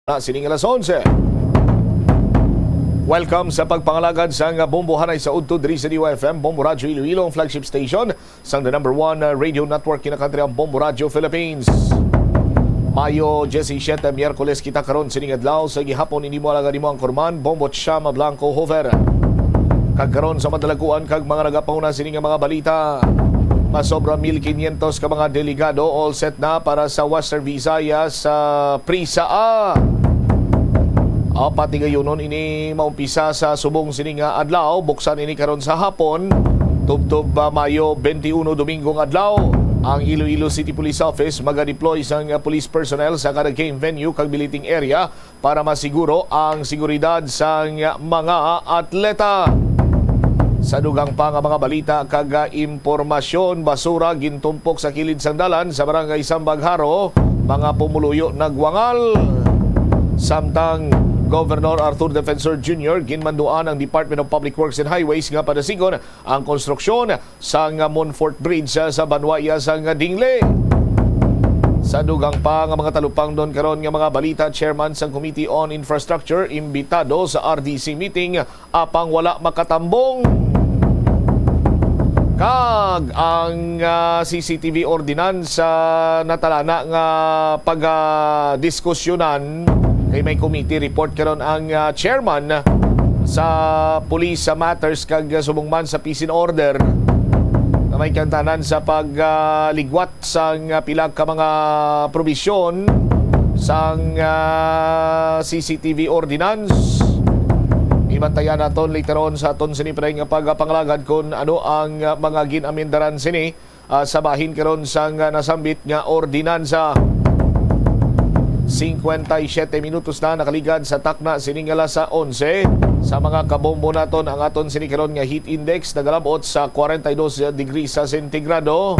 Sining alas 11. Welcome sa pagpangalagad sa bombohanay sa Udto diri sa DYFM, Bombo Radio Iloilo, ang flagship station sa the #1 radio network kinakantri ang Bombo Radio Philippines. Mayo 17, Miyerkules kita karon sining adlaw sa gihapon ini mo alagad nimo ang kurman Bombo Chama Blanco Hover. Kagkaron sa madalaguan kag mga nagapahuna sining mga balita. Masobra 1,500 ka mga delegado all set na para sa Western Visayas sa PRISA-A. Pati gayunon ini maumpisa sa subong sining adlaw, buksan ini karon sa hapon, tubtob Mayo 21 Domingong adlaw. Ang Iloilo City Police Office maga-deploy sang police personnel sa kada game venue kag biliting area para masiguro ang seguridad sang mga atleta. Sa dugang pa nga mga balita kag impormasyon, basura gintumpok sa kilid sang dalan sa barangay Sambagharo, mga pumuluyo nagwangal. Samtang Governor Arthur Defensor Jr. ginmanduan ang Department of Public Works and Highways nga padasigon ang konstruksyon sa Monfort Bridge sa Banwaya sa Dingle. Sa dugang pa nga mga talupang doon karon nga mga balita, Chairman sa Committee on Infrastructure imbitado sa RDC meeting apang wala makatambong. Kag ang CCTV ordinance natalana nga pag-diskusyonan kay may committee report karon ang chairman sa Police Matters kag subongman sa Peace and Order na may kantanan sa pagligwat sang pilag ka mga probisyon sang CCTV ordinance. Ibantayan naton later on sa aton sinipray nga pagpangalagad kung ano ang mga ginamindaran sini sa bahin karon sang nasambit nga ordinansa. 57 minutos na nakaligad sa takna sining alas 11. Sa mga kabombo naton ang aton sini karon nga heat index nagalabot sa 42 degrees sa sentigrado.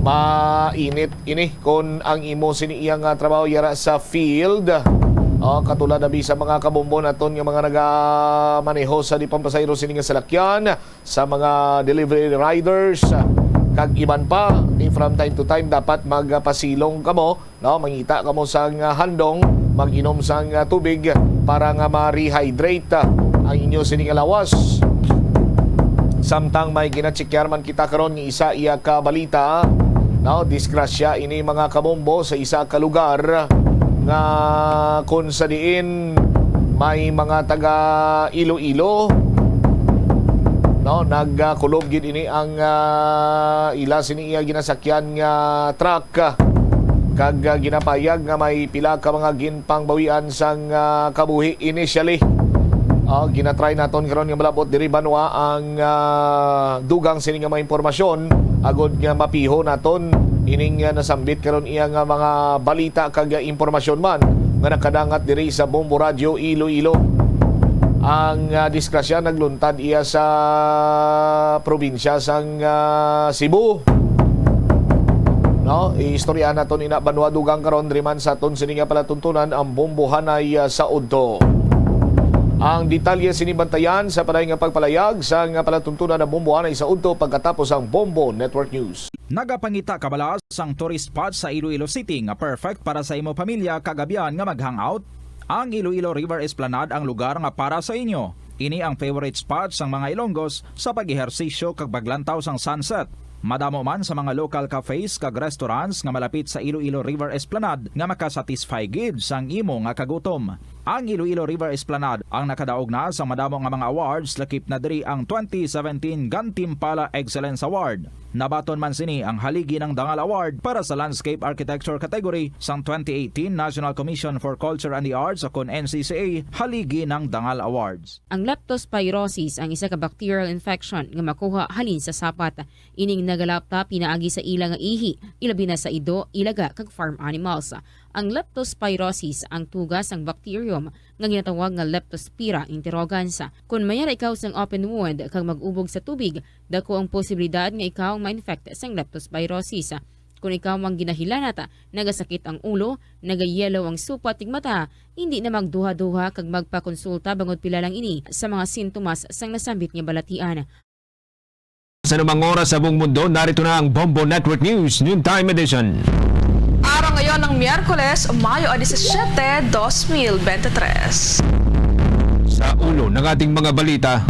Mainit ini kung ang imo sini iyang trabaho yara sa field. Katulad na sa mga kabombo naton nga mga nagamaneho sa di pampasayro sining salakyan, sa mga delivery riders kag iban pa, from time to time dapat magpasilong kamo, no, mangita kamo sang handong, mag-inom sang tubig para nga ma-rehydrate ang inyo sining lawas. Samtang may ginacheckar man kita karon nga isa iya ka balita, no, disgrasya ini mga kabombo sa isa ka lugar nga kung sa diin may mga taga Iloilo, no, nagkulob gid ini ang ila sini iya ginasakyan nga truck kag ginapayag nga may pila ka mga ginpangbawian sang kabuhi initially. Ginatry naton karon nga malabot diri Banwa ang dugang sini nga mga impormasyon agod nga mapiho naton ining nasambit karon iya nga mga balita kag impormasyon man nga nakadangat diri sa Bombo Radio Iloilo. Ang disgrasya nagluntad iya sa probinsya sang Cebu. No, istorya naton ina Banwa dugang karon diri man sa aton sini nga palatuntunan ang bombohanay sa Udto. Ang detalye sinibantayan sa paday nga pagpalayag sa nga palatuntunan ng bombohanay sa Udto pagkatapos ang Bombo Network News. Nagapangita kabalas ang tourist spot sa Iloilo City nga perfect para sa imo pamilya kagabihan nga mag-hangout. Ang Iloilo River Esplanade ang lugar nga para sa inyo. Ini ang favorite spot sang mga Ilonggos sa pag-ehersisyo kag paglantaw sang sunset. Madamo man sa mga local cafes kag restaurants nga malapit sa Iloilo River Esplanade nga makasatisfy gid sang imo nga kagutom. Ang Iloilo River Esplanade ang nakadaog na sa madamo nga mga awards, lakip na diri ang 2017 Gantimpala Excellence Award. Nabaton man sini ang haligi ng Dangal Award para sa Landscape Architecture category sang 2018 National Commission for Culture and the Arts o kon NCCA haligi ng Dangal Awards. Ang leptospirosis ang isa ka bacterial infection nga makuha halin sa sapat. Ining nagalapta pinaagi sa ilang nga ihi, ilabi na sa ido, ilaga kag farm animals. Ang leptospirosis ang tugas ang bacterium nga ginatawag nga Leptospira interrogans. Kung mayara ikaw sang open wound kag mag-ubog sa tubig, dako ang posibilidad nga ikaw ma-infect sang leptospirosis. Kung ikaw mang ginahilanata, nagasakit ang ulo, nagayelo ang supat tig mata, hindi na magduha-duha kag magpakonsulta bangod pila lang ini sa mga sintomas sang nasambit nga balatian. Sa numang oras sa buong mundo, narito na ang Bombo Network News Noontime Edition. araw ngayon ng Miyerkules, Mayo 17, 2023. Sa ulo ng ating mga balita,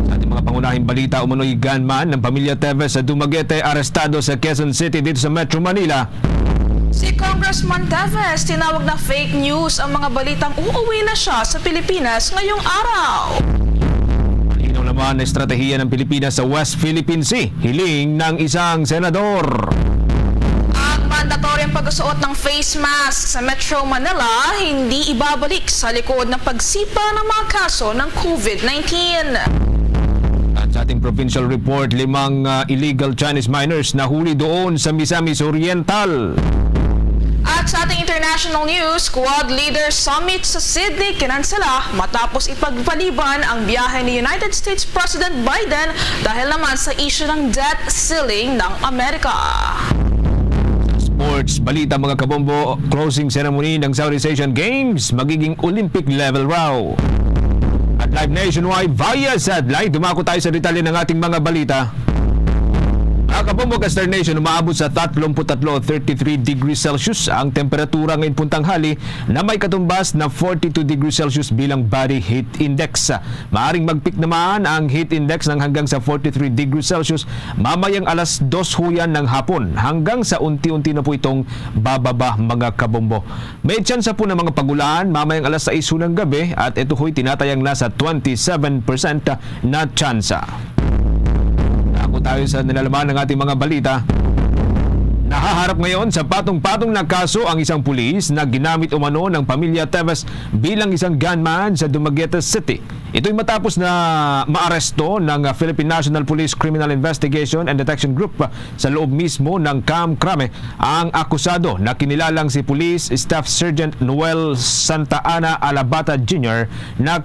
sa ating mga pangunahing balita, umunoy gunman ng pamilya Teves sa Dumaguete arestado sa Quezon City dito sa Metro Manila. Si Congressman Teves tinawag na fake news ang mga balitang uuwi na siya sa Pilipinas ngayong araw. Malinaw naman na estratehiya ng Pilipinas sa West Philippine Sea, hiling ng isang senador. Mandatoryang pagsuot ng face mask sa Metro Manila hindi ibabalik sa likod ng pagsipa ng mga kaso ng COVID-19. At sa ating provincial report, 5 illegal Chinese miners nahuli doon sa Misamis Oriental. At sa ating international news, Quad Leaders Summit sa Sydney kinansela matapos ipagpaliban ang biyahe ni United States President Biden dahil naman sa issue ng debt ceiling ng Amerika. Sports balita mga kabombo, closing ceremony ng Southeast Asian Games magiging Olympic level raw. At live nationwide via satellite, dumako tayo sa detalye ng ating mga balita. Mga kabombo, Star Nation, umaabot sa 33 o 33 degrees Celsius ang temperatura ngayon puntanghali na may katumbas na 42 degrees Celsius bilang body heat index. Maaring mag-peak naman ang heat index ng hanggang sa 43 degrees Celsius mamayang alas 2 huyan ng hapon hanggang sa unti-unti na po itong bababa mga kabombo. May tsansa po ng mga pagulan mamayang alas 6 ng gabi at ito ho'y tinatayang nasa 27% na tsansa. Ako tayo sa nilalaman ng ating mga balita. Nahaharap ngayon sa patong-patong na kaso ang isang pulis na ginamit umano ng pamilya Teves bilang isang gunman sa Dumaguete City. Ito'y matapos na maaresto ng Philippine National Police Criminal Investigation and Detection Group sa loob mismo ng Camp Crame ang akusado na kinilalang si Police Staff Sergeant Noel Santa Ana Alabata Jr. na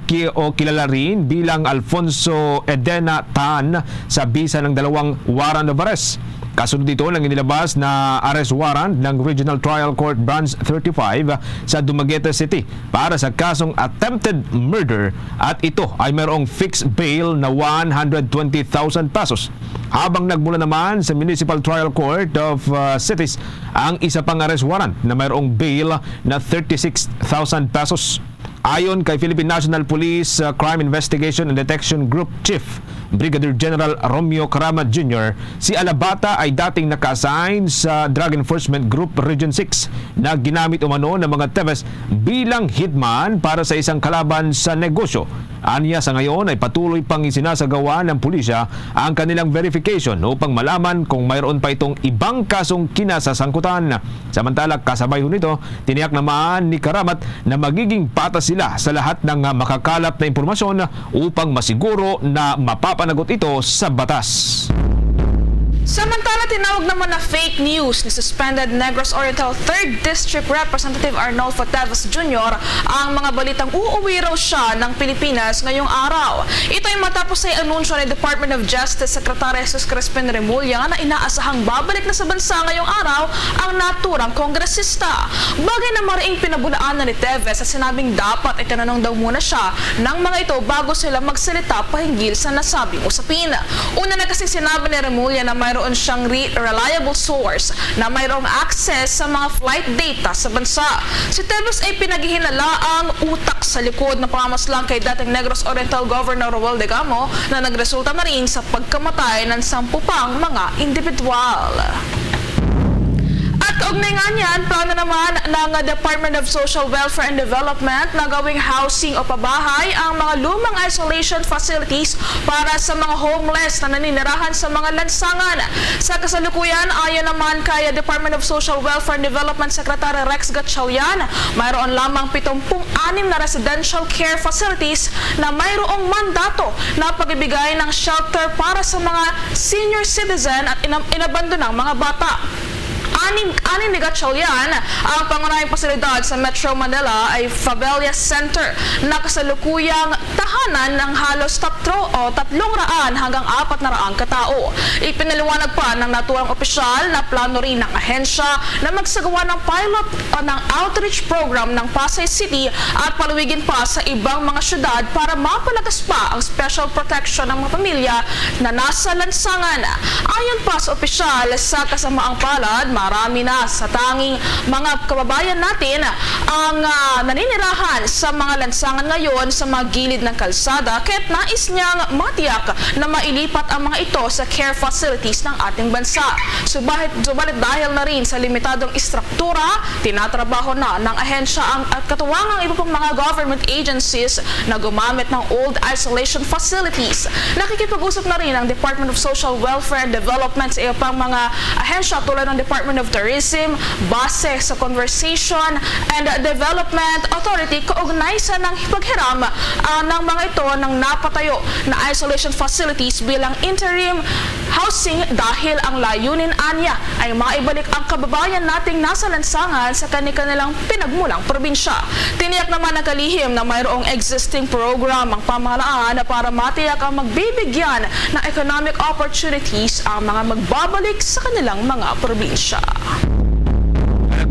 kilala rin bilang Alfonso Edena Tan sa bisa ng 2 warrant of arrest. Kasunod dito ng inilabas na arrest warrant ng Regional Trial Court Branch 35 sa Dumaguete City para sa kasong attempted murder at ito ay mayroong fixed bail na 120,000 pesos. Habang nagmula naman sa Municipal Trial Court of Cities ang isa pang arrest warrant na mayroong bail na 36,000 pesos. Ayon kay Philippine National Police Crime Investigation and Detection Group Chief Brigadier General Romeo Karamat Jr., si Alabata ay dating naka-assign sa Drug Enforcement Group Region 6 na ginamit umano ng mga Teves bilang hitman para sa isang kalaban sa negosyo. Aniya sa ngayon ay patuloy pang isinasagawa ng pulisya ang kanilang verification upang malaman kung mayroon pa itong ibang kasong kinasasangkutan. Samantala, kasabay nito, tiniyak naman ni Karamat na magiging patas sila sa lahat ng makakalap na impormasyon upang masiguro na mapapanagot ito sa batas. Samantala, tinawag naman na fake news ni suspended Negros Oriental 3rd District Representative Arnolfo Teves Jr. ang mga balitang uuwi raw siya ng Pilipinas ngayong araw. Ito ay matapos ay anunsyo ni Department of Justice Secretary Jesus Crispin Remulla na inaasahang babalik na sa bansa ngayong araw ang naturang kongresista. Bagay na mariing pinabulaan na ni Teves sa sinabing dapat itinanong daw muna siya ng mga ito bago sila magsalita pahinggil sa nasabing usapin. Una na kasing sinabi ni Remulla na mayroon siyang reliable source na mayroong access sa mga flight data sa bansa. Si Teves ay pinaghihinalaang utak sa likod ng pamamaslang kay dating Negros Oriental Governor Roel de Gamo na nagresulta na rin sa pagkamatay ng 10 pang mga individual. At kaugnay nga niyan, plano naman ng Department of Social Welfare and Development na gawing housing o pabahay ang mga lumang isolation facilities para sa mga homeless na naninirahan sa mga lansangan. Sa kasalukuyan, ayon naman kay Department of Social Welfare and Development Secretary Rex Gatchalian, mayroon lamang 76 na residential care facilities na mayroong mandato na pagbibigay ng shelter para sa mga senior citizen at inabandonang mga bata. Anin ni Gatchalian, ang pangunahing pasilidad sa Metro Manila ay Fabella Center na kasalukuyang tahanan ng halos 300 hanggang 400 katao. Ipinaliwanag pa ng naturang opisyal na plano rin ng ahensya na magsagawa ng pilot ng outreach program ng Pasay City at paluwigin pa sa ibang mga syudad para mapalakas pa ang special protection ng mga pamilya na nasa lansangan. Ayon pa sa opisyal, sa kasamaang palad, marami marami na sa tanging mga kababayan natin ang naninirahan sa mga lansangan ngayon sa mga gilid ng kalsada, kaya't nais niyang matiyak na mailipat ang mga ito sa care facilities ng ating bansa. Subalit dahil na rin sa limitadong istruktura, tinatrabaho na ng ahensya at katuwangang iba pang mga government agencies na gumamit ng old isolation facilities. Nakikipag-usap na rin ang Department of Social Welfare and Development sa iba pang mga ahensya tulad ng Department of Tourism, base sa Conservation and Development Authority kaugnay sa ng paghiram ng mga ito ng napatayo na isolation facilities bilang interim housing dahil ang layunin anya ay maibalik ang kababayan nating nasa lansangan sa kanilang pinagmulang probinsya. Tiniyak naman ng kalihim na mayroong existing program ang pamahalaan para matiyak ang magbibigyan ng economic opportunities ang mga magbabalik sa kanilang mga probinsya.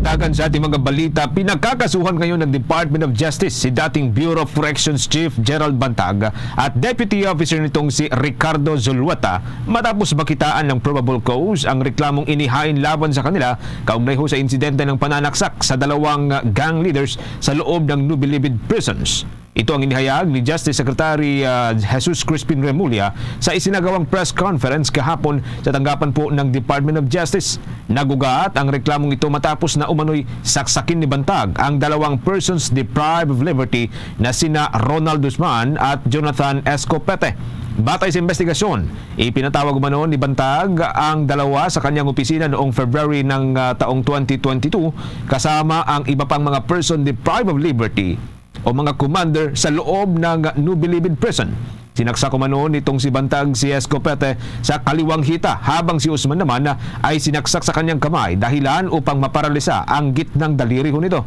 Dagdagan sa ating mga balita, pinagkakasuhan ngayon ng Department of Justice si dating Bureau of Corrections Chief Gerald Bantag at Deputy Officer nitong si Ricardo Zulueta matapos makitaan ng probable cause ang reklamong inihain laban sa kanila kaugnay ho sa insidente ng pananaksak sa dalawang gang leaders sa loob ng Nubilibid prisons. Ito ang inihayag ni Justice Secretary Jesus Crispin Remulla sa isinagawang press conference kahapon sa tanggapan po ng Department of Justice. Nagugat ang reklamong ito matapos na umano'y saksakin ni Bantag ang dalawang persons deprived of liberty na sina Ronald Guzman at Jonathan Escopete. Batay sa investigasyon, ipinatawag umano ni Bantag ang dalawa sa kanyang opisina noong February ng taong 2022 kasama ang iba pang mga person deprived of liberty o mga commander sa loob ng Nubilibid Prison. Sinaksak umano nitong si Bantag si Escopete sa kaliwang hita habang si Usman naman ay sinaksak sa kanyang kamay dahilan upang maparalisa ang gitnang daliri nito.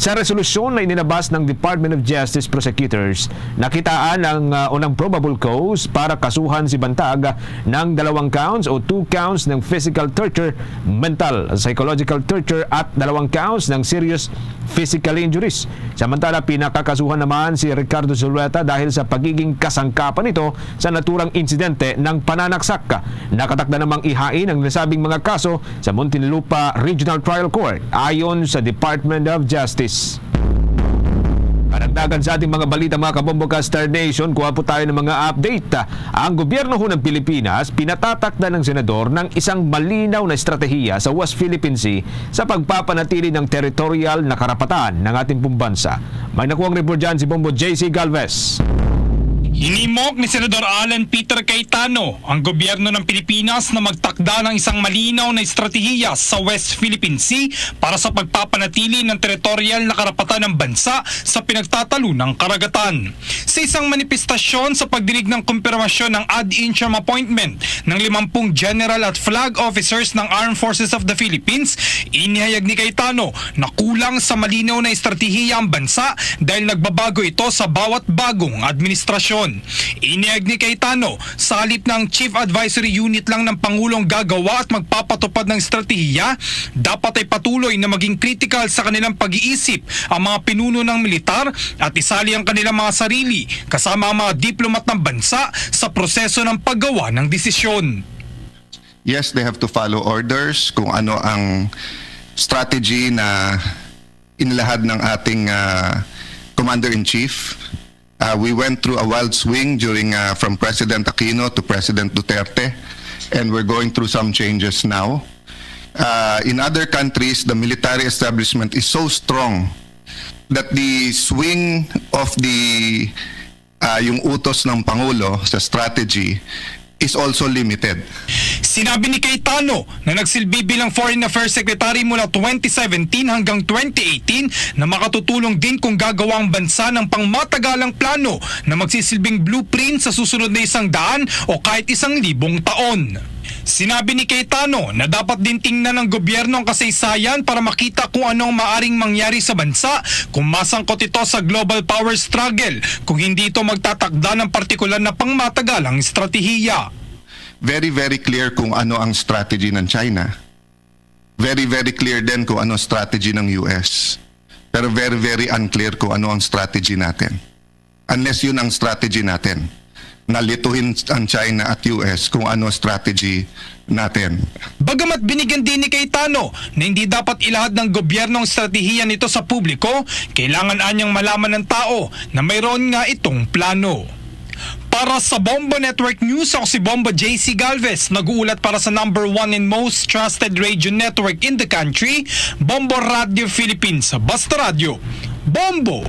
Sa resolusyon na ininabas ng Department of Justice prosecutors, nakitaan ang unang probable cause para kasuhan si Bantag ng 2 counts o 2 counts ng physical torture, mental, psychological torture at 2 counts ng serious physical injuries. Samantala, pinakakasuhan naman si Ricardo Zulueta dahil sa pagiging kasangkapan nito sa naturang insidente ng pananaksak. Nakatakda namang ihain ang nasabing mga kaso sa Muntinlupa Regional Trial Court ayon sa Department of Justice. Karagdagan sa ating mga balita mga kabombo ka Star Nation, kuha po tayo ng mga update. Ang gobyerno ho ng Pilipinas pinatatakda ng senador ng isang malinaw na estratehiya sa West Philippine Sea sa pagpapanatili ng territorial na karapatan ng ating pumbansa. May nakuhang report dyan si Bombo JC Galvez. Hinimok ni Senador Alan Peter Cayetano ang gobyerno ng Pilipinas na magtakda ng isang malinaw na estratehiya sa West Philippine Sea para sa pagpapanatili ng teritorial na karapatan ng bansa sa pinagtatalunang karagatan. Sa isang manifestasyon sa pagdinig ng kumpirmasyon ng ad interim appointment ng 50 general at flag officers ng Armed Forces of the Philippines, inihayag ni Cayetano na kulang sa malinaw na estratehiya ang bansa dahil nagbabago ito sa bawat bagong administrasyon. Inihayag ni Cayetano sa halip ng Chief Advisory Unit lang ng Pangulong gagawa at magpapatupad ng estratehiya, dapat ay patuloy na maging critical sa kanilang pag-iisip ang mga pinuno ng militar at isali ang kanilang mga sarili kasama ang mga diplomat ng bansa sa proseso ng paggawa ng desisyon. Yes, they have to follow orders kung ano ang strategy na inilahad ng ating Commander-in-Chief. We went through a wild swing during from President Aquino to President Duterte, and we're going through some changes now. In other countries, the military establishment is so strong that the swing of the yung utos ng Pangulo sa strategy is also limited. Sinabi ni Cayetano na nagsilbi bilang Foreign Affairs Secretary mula 2017 hanggang 2018 na makatutulong din kung gagawa ang bansa ng pangmatagalang plano na magsisilbing blueprint sa susunod na 100 o kahit 1,000 taon. Sinabi ni Cayetano na dapat din tingnan ng gobyerno ang kasaysayan para makita kung anong maaring mangyari sa bansa kung masangkot ito sa global power struggle kung hindi ito magtatakda ng partikular na pangmatagalang estratehiya. Very, very clear kung ano ang strategy ng China. Very, very clear din kung ano ang strategy ng US. Pero very, very unclear kung ano ang strategy natin. Unless yun ang strategy natin. nalituhin ang China at US kung ano strategy natin. Bagamat binigyan din ni Cayetano na hindi dapat ilahad ng gobyerno ang estratehiya nito sa publiko, kailangan anyang malaman ng tao na mayroon nga itong plano. Para sa Bombo Network News, ako si Bombo JC Galvez, nag-uulat para sa number 1 and most trusted radio network in the country, Bombo Radio Philippines, Basta Radio, Bombo!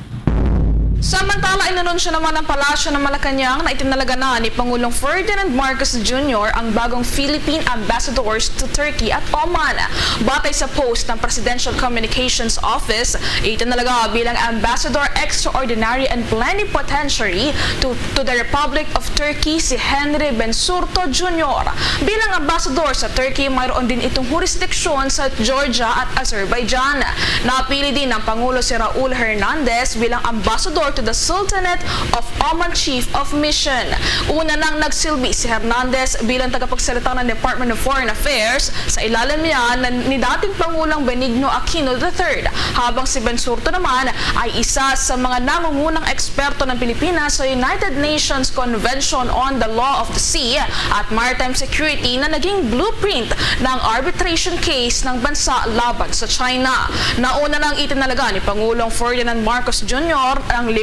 Samantala, inanunsyo naman ng Palasyo ng Malacanang na itinalaga na ni Pangulong Ferdinand Marcos Jr. ang bagong Philippine ambassadors to Turkey at Oman. Batay sa post ng Presidential Communications Office, itinalaga bilang Ambassador Extraordinary and Plenipotentiary to the Republic of Turkey si Henry Bensurto Jr. Bilang ambassador sa Turkey, mayroon din itong jurisdiksyon sa Georgia at Azerbaijan. Napili din ng Pangulo si Raul Hernandez bilang ambassador to the Sultanate of Oman Chief of Mission. Una nang nagsilbi si Hernandez bilang tagapagsalita ng Department of Foreign Affairs sa ilalim niya ni dating Pangulong Benigno Aquino III, habang si Bensurto naman ay isa sa mga nangungunang eksperto ng Pilipinas sa United Nations Convention on the Law of the Sea at Maritime Security na naging blueprint ng arbitration case ng bansa laban sa China. Nauna nang itinalaga ni Pangulong Ferdinand Marcos Jr. ang 5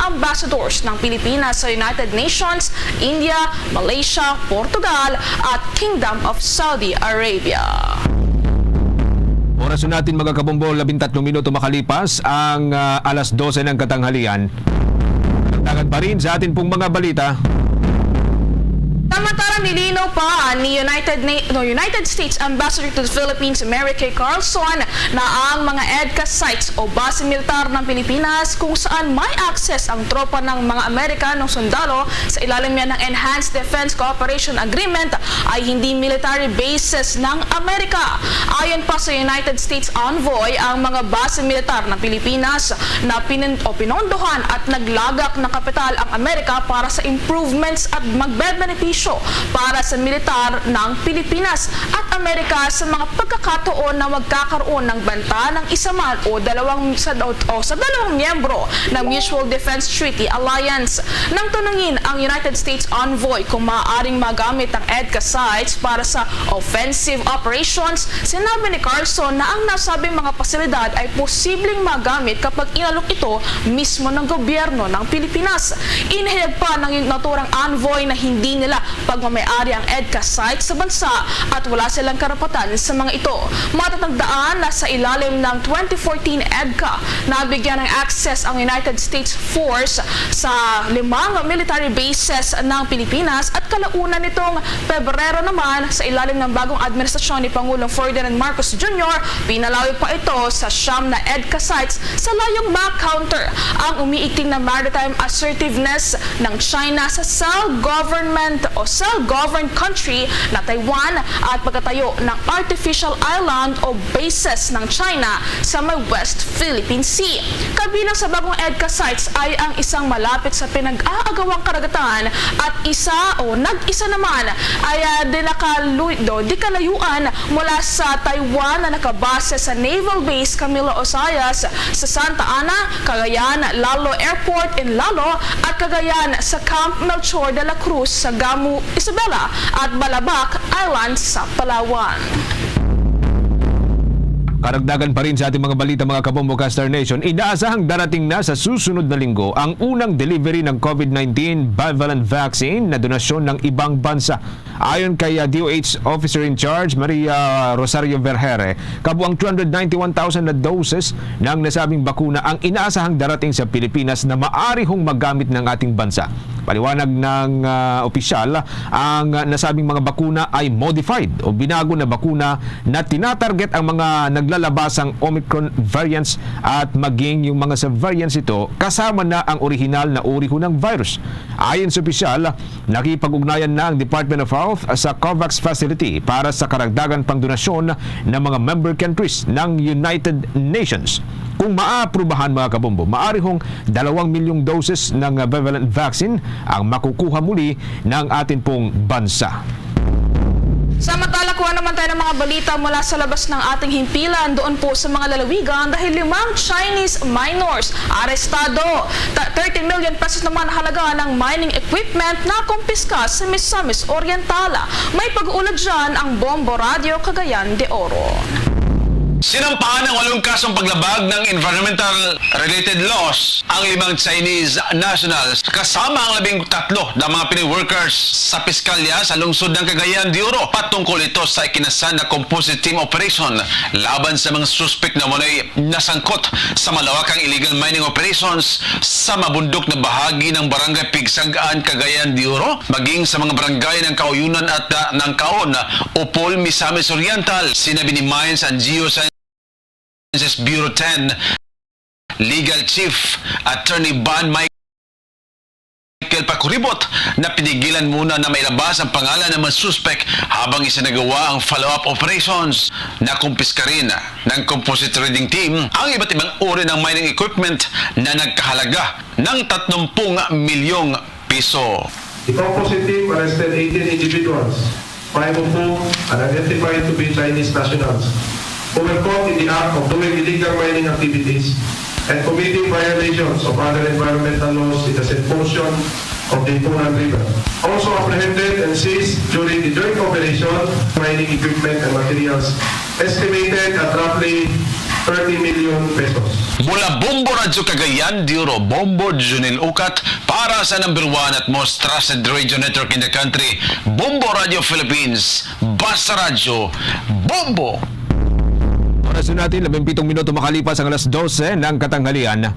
ambassadors ng Pilipinas sa United Nations, India, Malaysia, Portugal at Kingdom of Saudi Arabia. Oras natin mga kabombo, 13 minuto makalipas ang alas 12 ng katanghalian. Tangan pa rin sa atin pong mga balita. Samantala, nilinaw pa ni United States Ambassador to the Philippines, Mary Kay Carlson, na ang mga EDCA sites o base militar ng Pilipinas kung saan may access ang tropa ng mga Amerikanong sundalo sa ilalim yan ng Enhanced Defense Cooperation Agreement ay hindi military bases ng Amerika. Ayon pa sa United States Envoy, ang mga base militar ng Pilipinas na pinondohan at naglagak ng kapital ang Amerika para sa improvements at magbebenepisyo para sa militar ng Pilipinas at Amerika sa mga pagkakataon na magkakaroon ng banta ng isa man o sa dalawang miyembro ng Mutual Defense Treaty Alliance. Nang tanungin ang United States Envoy kung maaaring magamit ang EDCA sites para sa offensive operations, sinabi ni Carlson na ang nasabing mga pasilidad ay posibleng magamit kapag inalok ito mismo ng gobyerno ng Pilipinas. Inihayag pa ng naturang envoy na hindi nila pagmamayari ang EDCA sites sa bansa at wala silang karapatan sa mga ito. Matatagdaan na sa ilalim ng 2014 EDCA, nabigyan ng access ang United States Force sa 5 military bases ng Pilipinas at kalaunan nitong Pebrero naman sa ilalim ng bagong administrasyon ni Pangulong Ferdinand Marcos Jr., pinalawi pa ito sa 9 na EDCA sites sa layong ma-counter ang umiiting na maritime assertiveness ng China sa self-governed country na Taiwan at pagkatayo ng artificial island o bases ng China sa may West Philippine Sea. Kabilang sa bagong EDCA sites ay ang isang malapit sa pinag-aagawang karagatan at nag-isa naman ay di kalayuan mula sa Taiwan na nakabase sa Naval Base Camilo Osayas sa Santa Ana, Cagayan, Lalo Airport in Lalo at Cagayan sa Camp Melchor de la Cruz sa Gamu, Isabela at Balabac Island sa Palawan. Karagdagan pa rin sa ating mga balita mga kabombo Star Nation, inaasahang darating na sa susunod na linggo ang unang delivery ng COVID-19 bivalent vaccine na donasyon ng ibang bansa. Ayon kay DOH Officer in Charge Maria Rosario Vergere, kabuang 291,000 na doses ng nasabing bakuna ang inaasahang darating sa Pilipinas na maaari hong magamit ng ating bansa. Paliwanag ng opisyal, ang nasabing mga bakuna ay modified o binago na bakuna na tinatarget ang mga naglalabasang Omicron variants at maging yung mga subvariants ito kasama na ang orihinal na uri ng virus. Ayon sa opisyal, nakipag-ugnayan na ang Department of Health sa COVAX facility para sa karagdagan pang donasyon ng mga member countries ng United Nations. Kung maaprubahan mga kabombo, maaari hong 2 milyong doses ng bivalent vaccine ang makukuha muli ng atin pong bansa. Samantala, kuha naman tayo ng mga balita mula sa labas ng ating himpilan doon po sa mga lalawigan dahil 5 Chinese minors arestado. 30 million pesos naman halaga ng mining equipment na kumpiska sa Misamis Oriental. May pag-uulad dyan ang Bombo Radio Cagayan de Oro. Sinampahan ng 8 kasong paglabag ng environmental-related laws ang 5 Chinese nationals kasama ang 13 na mga Pinoy workers sa piskalya sa lungsod ng Cagayan de Oro patungkol ito sa ikinasan na composite team operation laban sa mga suspect na muna'y nasangkot sa malawakang illegal mining operations sa mabundok na bahagi ng barangay Pigsagaan, Cagayan de Oro maging sa mga barangay ng Kauyunan at ng Kaon, Upol, Misamis Oriental. Sinabi ni Mines and Geosciences Bureau 10 Legal Chief Attorney Ban Michael Pacuribot na pinigilan muna na mailabas ang pangalan ng mga suspect habang isinagawa ang follow-up operations. Nakumpiska rin ng composite trading team ang iba't ibang uri ng mining equipment na nagkahalaga ng 30 milyong piso. The composite team arrested 18 individuals, 5 of whom are identified to be Chinese nationals, who were caught in the act of doing illegal mining activities and committing violations of other environmental laws in the said portion of the Punan River. Also apprehended and seized during the joint operation mining equipment and materials estimated at roughly 30 million pesos. Mula Bombo Radio Cagayan de Oro, Bombo Junil Ukat para sa number 1 at most trusted radio network in the country, Bombo Radio Philippines, Basta Radio, Bombo! Oras na natin, 17 minuto makalipas ang alas 12 ng katanghalian.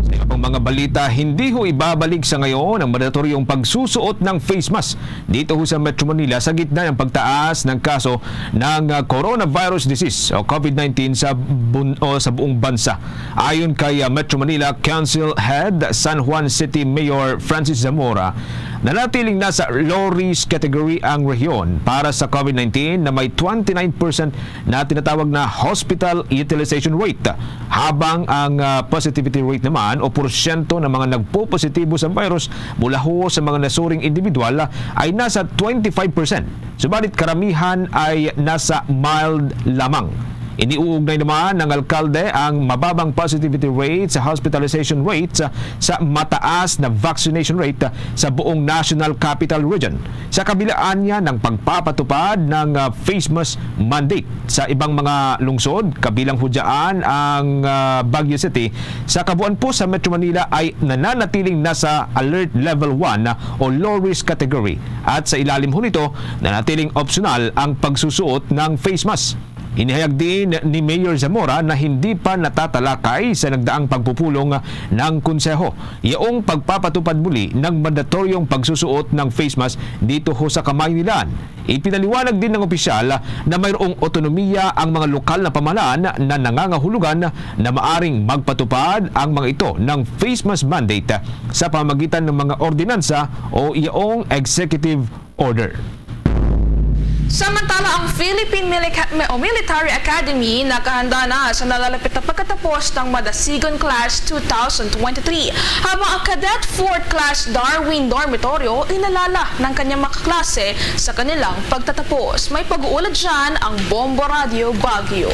Sa iba pang mga balita, hindi ho ibabalik sa ngayon ang mandatoryong pagsusuot ng face mask dito ho sa Metro Manila sa gitna ng pagtaas ng kaso ng coronavirus disease o COVID-19 sa buong bansa. Ayon kay Metro Manila Council Head San Juan City Mayor Francis Zamora, nanatiling nasa low risk category ang rehiyon para sa COVID-19 na may 29% na tinatawag na hospital utilization rate, habang ang positivity rate naman o porsyento ng mga nagpo-positibo sa virus mula ho sa mga nasuring individual ay nasa 25%. Subalit karamihan ay nasa mild lamang. Iniuugnay naman ng alkalde ang mababang positivity rate sa hospitalization rate sa mataas na vaccination rate sa buong National Capital Region. Sa kabilaan niya ng pagpapatupad ng face mask mandate sa ibang mga lungsod, kabilang hudyaan ang Baguio City, sa kabuuan po sa Metro Manila ay nananatiling nasa alert level 1 o low risk category, at sa ilalim ho nito nanatiling optional ang pagsusuot ng face mask. Inihayag din ni Mayor Zamora na hindi pa natatalakay sa nagdaang pagpupulong ng konseho iyong pagpapatupad muli ng mandatoryong pagsusuot ng face mask dito ho sa Kamaynilan. Ipinaliwanag din ng opisyal na mayroong otonomiya ang mga lokal na pamahalaan na nangangahulugan na maaring magpatupad ang mga ito ng face mask mandate sa pamamagitan ng mga ordinansa o iyong executive order. Samantala, ang Philippine Military Academy nakahanda na sa nalalapit na pagkatapos ng Madasigon Class 2023, habang ang Cadet 4th Class Darwin Dormitorio inalala ng kanyang makaklase sa kanilang pagtatapos. May pag-uulad dyan ang Bombo Radio Baguio.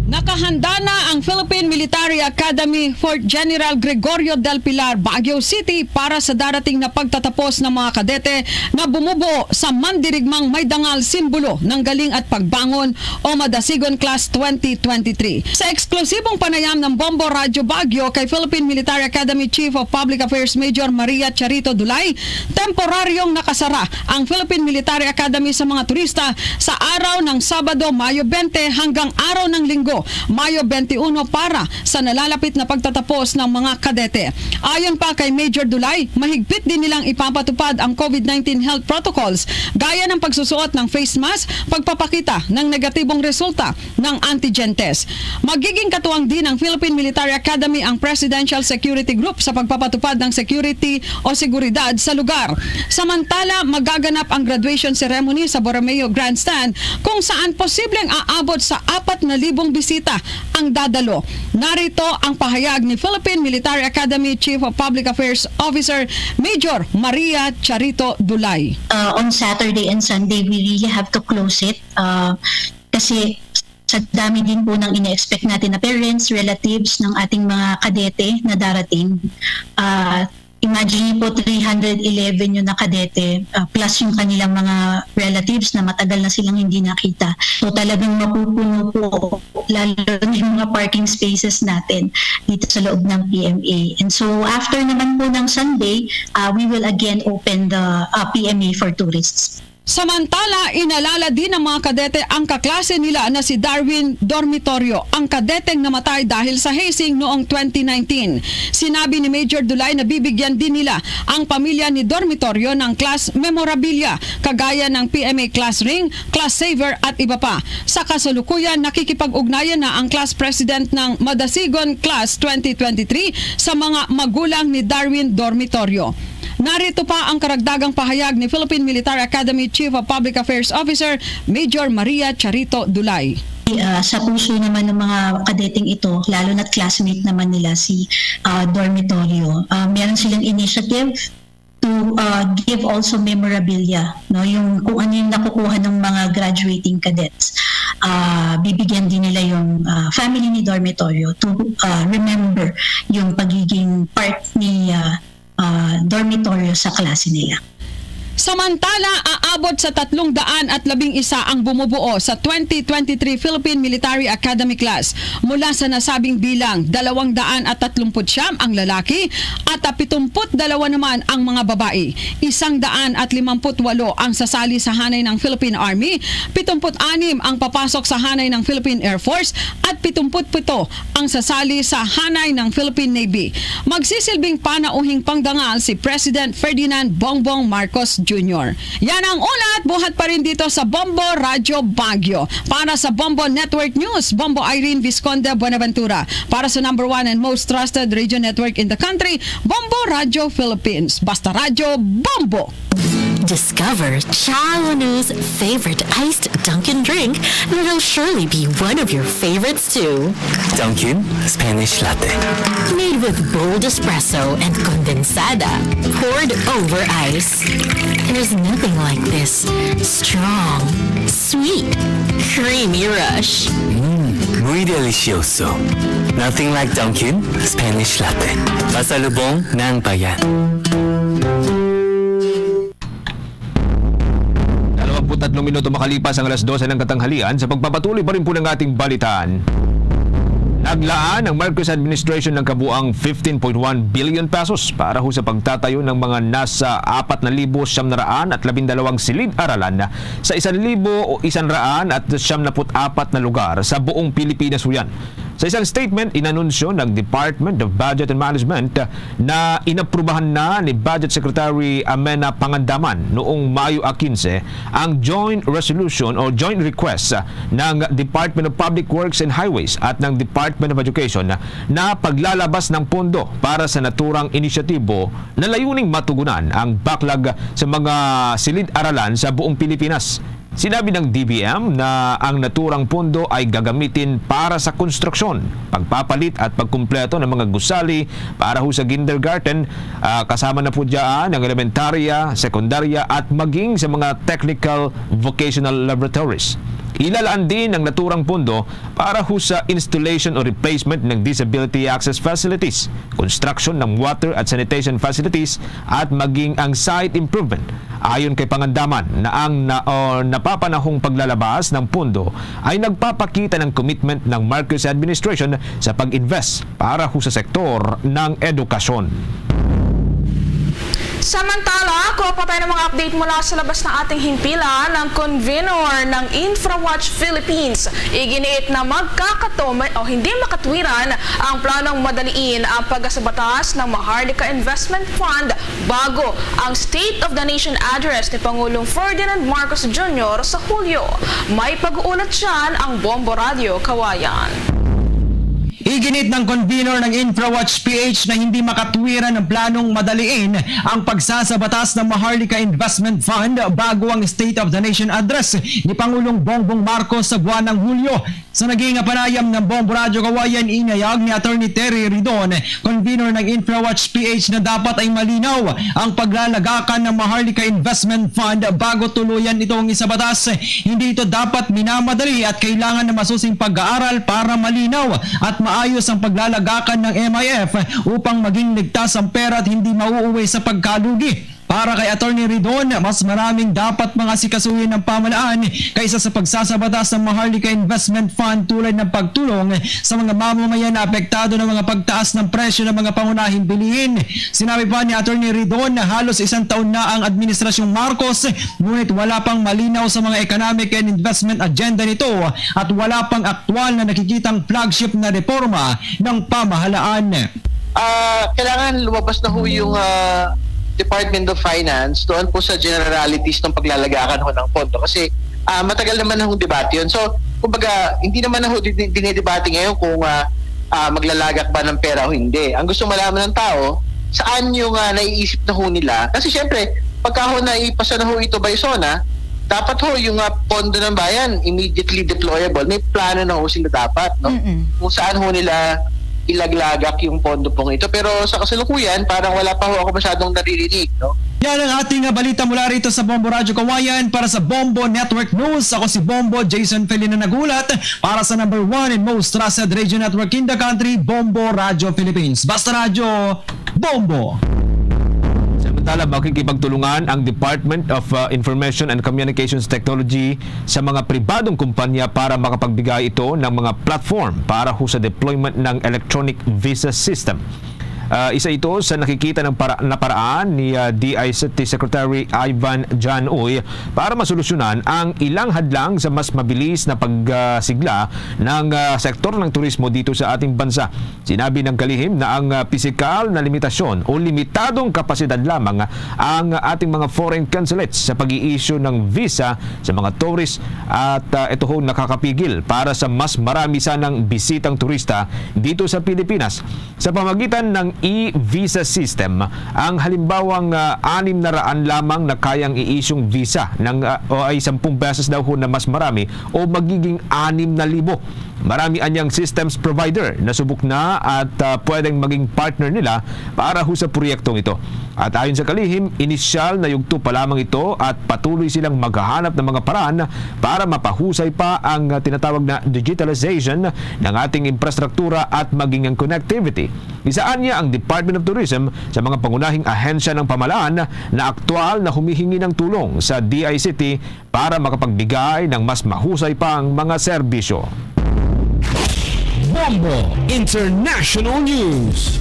Nakahanda na ang Philippine Military Academy Fort General Gregorio del Pilar, Baguio City para sa darating na pagtatapos ng mga kadete na bumubuo sa mandirigmang may dangal simbolo ng galing at pagbangon o Madasigon Class 2023. Sa eksklusibong panayam ng Bombo Radio Baguio kay Philippine Military Academy Chief of Public Affairs Major Maria Charito Dulay, temporaryong nakasara ang Philippine Military Academy sa mga turista sa araw ng Sabado, Mayo 20 hanggang araw ng Linggo, Mayo 21 para sa nalalapit na pagtatapos ng mga kadete. Ayon pa kay Major Dulay, mahigpit din nilang ipapatupad ang COVID-19 health protocols gaya ng pagsusuot ng face mask, pagpapakita ng negatibong resulta ng antigen test. Magiging katuwang din ng Philippine Military Academy ang Presidential Security Group sa pagpapatupad ng security o seguridad sa lugar. Samantala, magaganap ang graduation ceremony sa Borromeo Grandstand kung saan posibleng aabot sa 4,000 bisita bisita ang dadalo. Narito ang pahayag ni Philippine Military Academy Chief of Public Affairs Officer Major Maria Charito Dulay. On Saturday and Sunday, we really have to close it kasi sa dami din po ng ina-expect natin na parents, relatives ng ating mga kadete na darating. Imagine po 311 yung na kadete plus yung kanilang mga relatives na matagal na silang hindi nakita. So talagang mapupuno po lalo na yung mga parking spaces natin dito sa loob ng PMA. And so after naman po ng Sunday, we will again open the PMA for tourists. Samantala, inalala din ng mga kadete ang kaklase nila na si Darwin Dormitorio, ang kadeteng namatay dahil sa hazing noong 2019. Sinabi ni Major Dulay na bibigyan din nila ang pamilya ni Dormitorio ng class memorabilia, kagaya ng PMA class ring, class saver at iba pa. Sa kasalukuyan, nakikipag-ugnayan na ang class president ng Madasigon Class 2023 sa mga magulang ni Darwin Dormitorio. Narito pa ang karagdagang pahayag ni Philippine Military Academy Chief of Public Affairs Officer Major Maria Charito Dulay. Sa puso naman ng mga kadeteng ito, lalo na't classmate naman nila si Dormitorio, meron silang initiative to give also memorabilia, no, yung kung ano yung nakukuha ng mga graduating cadets. Bibigyan din nila yung family ni Dormitorio to remember yung pagiging part ni dormitorio sa klase nila. Samantala, aabot sa 311 ang bumubuo sa 2023 Philippine Military Academy class. Mula sa nasabing bilang, 239 ang lalaki at 72 naman ang mga babae. 158 ang sasali sa hanay ng Philippine Army, 76 ang papasok sa hanay ng Philippine Air Force at 77 ang sasali sa hanay ng Philippine Navy. Magsisilbing panauhing pangdangal si President Ferdinand Bongbong Marcos Jr. Yan ang ulat, buhat pa rin dito sa Bombo Radio Baguio. Para sa Bombo Network News, Bombo Irene Visconde Buenaventura. Para sa number 1 and most trusted radio network in the country, Bombo Radio Philippines. Basta Radio Bombo! Discover Chalonu's favorite iced Dunkin' drink that'll surely be one of your favorites too. Dunkin' Spanish Latte. Made with bold espresso and condensada, poured over ice. There's nothing like this strong, sweet, creamy rush. Muy delicioso. Nothing like Dunkin' Spanish Latte. Pasalubong ng bayan. 23 minuto makalipas ang alas 12 ng katanghalian, sa pagpapatuloy pa rin po ng ating balitaan. Naglaan ang Marcos administration ng kabuang 15.1 billion pesos para ho sa pagtatayo ng mga nasa 4,912 silid-aralan sa 1,174 na lugar sa buong Pilipinas ho yan. Sa isang statement, inanunsyo ng Department of Budget and Management na inaprubahan na ni Budget Secretary Amena Pangandaman noong Mayo 15 ang joint resolution o joint request ng Department of Public Works and Highways at ng Department of Education na paglalabas ng pondo para sa naturang inisyatibo na layuning matugunan ang backlog sa mga silid-aralan sa buong Pilipinas. Sinabi ng DBM na ang naturang pondo ay gagamitin para sa konstruksyon, pagpapalit at pagkumpleto ng mga gusali para ho sa kindergarten, kasama na po dyan ang elementarya, sekundarya at maging sa mga technical vocational laboratories. Ilalaan din ang naturang pondo para ho sa installation o replacement ng disability access facilities, construction ng water at sanitation facilities at maging ang site improvement. Ayon kay Pangandaman na ang napapanahong paglalabas ng pondo ay nagpapakita ng commitment ng Marcos administration sa pag-invest para ho sa sektor ng edukasyon. Samantala, kuha pa tayo ng mga update mula sa labas ng ating himpilan ng convener ng InfraWatch Philippines. Iginiit na hindi makatwiran ang planong madaliin ang pagsabatas ng Maharlika Investment Fund bago ang State of the Nation address ni Pangulong Ferdinand Marcos Jr. sa Hulyo. May pag-uulat siyan ang Bombo Radio Kawayan. Iginiit ng convener ng InfraWatch PH na hindi makatwiran ng planong madaliin ang pagsasabatas ng Maharlika Investment Fund bago ang State of the Nation Address ni Pangulong Bongbong Marcos sa buwan ng Hulyo. Sa naging panayam ng Bombo Radyo Kawayan, inayag ni Attorney Terry Ridon, convener ng InfraWatch PH, na dapat ay malinaw ang paglalagakan ng Maharlika Investment Fund bago tuluyan itong isabatas. Hindi ito dapat minamadali at kailangan na masusing pag-aaral para malinaw at maayos ang paglalagakan ng MIF upang maging ligtas ang pera at hindi mauuwi sa pagkalugi. Para kay Attorney Ridon, mas maraming dapat mga sikasuhin ng pamalaan kaysa sa pagsasabatas ng Maharlika Investment Fund tulad ng pagtulong sa mga mamamayan na apektado ng mga pagtaas ng presyo ng mga pangunahing bilihin. Sinabi pa ni Attorney Ridon na halos 1 taon na ang Administrasyong Marcos, ngunit wala pang malinaw sa mga economic and investment agenda nito at wala pang aktwal na nakikitang flagship na reforma ng pamahalaan. Kailangan lumabas na ho yung Department of Finance doon po sa generalities ng paglalagakan ho ng pondo kasi matagal naman na hong debate yun. So, kumbaga, hindi naman na ho dinidebate ngayon kung maglalagak ba ng pera o hindi. Ang gusto malaman ng tao, saan yung naiisip na ho nila. Kasi syempre, pagka ho naipasa na ho ito by SONA, dapat ho yung pondo ng bayan immediately deployable. May plano na ho sila dapat, no? Kung saan ho nila ilaglagak yung pondo pong ito. Pero sa kasalukuyan, parang wala pa ho ako masyadong naririnig, no? Yan ang ating balita mula rito sa Bombo Radyo Kawayan. Para sa Bombo Network News, ako si Bombo Jason Felina nagulat para sa number 1 and most trusted radio network in the country, Bombo Radyo Philippines. Basta Radyo, Bombo! Samantala, makikipagtulungan ang Department of Information and Communications Technology sa mga pribadong kumpanya para makapagbigay ito ng mga platform para sa deployment ng electronic visa system. Isa ito sa nakikita ng paraan ni DICT Secretary Ivan John Uy para masolusyonan ang ilang hadlang sa mas mabilis na pagsigla ng sektor ng turismo dito sa ating bansa. Sinabi ng kalihim na ang pisikal na limitasyon o limitadong kapasidad lamang ang ating mga foreign consulates sa pag-i-issue ng visa sa mga tourist at ito ho nakakapigil para sa mas marami sanang bisitang turista dito sa Pilipinas. Sa pamagitan ng e-visa system, ang halimbawang 600 lamang na kayang i-issuing visa ng o ay 10 beses daw ho na mas marami o magiging 6,000. Marami anyang systems provider na subok na at pwedeng maging partner nila para ho sa proyektong ito. At ayon sa kalihim, inisyal na yugto pa lamang ito at patuloy silang maghahanap ng mga paraan para mapahusay pa ang tinatawag na digitalization ng ating infrastruktura at maging ang connectivity. Isaan niya ang Department of Tourism sa mga pangunahing ahensya ng pamahalaan na aktwal na humihingi ng tulong sa DICT para makapagbigay ng mas mahusay pang mga serbisyo. Bombo International News.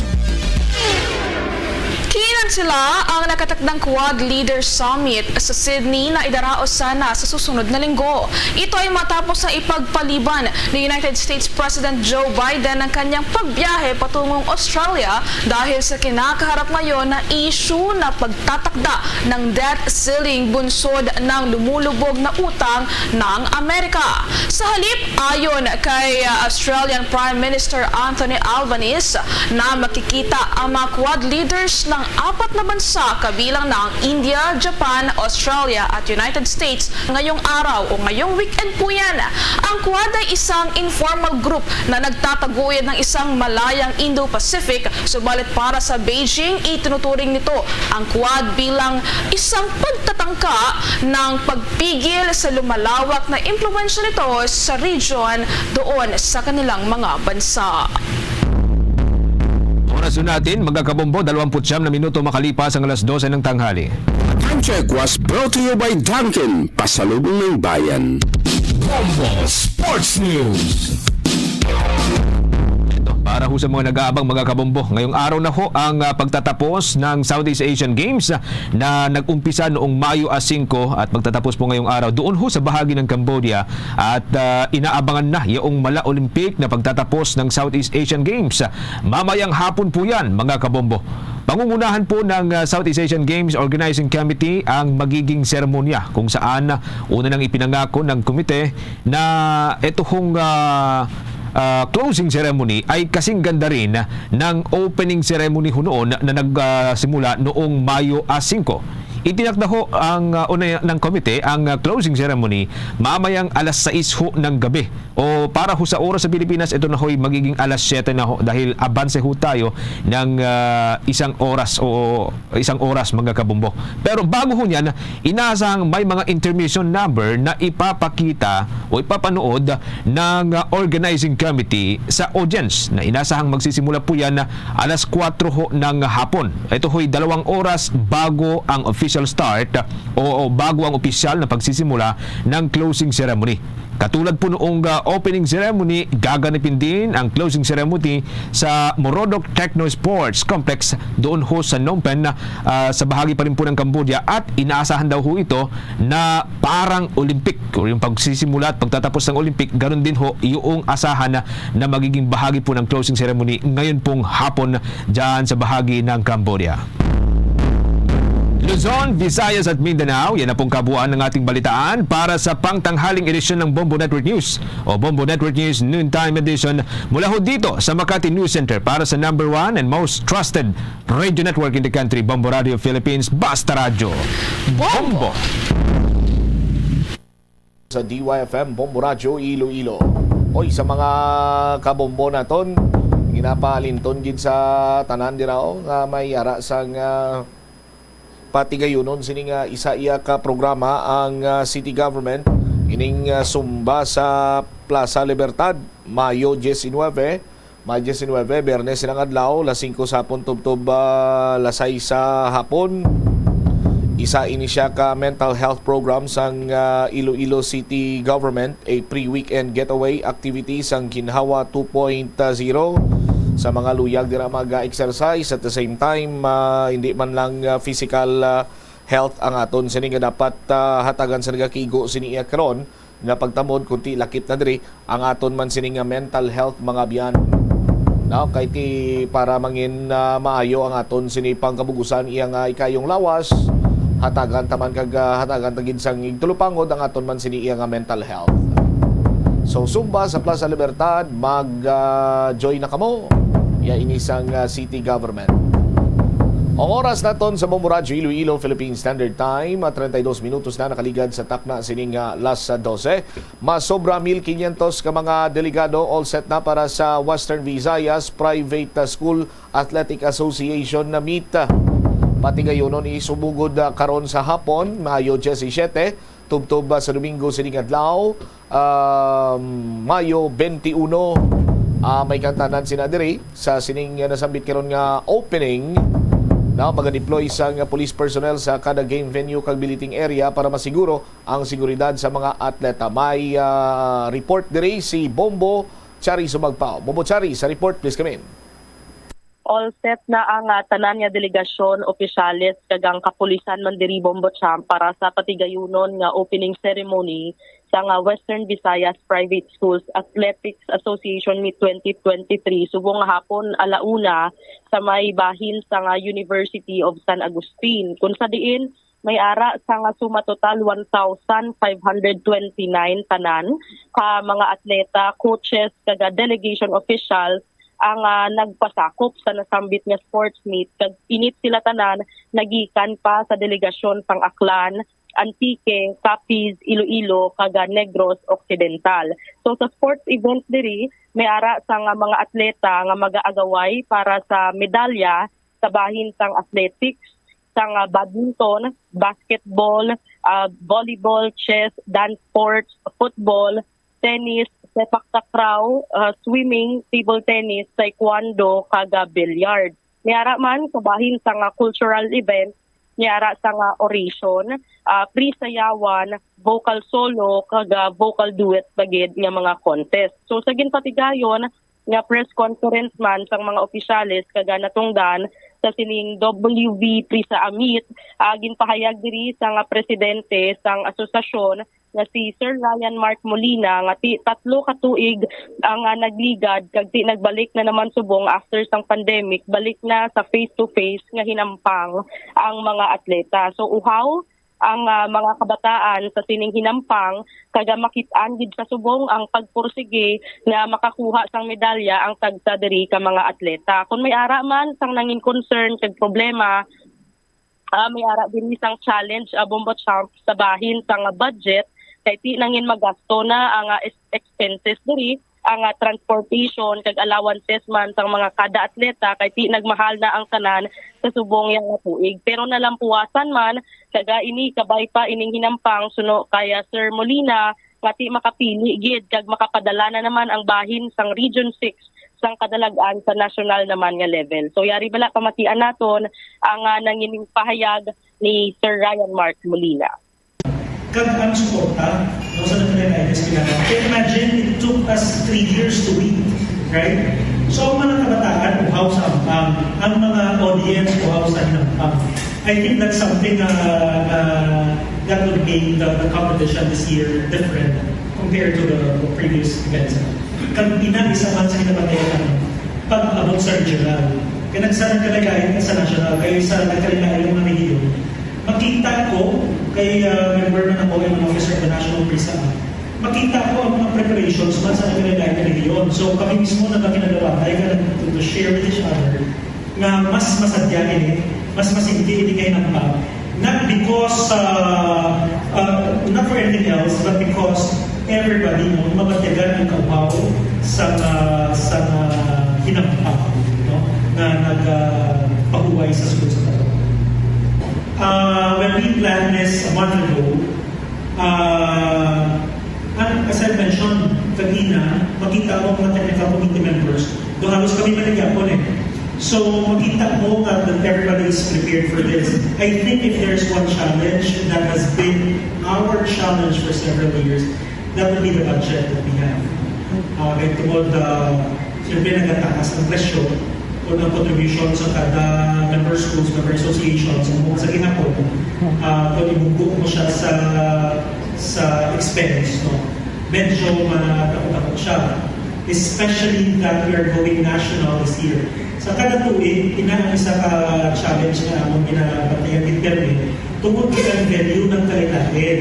Kinan sila ang nakatakdang Quad Leaders Summit sa Sydney na idaraos sana sa susunod na linggo. Ito ay matapos na ipagpaliban ni United States President Joe Biden ang kanyang pagbiyahe patungong Australia dahil sa kinakaharap ngayon na issue na pagtatakda ng debt ceiling bunsod ng lumulubog na utang ng Amerika. Sa halip, ayon kay Australian Prime Minister Anthony Albanese na makikita ang mga Quad leaders ng 4 na bansa kabilang ng India, Japan, Australia at United States ngayong araw o ngayong weekend po yan. Ang Quad ay isang informal group na nagtataguyod ng isang malayang Indo-Pacific, subalit para sa Beijing, itinuturing nito ang Quad bilang isang pagtatangka ng pagpigil sa lumalawak na impluwensya nito sa region doon sa kanilang mga bansa. Oras natin, magkakabombo, 29 na minuto makalipas ang alas 12 ng tanghali. Time check was brought to you by Dunkin, pasalubong ng bayan. Bombo Sports News. Para ho sa mga nag-aabang mga kabombo, ngayong araw na ho ang pagtatapos ng Southeast Asian Games na nag-umpisa noong Mayo 5 at magtatapos po ngayong araw doon ho sa bahagi ng Cambodia at inaabangan na yung Mala Olympic na pagtatapos ng Southeast Asian Games. Mamayang hapon po yan mga kabombo. Pangungunahan po ng Southeast Asian Games Organizing Committee ang magiging seremonya kung saan una nang ipinangako ng komite na ito hong closing ceremony ay kasing ganda rin ng opening ceremony ho noon na nagsimula noong Mayo 5. Itinakda ho ang una ng komite ang closing ceremony mamayang alas 6 ho ng gabi. O para ho sa oras sa Pilipinas, ito na ho'y magiging alas 7 na ho dahil abanse ho tayo ng isang oras mga kabumbo. Pero bago ho niyan, inaasahang may mga intermission number na ipapakita o ipapanood ng organizing committee sa audience na inasahang magsisimula po yan alas 4 ho ng hapon. Ito ho'y 2 oras bago ang official start o bago ang opisyal na pagsisimula ng closing ceremony. Katulad po noong opening ceremony, gaganapin din ang closing ceremony sa Morodok Techno Sports Complex doon ho sa Phnom Penh sa bahagi pa rin po ng Cambodia, at inaasahan daw ho ito na parang Olympic o yung pagsisimula at pagtatapos ng Olympic, ganun din ho yung asahan na magiging bahagi po ng closing ceremony ngayon pong hapon dyan sa bahagi ng Cambodia. Luzon, Visayas at Mindanao, yan na pong kabuuan ng ating balitaan para sa pangtanghaling edisyon ng Bombo Network News o Bombo Network News Noontime Edition mula ho dito sa Makati News Center para sa number 1 and most trusted radio network in the country, Bombo Radio Philippines, Basta Radio Bombo! Sa DYFM Bombo Radio Iloilo. Oy, sa mga kabombo naton, ginapalinton gid sa tanan dirao nga may ara sang pati gayunon sining isa iya ka programa ang city government ining sumba sa Plaza Libertad Mayo 19, Biyernes silang adlaw, las 5 sa hapon tubtob las 6 sa hapon. Isa ini siya ka mental health program sang Iloilo City Government, a pre-weekend getaway activity sang Ginhawa 2.0 sa mga luyag dira mag-exercise at the same time hindi man lang physical health ang aton sini nga dapat hatagan sa nagakigo sini iya karon nga pagtamod kunti lakip na diri ang aton man sini nga mental health mga biyan. Now kay ti para mangin maayo ang aton sini pangkabugusan iya nga ikayong lawas, hatagan taman kag hatagan tagid sang igtulupangod ang aton man sini iya nga mental health. So sumba sa Plaza Libertad, mag-join na kamo. Yan inisang city government. Ang oras naton sa Bombo Radio Iloilo Philippine Standard Time, 32 minutos na nakaligad sa takna sining las 12. Mas sobra 1,500 ka mga delegado all set na para sa Western Visayas Private School Athletic Association na meet. Pati gayunon isubugod karon sa hapon, Mayo 17, tubtob sa Domingo sining adlaw, Mayo 21. May kantanan sinadiri sa sining nasambit karon nga opening na mag-deploy sang police personnel sa kada game venue kag billeting area para masiguro ang seguridad sa mga atleta. May report diri si Bombo Chari Sumagpao. Bombo Chari, sa report please come in. All set na ang tanan nga delegasyon, opisyales kagang kapulisan man diri Bombo Champ para sa patigayunon nga opening ceremony sa nga Western Visayas Private Schools Athletics Association Meet 2023 subong hapon alauna sa may bahin sa nga University of San Agustin. Kung sa diin may ara sa nga suma total 1,529 tanan ka mga atleta, coaches, kaga delegation officials ang nagpasakop sa nasambit nga sports meet. Kag init sila tanan nagikan pa sa delegasyon pang Aklan, Antique, Capiz, Iloilo, kaga Negros Occidental. So sa sports event diri, may ara sa nga mga atleta nga mag-aagaway para sa medalya sa bahin sang athletics, sang badminton, basketball, volleyball, chess, dance sports, football, tennis, sepak takraw, swimming, table tennis, taekwondo, kaga billiard. May ara man sa bahin sang cultural event, niara sa nga oration, pre-sayawan, vocal solo, kaga vocal duet bagid nga mga contest. So sa ginpatigayon nga press conference man sang mga opisyales kaga natungdan sa sining WV Prisa Amit, ginpahayag diri sa nga presidente sang asosasyon nga si Sir Ryan Mark Molina nga 3 ka tuig ang nagligad kag di nagbalik na naman subong after sang pandemic, balik na sa face to face nga hinampang ang mga atleta. So uhaw ang mga kabataan sa sining hinampang kaga makit-an gid sa subong ang pagpursige na makakuha sang medalya ang tagsa diri ka mga atleta. Kung may ara man sang nangin concern kag problema, may ara din isang challenge Bombo Champ sa bahin sang budget kay ti nangin magasto na ang expenses diri, ang transportation kag allowances man sang mga kada atleta kay ti nagmahal na ang tanan sa subong yang tuig. Pero nalampuasan man kaga ini kabay pa ining hinampang suno kaya Sir Molina nga ti makapili gid kag makapadala na naman ang bahin sang Region 6 sang kadalagan sa national naman nga level. So yari bala pamatian naton ang nangining pahayag ni Sir Ryan Mark Molina. Kag ang suporta sa nationalities pinaka. Imagine it took us 3 years to win, right? So ang mga kabataan uhaw sa ampang, ang mga audience uhaw sa hinampang. I think that's something that would make the competition this year different compared to the previous events. Kag isa man sa kinabatayan pag-abot sa regional. Kaya nagsanang kalagayan ka sa national, kayo sa nagkalagayan ng mga region. Makita ko, kay member na ako, yung officer of the National Prisa, makita ko ang mga preparations man sa nagkalagayan ng region. So kami mismo na kinagawa tayo to share with each other na mas masadyain mas masigdi hindi kayo ng pag. Not because, not for anything else, but because everybody mabatigan ang kauhaw sa hinampang na nagpahuway sa sulod sa tato. When we planned this a month ago, as I mentioned kanina, makita ko mga technical committee members, doon halos kami manigyapon eh. So makita mo that everybody is prepared for this. I think if there's one challenge that has been our challenge for several years, that would be the budget that we have. Kaya tungkol siyempre nagatakas ang presyo o ng contribution sa kada member schools, member associations, kung sa ginapon, kung ibugo mo siya sa expense, no? Medyo matakot-takot siya. Especially that we are going national this year. Sa kada tuig, isa ka challenge na among ginabatayan din permit, tungkol ang venue ng kalitahin.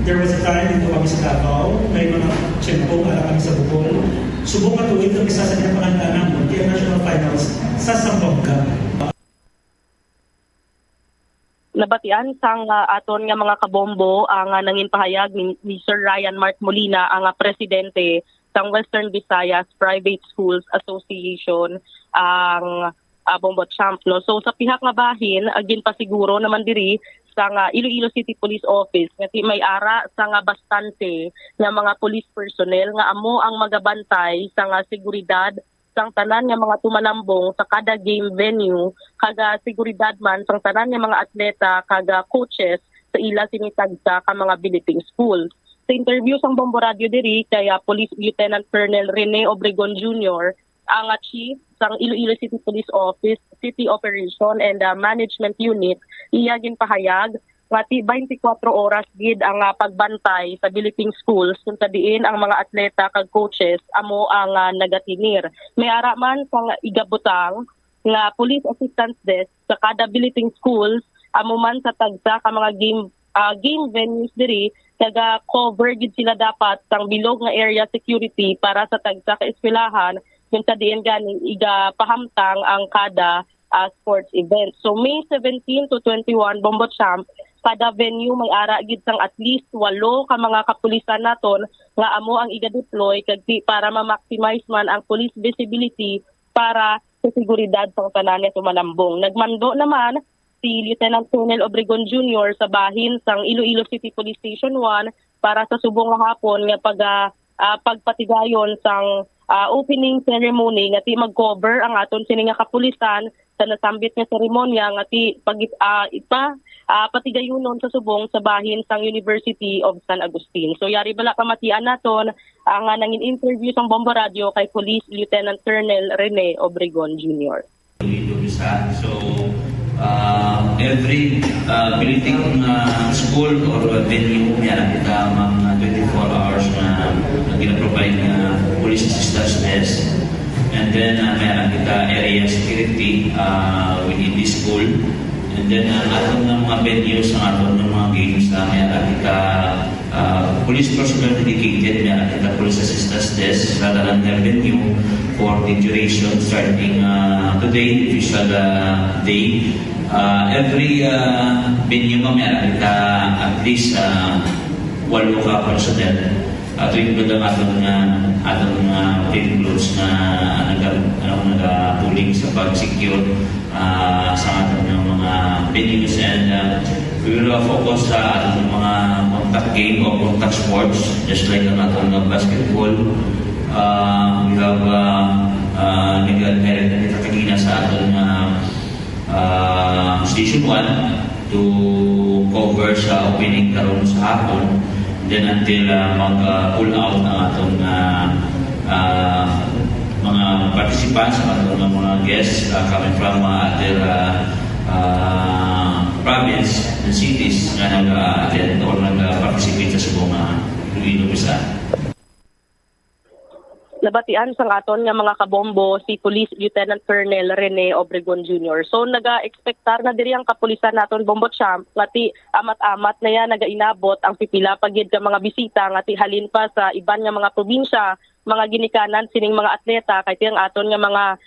There was a time dito kami sa Davao, may mga tiyempong ala kami sa Bukol. Subong ka tuwid ang isa sa pinapangandaan namin, kaya national finals sa Zamboanga. Nabatian sang aton nga mga kabombo ang nangin pahayag ni Sir Ryan Mark Molina, ang presidente sang Western Visayas Private Schools Association, ang Bombo Champ. No? So sa pihak nga bahin, agin pa siguro naman diri sa Iloilo City Police Office nga may ara sa bastante nga mga police personnel nga amo ang magabantay sa seguridad sang tanan nga mga tumalambong sa kada game venue, kaga seguridad man sang tanan nga mga atleta, kaga coaches sa ila sinitag sa mga biliting schools. Sa interview sang Bombo Radio diri kaya Police Lieutenant Colonel Rene Obregon Jr., ang chief sang Iloilo City Police Office, City Operation and Management Unit, iyagin pahayag nga 24 oras gid ang pagbantay sa biliting schools kung diin ang mga atleta kag coaches amo ang nagatinir. May ara man sang igabutang nga police assistance desk sa kada biliting schools amo man sa tagsa ka mga game venues diri, kaga cover gid sila dapat sang bilog nga area security para sa tagsa ka eskwelahan kung diin gani igapahamtang ang kada sports event. So May 17 to 21 Bombo Champ, kada venue may ara gid sang at least 8 ka mga kapulisan naton nga amo ang iga-deploy kag para ma-maximize man ang police visibility para sa seguridad sa tanan nga tumalambong. Nagmando naman si Lieutenant Colonel Obregon Jr. sa bahin sang Iloilo City Police Station 1 para sa subong hapon nga pagpatigayon sang opening ceremony nga ti mag-cover ang aton sini nga kapulisan sa nasambit nga seremonya nga ti patigayunon sa subong sa bahin sang University of San Agustin. So yari bala pamatian naton ang nangin interview sang Bombo Radio kay Police Lieutenant Colonel Rene Obregon Jr. So every biliting school or venue meron kita mga 24 hours na gina-provide na police assistance desk, and then meron kita area security within the school, And then ang atong ng mga venues, ang atong ng mga games na may atika police personnel dedicated, may atika police assistance desk, rather than their venue for the duration starting today, the official day. Every venue may atika at least 8 ka personnel. Tuwing ko lang atong plainclothes na nag-pooling sa pag-secure sa atong ng mga venues, and we will focus sa atong mga contact game o contact sports just like ang atong basketball. We have legal merit na kita kanina sa atong Station 1 to cover sa opening karon sa hapon. Then until mag-pull out ng atong mga participants, atong mga guests coming from other province and cities na nag-attend or nag-participate sa subong Iloilo Bisa. Nabatian sa aton nga mga kabombo si Police Lieutenant Colonel Rene Obregon Jr. So naga-expectar na diri ang kapulisan naton Bombo Champ nga ti amat-amat na yan nagainabot ang pipila pagid ka mga bisita nga ti halin pa sa iban nga mga probinsya, mga ginikanan sining mga atleta kay ti ang aton nga mga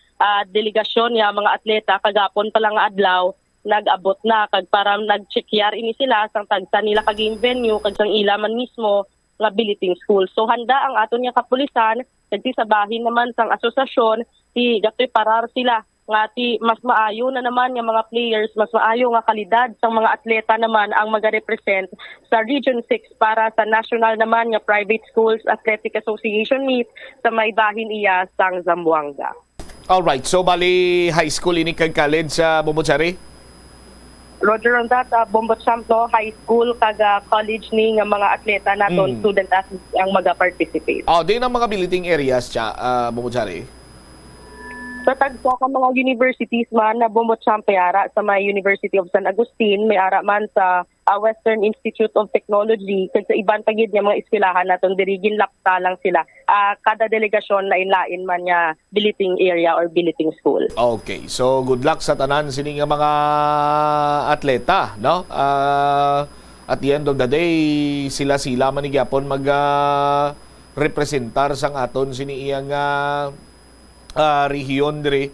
delegasyon nga mga atleta kagapon pa lang nga adlaw nag-abot na kag para nag-checkyar ini sila sang tagsa nila kag game venue kag sang ila man mismo nga billeting school. So handa ang aton nga kapulisan kagti sa bahin naman sang asosasyon ti gagpreparar sila nga ti mas maayo na naman nga mga players, mas maayo nga kalidad sang mga atleta naman ang magarepresent sa Region 6 para sa national naman nga Private Schools Athletic Association meet sa may bahin iya sang Zamboanga. Alright, so bali high school ini kag college sa Bombotsari? Roger on that, Bombo Champ, no, high school kag college ni nga mga atleta naton, student athletes ang maga-participate. Di ang mga billeting areas siya, Bombotsari? Sa tagsa ka mga universities man na Bombo Champ ara sa may University of San Agustin, may ara man sa Western Institute of Technology, kag sa iban pagid nga mga eskwelahan naton diri ginlapta lang sila. Kada delegasyon lain-lain man nga billeting area or billeting school. Okay, so good luck sa tanan sini nga mga atleta, no? At the end of the day, sila man ni gyapon mag representar sang aton sini iyang rehiyon diri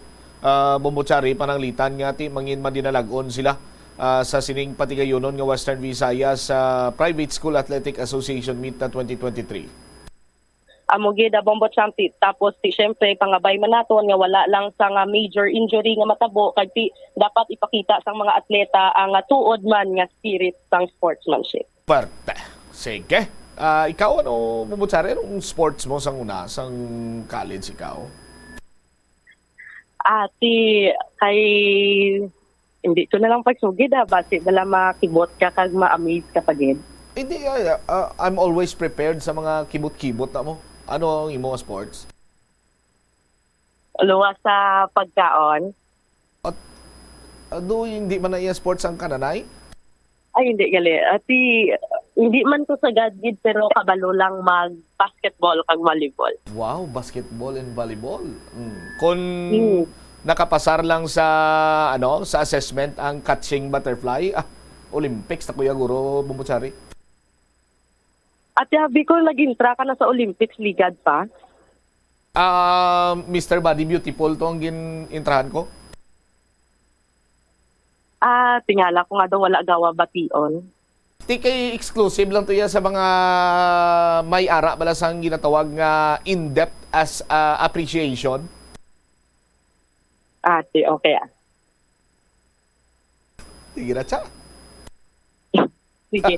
Bombotsari pananglitan nga ti mangin madinalagon sila sa sining patigayonon nga Western Visayas Private School Athletic Association meet na 2023. Amugid Bombo Champ tapos ti syempre pangabay man naton nga wala lang sa nga major injury nga matabo kag ti dapat ipakita sang mga atleta ang tuod man nga spirit sang sportsmanship. Parte. Sige. Ikaw ano Bombotsari anong sports mo sang una sang college ikaw? Kay hindi ko na lang pagsugid base dala makibot ka kag ma-amaze ka pagid. Hindi, I'm always prepared sa mga kibot-kibot na mo. Ano ang imo sports? Luwa sa pagkaon. Hindi man na iya sports ang kananay? Ay, hindi gali. Hindi man ko sa gadgid pero kabalo lang mag-basketball kag volleyball. Wow, basketball and volleyball. Kung nakapasar lang sa sa assessment ang catching butterfly, Olympics na kuya guro Bombotsari. At yabi ko nag-intra ka na sa Olympics ligad pa? Mr. Body Beautiful to ang gin-intrahan ko. Tingala ko nga daw wala gawa bation. Kay exclusive lang to yan sa mga may ara bala sang ginatawag nga in-depth as appreciation. Okay. Sige na siya. Sige.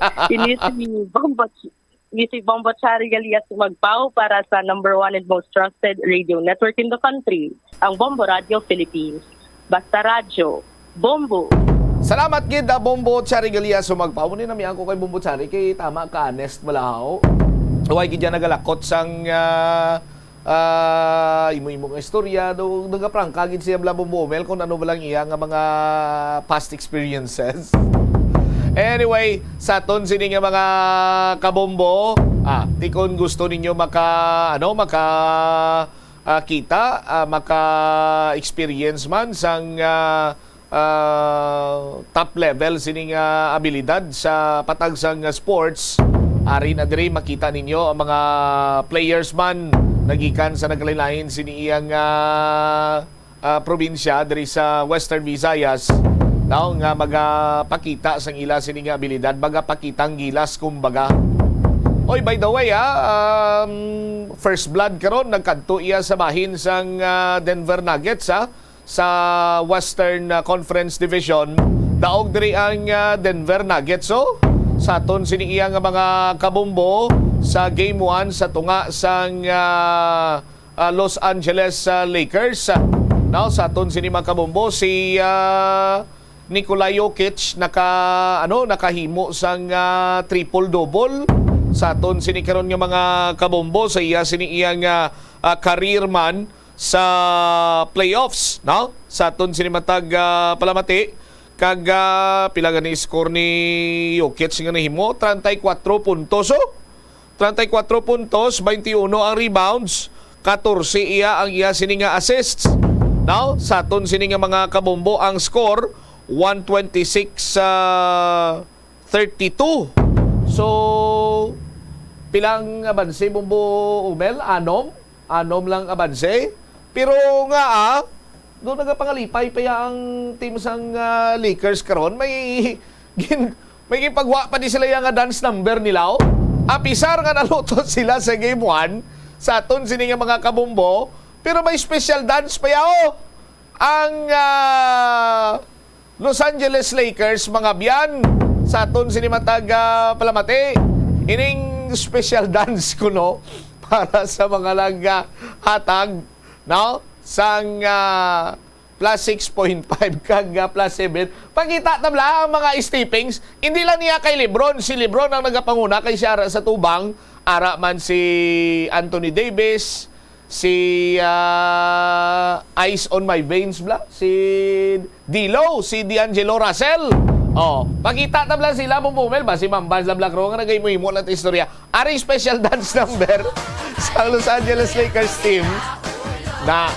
Si Bombotsari Galias magpaw para sa #1 and most trusted radio network in the country, ang Bombo Radio Philippines. Basta radyo, Bombo. Salamat gid Bombotsari Galias magpaw ni nami ako kay Bombotsari kay tama ka honest malahaw. Huwag gid nagalakot sang imo nga istorya do nagaprank kagid siya bla Bombomel kung ano ba lang iya nga mga past experiences. Anyway, sa ton sini nga mga kabombo, tikon gusto ninyo maka-experience man sang top level sining abilidad sa patagsang sports. Ari na diri makita ninyo ang mga players man nagikan sa naglain-lain sini iyang probinsya diri sa Western Visayas. Daw nga magapakita sang ila sini nga abilidad, magapakitang gilas kumbaga. Oy, by the way, first blood karon nagkadto iya sa bahin sang Denver Nuggets sa Western Conference Division. Daog diri ang Denver Nuggets sa aton sini iya nga mga kabombo sa Game 1 sa tunga sang Los Angeles Lakers. Now sa aton sini mga kabombo si Nikola Jokic nakahimo sang triple-double sa aton sini karon nga mga kabombo sa iya sini iyang career man sa playoffs, no? Sa aton sini matag palamati kag pila gani score ni Jokic nga nahimo 34 puntos. 34 puntos, 21 ang rebounds, 14 iya ang iya sini nga assists. Now, sa aton sini nga mga kabombo ang score 126-32. So, pilang abanse Bombo Umel? Anom lang abanse. Pero nga doon nagapangalipay pa ang team sang Lakers karon. May gipagwa pa di sila yung dance number nila. Apisar nga naluto sila sa Game 1 sa aton sini nga mga kabombo. Pero may special dance pa ang Los Angeles Lakers mga biyan sa aton sini matag palamati. Ining special dance ko para sa mga hatag sang plus 6.5 kag plus 7. Pagkita tabla ang mga steppings, hindi lang niya kay Lebron. Si Lebron ang nagapanguna kay siya sa tubang. Ara man si Anthony Davis, si Ice on My Veins si D'Lo, si D'Angelo Russell. Pagkita tabla sila bumumel ba si Mambans Lablacro nga nagay-mo lang istorya. Ari special dance number sa Los Angeles Lakers team na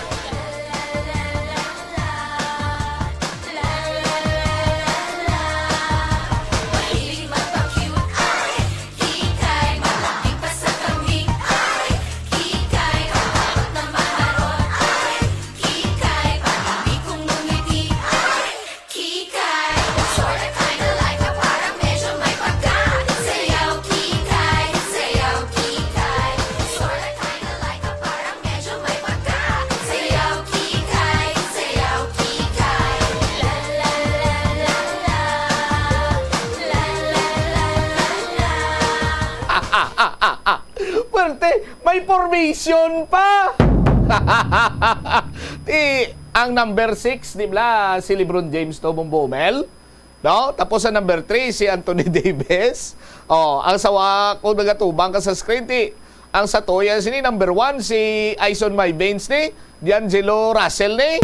may formation pa. Ang number 6, di ba, si LeBron James to Bombomel. No? Tapos sa number 3, si Anthony Davis. Ang sawa ko nagatubang ka sa screen, ang sa toya sini number 1, si Ice on My Veins ni D'Angelo Russell ni.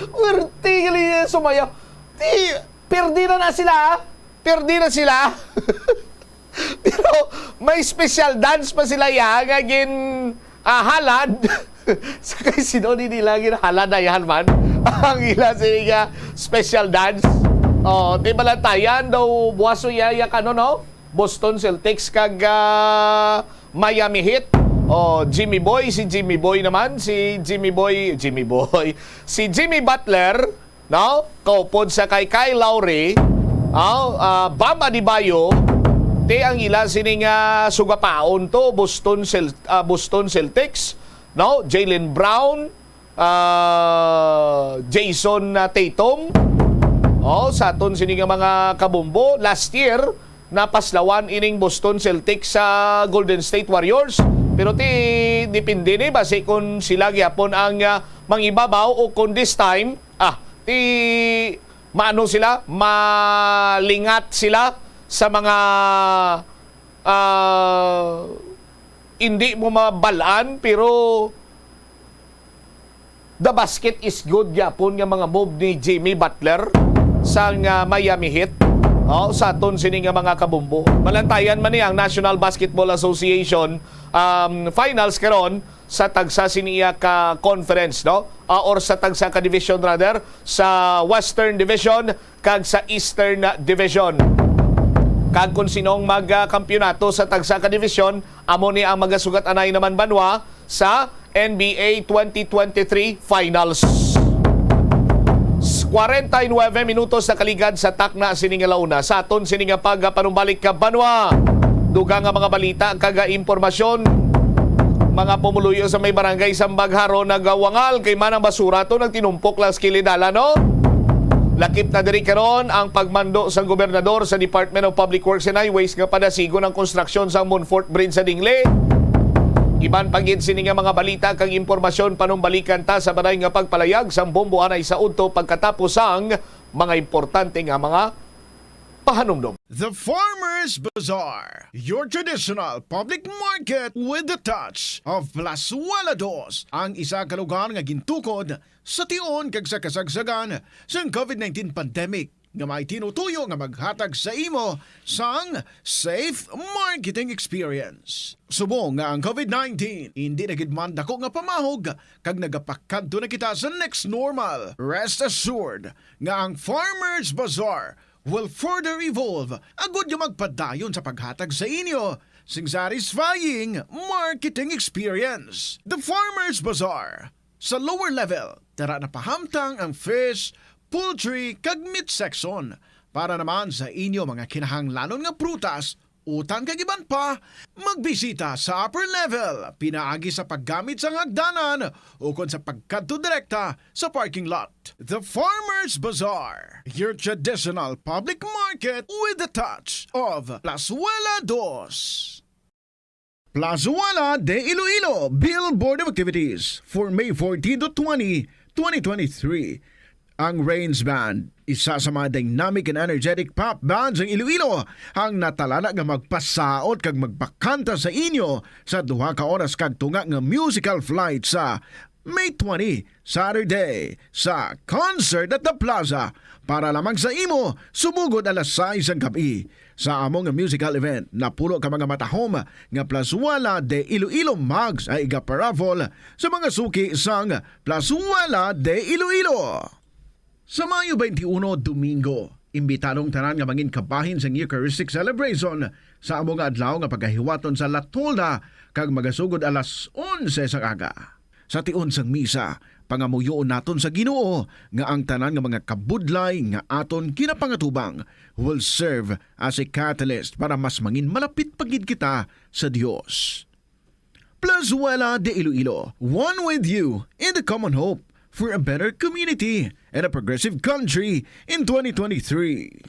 Werti gali sumayaw. Perdi na sila. Pero may special dance pa sila ngagin halad. Sakay sinoni nila gin halad na yan man. Ang ila sila special dance. Di balantayan daw buwaso yaya Boston Celtics kag Miami Heat. Jimmy Boy naman. Si Jimmy Butler, kaupod sa kay Kyle Lowry, Bam Adebayo, ang ila sining sugapaon to Boston Celtics, Jaylen Brown, Jason Tatum, sa aton sining mga kabumbo last year napaslawan ining Boston Celtics sa Golden State Warriors. Pero depende ni base kung sila gyapon ang mangibabaw o kung this time malingat sila sa mga hindi mo mabalaan, pero the basket is good gyapon nga mga move ni Jimmy Butler sa Miami Heat. sa aton sini nga mga kabumbo. Malantayan man niya ang National Basketball Association finals karon sa tagsa siniya ka conference, no? Or sa tagsa ka division rather, sa Western Division kag sa Eastern Division. Kag kung sinong magkampyonato sa tagsa ka division, amo ni ang magasugat anay naman banwa sa NBA 2023 Finals. 49 minutos na kaligad sa takna sininga launa. Sa aton sininga pagpanumbalik ka banwa. Duga nga mga balita kaga impormasyon. Mga pumuluyo sa may barangay Sambagharo nagawangal kay manang basura to nagtinumpok lang skilidala, no? Lakip na diri karon ang pagmando sa gobernador sa Department of Public Works and Highways nga padasigo ng konstruksyon sa Monfort Bridge sa Dingle. Iban pagid sini nga mga balita kang impormasyon panumbalikan ta sa banay nga pagpalayag sang bombo anay sa udto pagkatapos ang mga importante nga mga pahanumdom. The Farmers Bazaar, your traditional public market with the touch of Plazuela Dos, ang isa ka lugar nga gintukod sa tion kag sa kasagsagan sa COVID-19 pandemic nga may tinutuyo nga maghatag sa imo sang safe marketing experience. Subong nga ang COVID-19 hindi na gid man dako nga pamahog kag nagapakadto na kita sa next normal. Rest assured nga ang Farmers Bazaar will further evolve agud nga magpadayon sa paghatag sa inyo sing satisfying marketing experience. The Farmers Bazaar sa lower level tara na pahamtang ang fish, poultry kag meat section para naman sa inyo mga kinahanglanon nga prutas, utang kag iban pa, magbisita sa upper level pinaagi sa paggamit sa hagdanan o kon sa pagkadto direkta sa parking lot. The Farmers Bazaar, your traditional public market with the touch of Plazuela Dos. Plazuela de Iloilo Billboard of Activities for May 14 to 20, 2023. Ang Rains Band, isa sa mga dynamic and energetic pop bands ng Iloilo, ang natalala nga magpasaot kag magpakanta sa inyo sa 2 ka oras kag tunga nga musical flight sa May 20, Saturday, sa Concert at the Plaza para lamang sa imo sumugod alas 6 ang gabi. Sa among musical event, napulo ka mga matahom nga Plazuela de Iloilo mugs ay igaparafol sa mga suki sang Plazuela de Iloilo. Sa Mayo 21, Domingo, imbitanong tanan nga mangin kabahin sa Eucharistic Celebration sa among adlaw nga pagkahiwaton sa Latolda kag magasugod alas 11 sa aga. Sa tion sang misa, pangamuyoon naton sa Ginoo nga ang tanan nga mga kabudlay nga aton kinapangatubang will serve as a catalyst para mas mangin malapit pagid kita sa Dios. Plazuela de Iloilo, one with you in the common hope for a better community and a progressive country in 2023.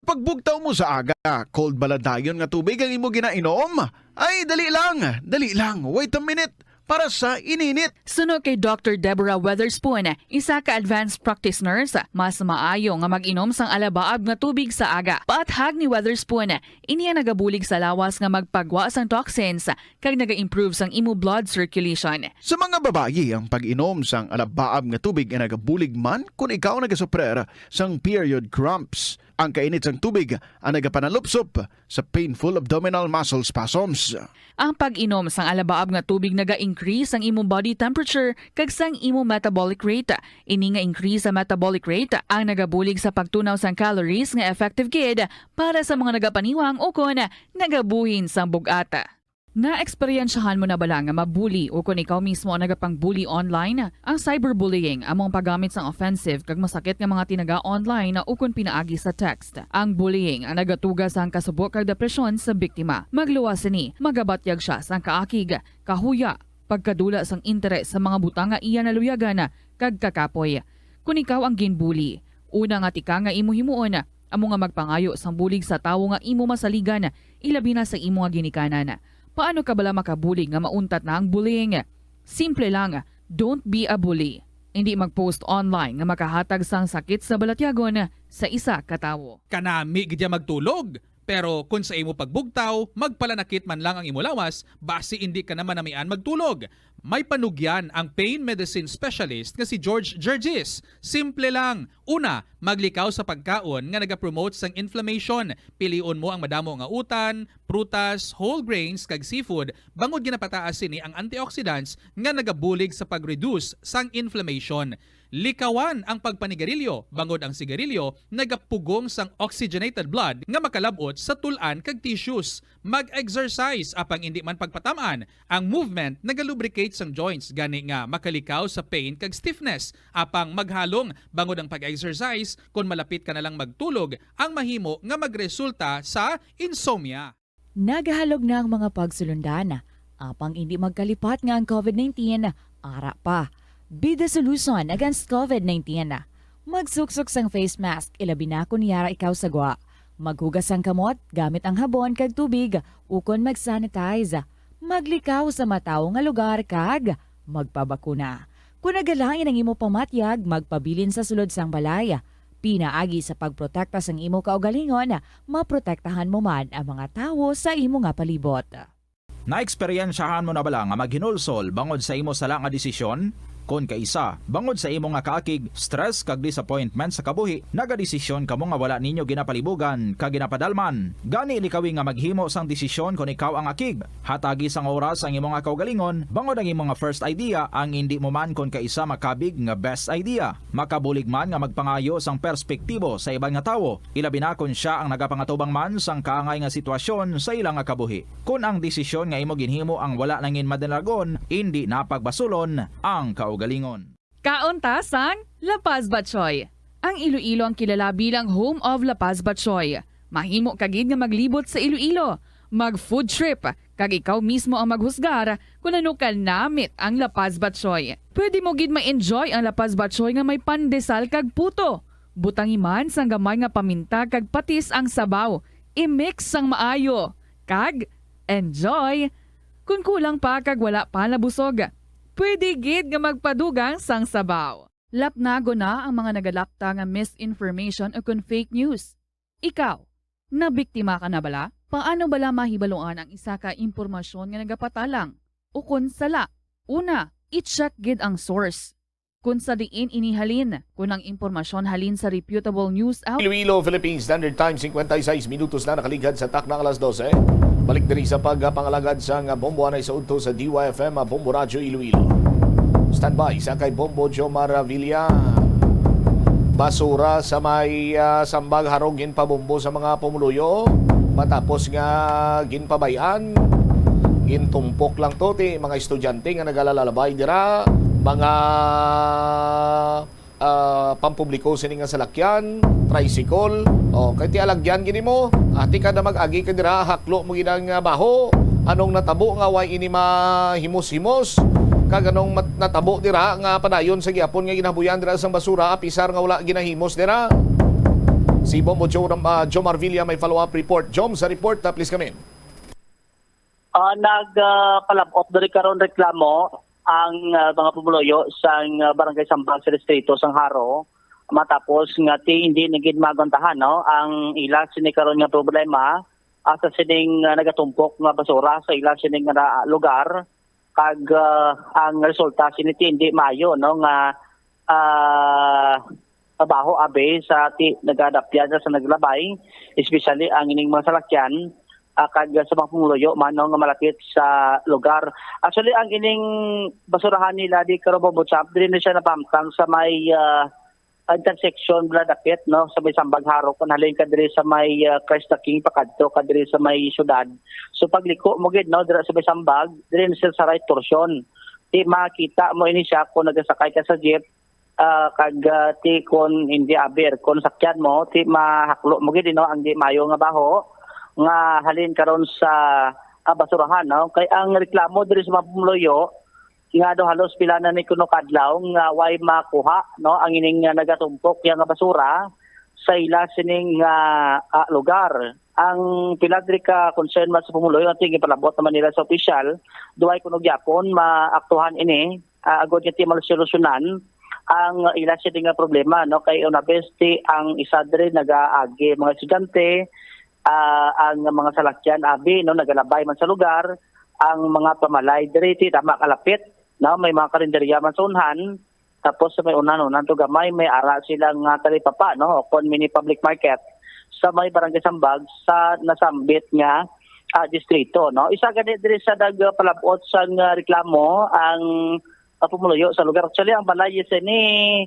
Pagbugtaw mo sa aga, cold baladayon nga tubig ang imo ginainom? Ay, dali lang, wait a minute. Para sa ininit. Suno kay Dr. Deborah Weatherspoon, isa ka advanced practice nurse, mas maayo nga mag-inom sang alabaab nga tubig sa aga. Paathag ni Weatherspoon, iniya nagabulig sa lawas nga magpagwa sang toxins kag naga-improve sang imo blood circulation. Sa mga babayi, ang pag-inom sang alabaab nga tubig ay nagabulig man kung ikaw nagasuprer sang period cramps. Ang kainit sang tubig ang nagapanalupsop sa painful abdominal muscle spasms. Ang pag-inom sang alabaab nga tubig naga-increase ang imong body temperature kag sang imong metabolic rate. Ini nga increase sa metabolic rate ang nagabulig sa pagtunaw sang calories nga effective gid para sa mga nagapaniwang o kon nagabuhin sang bugata. Na-eksperyensyahan mo na bala nga mabuli o kung ikaw mismo ang nagapang-bully online? Ang cyberbullying among paggamit sang offensive kag masakit nga mga tinaga online o kung pinaagi sa text. Ang bullying ang nagatuga sang kasubok kag depresyon sa biktima. Magluwas ni, magabatyag siya sang kaakig, kahuya, pagkadula sang interes sa mga butang nga iya naluyagan kag kakapoy. Kung ikaw ang ginbully, una nga tika nga imo himuon, amo nga magpangayo sang bulig sa tawo nga imo masaligan, ilabi na sa imo nga ginikanan. Paano ka bala makabulig nga mauntat na ang bullying? Simple lang, don't be a bully. Hindi mag-post online nga makahatag sang sakit sa balatyagon sa isa ka tawo. Kanami gidya magtulog. Pero kung sa imo pagbugtaw, magpalanakit man lang ang imo lawas, basi hindi ka naman namian magtulog. May panugyan ang pain medicine specialist nga si George Gergis. Simple lang. Una, maglikaw sa pagkaon nga nagapromote sang inflammation. Piliun mo ang madamo nga utan, prutas, whole grains kag seafood, bangod ginapataas sini ang antioxidants nga nagabulig sa pag-reduce sang inflammation. Likawan ang pagpanigarilyo, bangod ang sigarilyo, nagapugong sang oxygenated blood nga makalabot sa tulan kag tissues. Mag-exercise apang hindi man pagpatamaan. Ang movement nagalubricate sang joints gani nga makalikaw sa pain kag stiffness. Apang maghalong bangod ang pag-exercise kung malapit ka na lang magtulog, ang mahimo nga magresulta sa insomnia. Nagahalog na ang mga pagsulundan. Apang hindi magkalipat nga ang COVID-19, ara pa. Be the solution against COVID-19. Magsuksok sang face mask, ilabi na kung niyara ikaw sagwa. Maghugas ang kamot, gamit ang habon kag tubig, ukon mag-sanitize. Maglikaw sa mataw nga lugar kag magpabakuna. Kung nagalain ang imo pamatyag, magpabilin sa sulod sang balay. Pinaagi sa pagprotekta sang imo kaugalingon, maprotektahan mo man ang mga tawo sa imo nga palibot. Naeksperyensyahan mo na bala nga maghinulsol bangod sa imo sala nga desisyon? Kon kaisa, bangod sa imo nga kaakig, stress kag disappointment sa kabuhi, nagadesisyon kamo nga wala ninyo ginapalibugan kag ginapadalman. Gani likawi nga maghimo sang desisyon kon ikaw ang akig. Hatagi sang oras ang imo nga kaugalingon, bangod ang imo nga first idea ang hindi mo man kon kaisa makabig nga best idea. Makabulig man nga magpangayo sang perspektibo sa ibang nga tawo, ilabi na kon siya ang nagapangatubang man sang kaangay nga sitwasyon sa ilang nga kabuhi. Kun ang desisyon nga imo ginhimo ang wala nangin madalagon, hindi napagbasulon ang kaugalingon. Kauntasang La Paz Batchoy. Ang Iloilo ang kilala bilang home of La Paz Batchoy. Mahimo kagid nga maglibot sa Iloilo, mag-food trip, kag ikaw mismo ang maghusgar kung ano ka namit ang La Paz Batchoy. Pwede mo gid ma-enjoy ang La Paz Batchoy nga may pandesal kag puto. Butangi man sang gamay nga paminta kag patis ang sabaw. I-mix sang maayo. Kag enjoy. Kung kulang pa kag wala pa nabusog, pwede gid nga magpadugang sang sabaw. Lapnago na ang mga nagalapta nga misinformation o kung fake news. Ikaw, nabiktima ka na bala? Paano bala mahibaluan ang isa ka impormasyon nga nagapatalang? O kung sala? Una, i-check gid ang source. Kung sa diin inihalin, kung ang impormasyon halin sa reputable news outlet. Iloilo, Philippines Standard Time, 56 minutos na nakaligad sa takna alas 12. Balik diri sa pagpangalagad sa bombo anay sa udto sa DYFM Bombo Radyo Iloilo. Standby sa kay Bombo Jomar Villa. Basura sa may sambag harong ginpabombo sa mga pumuluyo. Matapos nga ginpabayan, gintumpok lang to ti mga estudyante nga nagalalabay dira, mga pampubliko sining nga salakyan, tricycle, kay ti alagyan gini mo, ati ka na mag-agi ka dira, haklo mo ginang baho, anong natabo nga way ini mahimos-himos, kag anong natabo dira nga panayon sa gyapon nga ginabuyan dira sang basura, apisar nga wala ginahimos dira. Si Bombo Jomar Villa may follow-up report. Jom, sa report, please come in. Nagpalabot dari karon reklamo ang mga pumuloyo sa barangay Sambag sa distrito sang Haro matapos nga hindi nagid magantahan ang ila sini karon nga problema sa sining nagatumpok nga basura sa ila sining nga lugar kag ang resulta sini hindi mayo nga trabaho abe sa nagadapyan sa naglabay, especially ang ining mga salakyan kag sa mga pumuloyo man nga malapit sa lugar. Actually ang ining basurahan nila di Karobobo Chap dili na siya napamtang sa may intersection bladakit sa may Sambag Haro kun halin ka diri sa may Cresta King pakadto ka diri sa may syudad. So pagliko mo gid dira sa may Sambag diri na siya sa right torsion. Di makita mo ini siya kung nagasakay ka sa jeep kag ti kon hindi aber kon sakyan mo ti mahaklo mo gid ang di mayo nga baho nga halin karon sa basurahan kay ang reklamo diri sa mga pumuloyo nga do halos pila na ni kuno kadlaw nga way makuha ang ining nagatumpok yang basura sa ila sining lugar. Ang pila diri ka concern man sa pumuloyo ang gipalabot naman nila sa opisyal duay kuno gyapon maaktuhan ini agod nga ti malusyonan ang ila siya nga problema no kay una besti ang isa diri nagaagi mga estudyante, ang mga salakyan abi no nagalabay man sa lugar, ang mga pamalay diri tama kalapit no may mga karinderya man sa unhan, tapos sa may unan to gamay may ara silang talipapa no kon mini public market sa may barangay Sambag sa nasambit nga distrito no. Isa gani diri sa palabot sa reklamo ang pumuluyo sa lugar. Actually, ang balay sa ni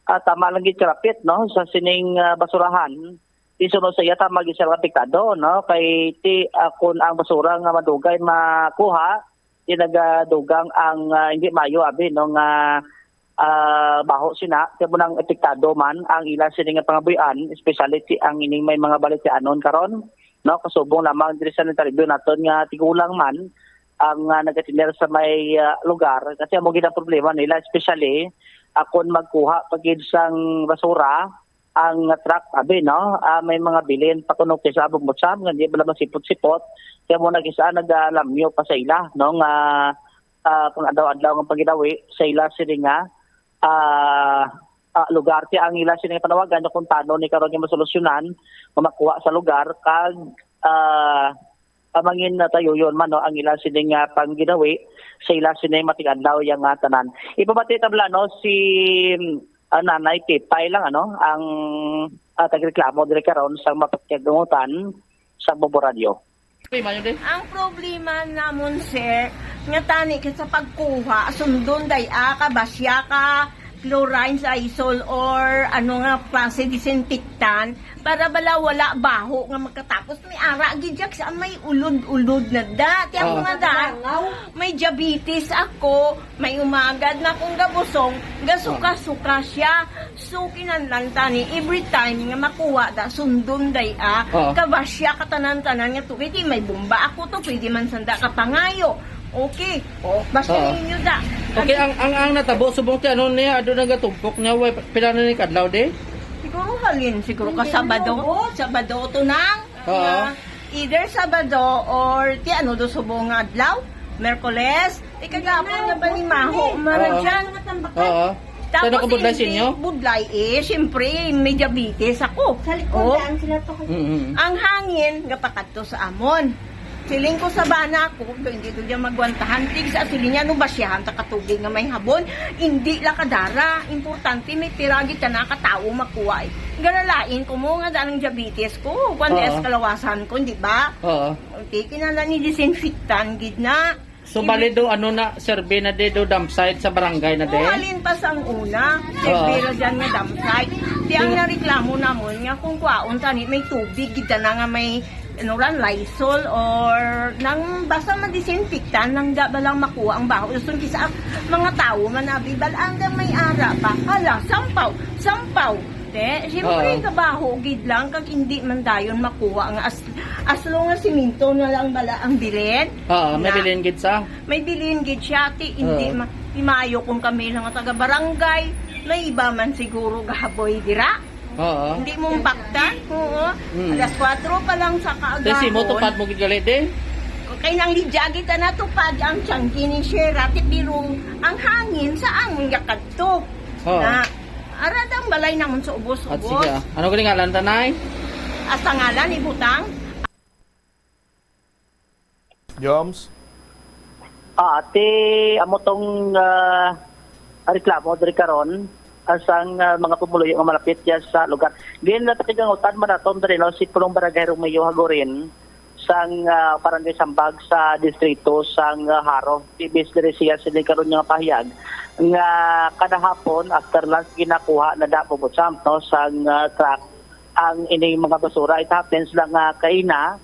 tama lang gitrapit no sa sining basurahan. Isunod sa iya tama giserapikado no kay kun ang basura nga madugay makuha tinagadugang ang hindi mayo abi no nga baho sina kay munang epektado man ang ila sining pangabuyan, especially ang ining may mga balitianon karon no kasubong lamang diri sa interview naton nga tigulang man ang nagatinder sa may lugar kasi amo gid ang problema nila, especially akon magkuha pagid sang basura ang truck abi no may mga bilin patunok sa abong butsam nga di bala masipot-sipot kaya mo nagisa nagalamyo pa sa ila no nga kung adlaw-adlaw ang paginawi sa ila sini nga lugar ti ang ila sini panawagan kung tano ni karon nga masolusyonan makuha sa lugar kag amangin na tayo yun man no, ang ila sining pangginawi sa ila sining matigadlaw yung tanan. Ipabati tabla no si Nanay Tipay lang ano ang tagreklamo dire karon sa mapagkagungutan sa Bobo Radio. Ang problema namon sir nga tani sa pagkuha sundon day ka basya ka chlorine sa isol or ano nga klase disinfectant para bala wala baho nga magkatapos may ara gidyak sa may ulod-ulod na da tiyang mga da may diabetes ako may umagad na kung gabusong gasuka-suka siya so kinanlan tani every time nga makuha da sundon day kabasya katanan-tanan nga to pwede may bomba ako to pwede man sanda ka pangayo. Okay. Basta ninyo da. Okay, ang natabo subong ti ano niya ado nagatumpok niya way pilano ni kadlaw de. Siguro halin siguro ka Sabado to nang. Either Sabado or ti ano do subong adlaw, Miyerkules, ikagapon na balimaho maradyan nga tambakan. Tapos budlay sinyo? Budlay siyempre may diabetes ako. Sa likod sila to. Ang hangin nga pakadto sa amon. Siling ko sa bana ko, hindi to diyan magwantahan. Tig sa siling niya, no basyahan, takatubig nga may habon. Hindi la kadara. Importante, may piragit ka na katao makuha. Garalain ko mo nga daan ng diabetes ko. Kung kalawasan ko, di ba? Okay, kinala ni disinfectant, gid na. So, bali do, ano na, survey na de do dumpsite sa barangay na de? Alin pa sang una. Pero dyan nga dumpsite. Di ang nareklamo namon nga kung kwaon tani, may tubig, gid na nga may Lysol or nang basta madisinfectant nang balang makuha ang baho. Gusto kisa mga tao manabibal hanggang may ara pa. Hala, sampaw. Siyempre kabaho gid lang kag hindi man dayon makuha ang aslo nga siminto na lang bala ang bilin. May bilin gid sa. May bilin gid siya ti hindi mayo kung kami lang taga barangay. May iba man siguro gahaboy dira. Hindi mo baktan. Alas 4 pa lang sa kaagahon. Desi mo tupad mo gid de. Kay nang lidyagi ta na tupad ang tiyangki ni Shera ti biro ang hangin sa amon yakadto. Na aradang balay namon sa ubos-ubos. At sige. Ano galing ngalan tanay? Asa ngalan ibutang? Joms? Ate, amo tong reklamo diri karon asang mga pumuluyo nga malapit ya sa lugar. Diyan na takigangutan man aton diri no si Pulong Barangay Romeo Hagorin sang barangay Sambag sa distrito sang Haro. Tibis diri siya sila karon nga pahayag nga kada hapon after lunch ginakuha na dapo butsam no sang truck ang ining mga basura. It happens lang kaina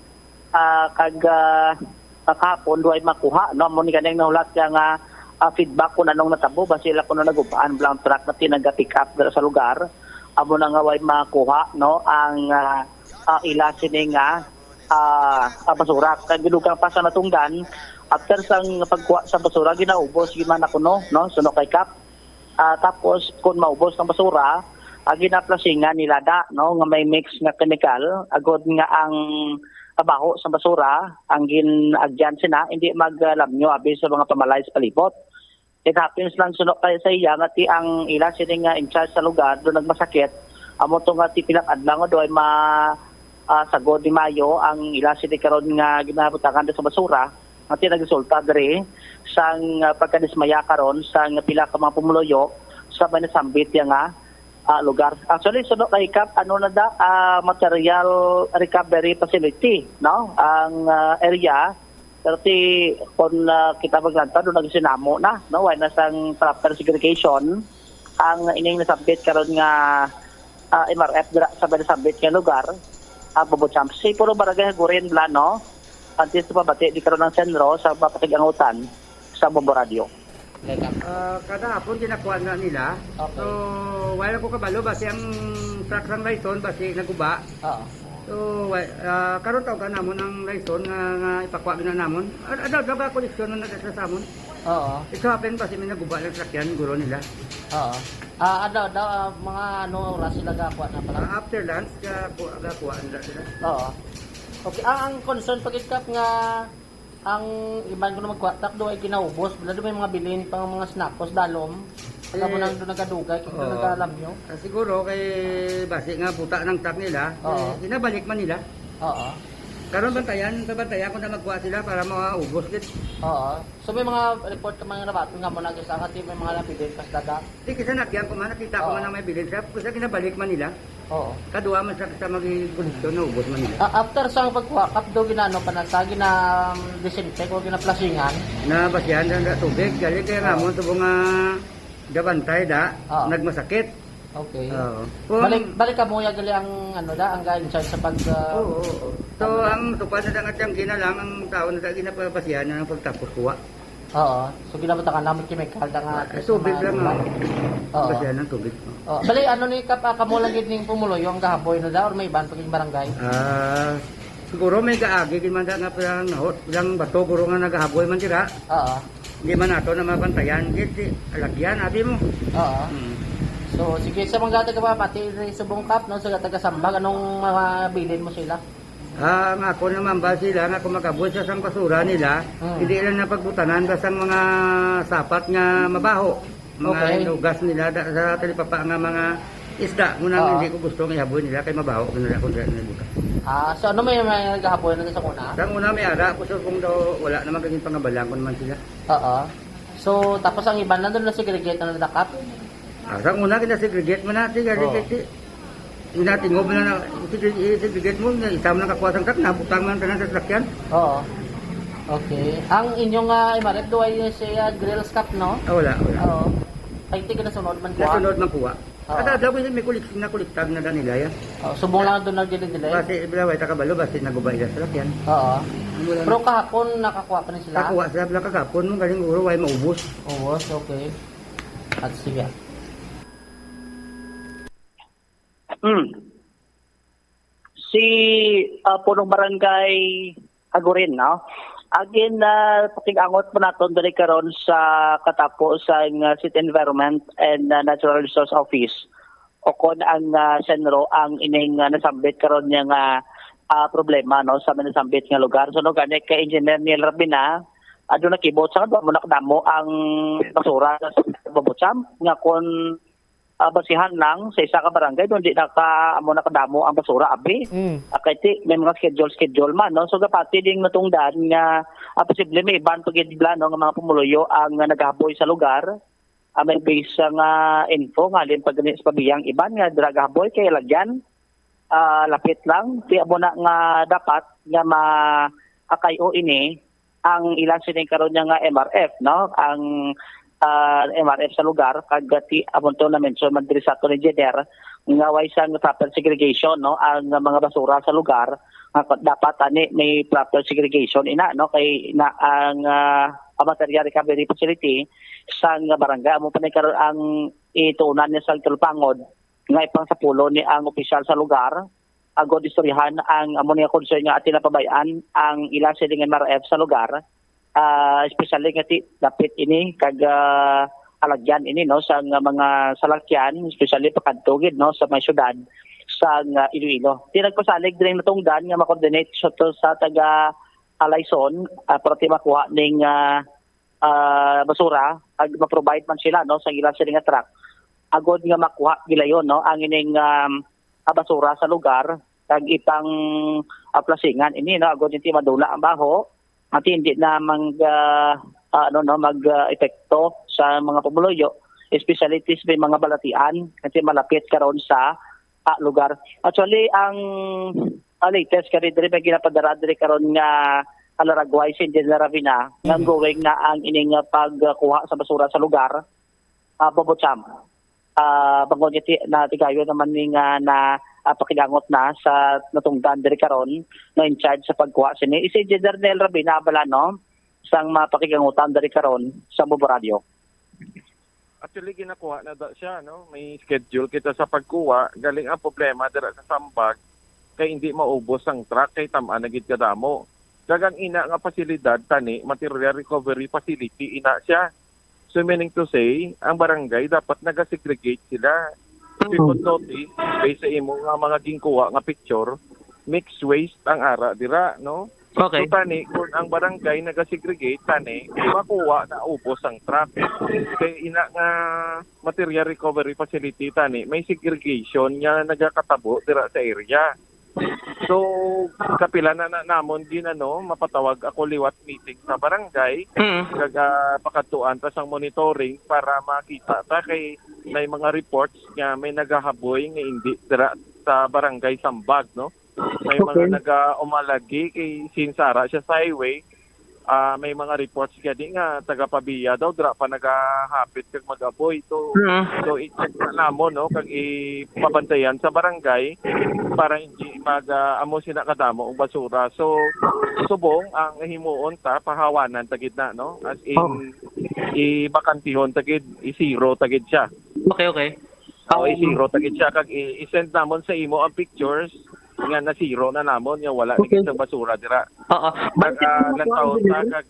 kag kahapon duay makuha no mo ni kanang nahulat nga feedback kung anong natabo ba sila kung nagupaan blang truck na tinaga-pick up sa lugar amo na nga way makuha no ang ila sining basura kag gidugang pa sa natungdan after sang pagkuha sa basura ginaubos gimana kuno no suno kay kap tapos kung maubos ang basura ginaplasingan nilada no nga may mix nga chemical agod nga ang baho sa basura ang ginagyan sina hindi maglamyo abi sa mga pamalay sa palibot It happens lang sunod kay sa iya nga ti ang ila sini nga in charge sa lugar do nagmasakit. Amo to nga ti pilang adlaw do ay sagod ni Mayo ang ila sini karon nga ginabutangan sa basura nga ti nagresulta diri sang pagkadismaya karon sang pila ka mga pumuloyo sa manasambit nga lugar. Actually sunod kay kap material recovery facility, no? Ang area pero kung kita maglanta doon nagsinamo na, no? Why na sang proper segregation ang ining nasabit karon nga MRF dira sa nasabit nga lugar Bobocham. Si puro barangay Hagurin Blano antes sa pabati di karon ng sentro sa papatigangutan sa Bombo Radio. Kada hapon ginakuha na nila. So, wala ko kabalo basi ang truck ng Leyton basi naguba. So, karon taw ka namon ang Leyton nga ipakwa na namon. Ada ba koleksyon na sa samon? Oo. Ito happen basi may naguba ng truck yan guro nila. Oo. Mga oras sila gakuha na pala. After lunch gakuha nila sila. Oo. Okay, ang concern pagkikap nga ang iban ko na magkwatak do ay kinaubos wala do may mga bilin pang mga snacks dalom alam mo nang do nagadugay kung nagalam nyo siguro kay basi nga buta ng truck nila inabalik man nila karon bantayan kung na magkuha sila para maubos gid so may mga report ka mga nabato nga mo nagisa nga may mga napilin pas dagat di kasi nakyan ko man nakita ko man na may bilin siya kasi kinabalik man nila kaduha man sa magigulito na ubos man nila. After sa pagkuha, kapdo ginano pa na sa disinfect o ginaplasingan? Na basyan na tubig, galing kaya nga mo subong nga gabantay nagmasakit. Okay. Balik ka mo ya gali ang ang guidance sa pag So ang tupad na nga tiyang ginalang ang tao na ginapapasyan ng pagtapos kuha. So ginabuta ka namin chemical nga tubig lang basyan ng tubig. Bali ni kamo lang gid ning pumuloy ang gahaboy no or may iban paging barangay? Siguro may gaagi gid man nga parang nahot ilang bato guro nga nagahaboy man dira. Hindi man ato na mabantayan gid alagyan abi mo. So sige sa mga taga pati subong kap no sa taga Sambag anong mga bilin mo sila? Nga ako naman ba sila nga kung makabuhay sa sang basura nila, hindi lang napagbutanan basta mga sapat nga mabaho. Mga lugas nila sa talipapa nga mga isda. Muna hindi ko gusto nga ihaboy nila kay mabaho nila kung sila nilibukas. So ano may nagahaboy na sa una? Sa una may ara ko kung daw wala na magiging pangabalang kung naman sila. So tapos ang iba nandun na segregate na nadakap? Sa una kinasegregate mo natin kasi inatingob na segregate mo isama na kakuwasang truck nabutang man tanan sa sasakyan. Okay. Ang inyong MRF do ay siya grills cup no? Wala. Ay hindi ka nasunod man kuha? Nasunod man kuha. Ada daw may kuliktag na nila yan. Subong lang doon nagdilin-dilay? Kasi bilaway takabalo basta nagubay sa sasakyan. Pero kahapon nakakuha pa rin sila? Nakakuha sila pala kahapon mo galing uro ay maubos. Okay. At sige. Si punong barangay Hagurin, no? Again, pakigangot po natin dali karon sa katapos sa City Environment and Natural Resource Office o kon ang senro ang ining nasambit karon niya nga problema no sa nasambit nga lugar. So no gani kay Engineer Neil Rabina adto nakibot sa mo nakadamo ang basura sa Bobocham nga kon basihan lang sa isa ka barangay doon di amo nakadamo ang basura abi kay may mga schedule man no so gapati ding natungdan nga posible may iban pagid plano nga mga pumuluyo ang nagaboy sa lugar may base nga info nga din pag sa pabiyang iban nga dragaboy kay lagyan lapit lang ti amo na nga dapat nga akayo ini ang ilang sining karon nga MRF no ang MRF sa lugar kagati amonto na mention man diri sa ni Jeder nga way sang proper segregation no ang mga basura sa lugar dapat ani may proper segregation ina no kay na ang material recovery facility sa barangay amo pa karon ang itunan ni sa Tulpangod nga ipang sa pulo ni ang opisyal sa lugar agod istoryahan ang amo ni concern nga atin napabayan ang ilang siling MRF sa lugar especially nga dapit ini kag alagyan ini no sa mga salakyan especially pakadtogid no sa may syudad sa Iloilo. Nagpasalig din natungdan nga ma-coordinate sa taga Alayson para makuha ning basura ag ma-provide man sila no sa ilang sila nga truck agod nga makuha gila yon no ang ining basura sa lugar kag ipang plasingan ini no agod hindi madula ang baho at hindi na mag-epekto sa mga pamuluyo especially may mga balatian kasi malapit karon sa lugar. Actually ang latest kari diri may ginapadara diri karon nga Alaragway sa General Ravina nga going na ang ining pagkuha sa basura sa lugar Bobocham. Bangon na tigayo naman ning na pakilangot na sa natungdan diri karon na in charge sa pagkuha sini si General Ravina bala no sang mapakigangutan diri karon sa Bobo Radio. Actually ginakuha na siya no may schedule kita sa pagkuha galing ang problema dira sa Sambag kay hindi maubos ang truck kay tam-an na gid kadamo. Dagang ina nga pasilidad tani material recovery facility ina siya. So meaning to say, ang barangay dapat naga-segregate sila. If you could notice, based sa imo nga mga gingkuha nga picture, mixed waste ang ara dira, no? Okay. So tani, kung ang barangay naga-segregate, tani, makuha na ubos ang truck. Kaya ina nga material recovery facility, tani, may segregation nga nagakatabo dira sa area. So, kapila na namon din mapatawag ako liwat meeting sa barangay, pakatuan ta sang monitoring para makita ta kay may mga reports nga may nagahaboy nga hindi dira sa barangay Sambag, no? May mga nagaumalagi kay sinsara siya sa highway. May mga reports gani nga taga-Pabiya daw dira pa nagahapit kag mag-aboy. So i-check na namon no kag ipabantayan sa barangay para hindi amo sina kadamo og basura. So subong ang himuon ta pahawanan tagid na no as in ibakantihon tagid i-zero tagid siya. Okay. I-zero tagid siya kag i-send namon sa imo ang pictures nga na zero na namon nga wala ni sa basura dira. Lantaw ta kag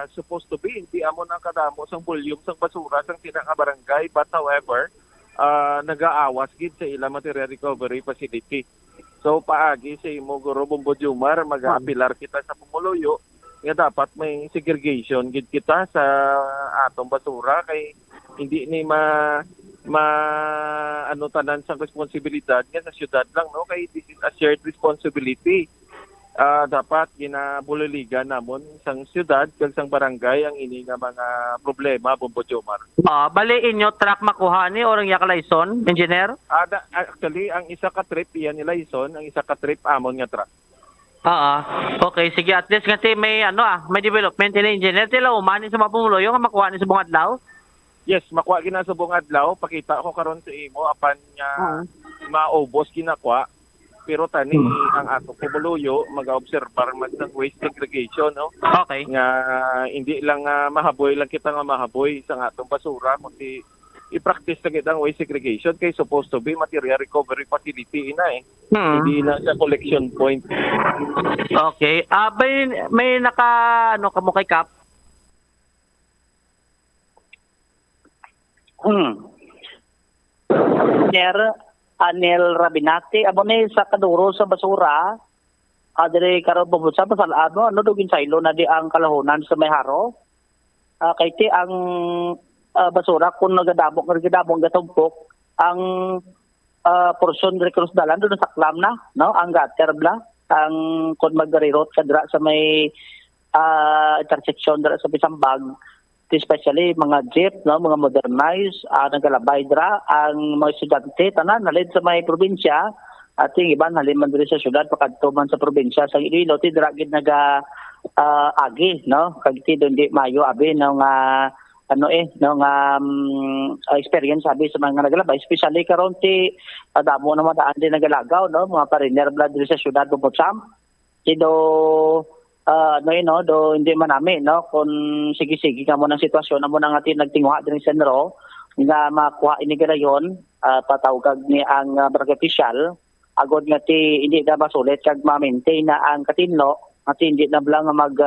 supposed to be hindi amo nang kadamo sang volume sang basura sang tinaka-barangay but however nagaawas gid sa ila material recovery facility. So paagi sa imo Guro Bombo Jumar mag-aapilar kita sa pumuluyo nga dapat may segregation gid kita sa atong basura kay hindi ni tanan sa responsibilidad nga sa syudad lang no kay this is a shared responsibility. Dapat ginabuloligan namon sang syudad kag sang barangay ang ini nga mga problema Bombo Jomar. Bali inyo truck makuha ni or ang yakalaison, engineer? Actually ang isa ka trip iyan ni Laison, ang isa ka trip amon nga truck. Okay, sige at least kasi may may development ni engineer sila umani sa mapumuloyo nga makuha ni sa buong adlaw. Yes, makuha gina sa buong adlaw, pakita ko karon sa imo apan nga maubos ginakuha. Pero tani ang ato pumuluyo mag-obserbar man ng waste segregation, no? Okay. Nga hindi lang mahaboy lang kita nga mahaboy sa atong basura kundi i-practice na kita ang waste segregation kay supposed to be material recovery facility ina Hindi na sa collection point. Okay. May naka kamo kay Kap? Anel Rabinati abone sa kaduro sa basura adre karon pabutsa pa sa dugin saylo na di ang kalahunan sa may haro kay ti ang basura kun nagadabok gatumpok ang portion dire cross dalan do sa klam na no ang gutter bla ang kun maggarirot kadra sa may intersection dira sa Bisambag especially mga jeep, no, mga modernized, nagalabay dra ang mga estudyante tanan nalid sa may probinsya at yung iban haliman diri sa syudad pakadto man sa probinsya sa Iloilo ti dra gid naga agi no kag ti di mayo abi no nga experience sabi sa mga nagalabay especially karon ti damo na madaan din nagalagaw no mga pariner blood diri sa syudad Bobotsam ti do do hindi man namin no kung sige kamo ng sitwasyon amo nang atin nagtinguha din sa senro nga makuha ini ganayon patawag ni ang barangay official agod nga ti hindi na masulit kag ma-maintain na ang katinlo at hindi na blang mag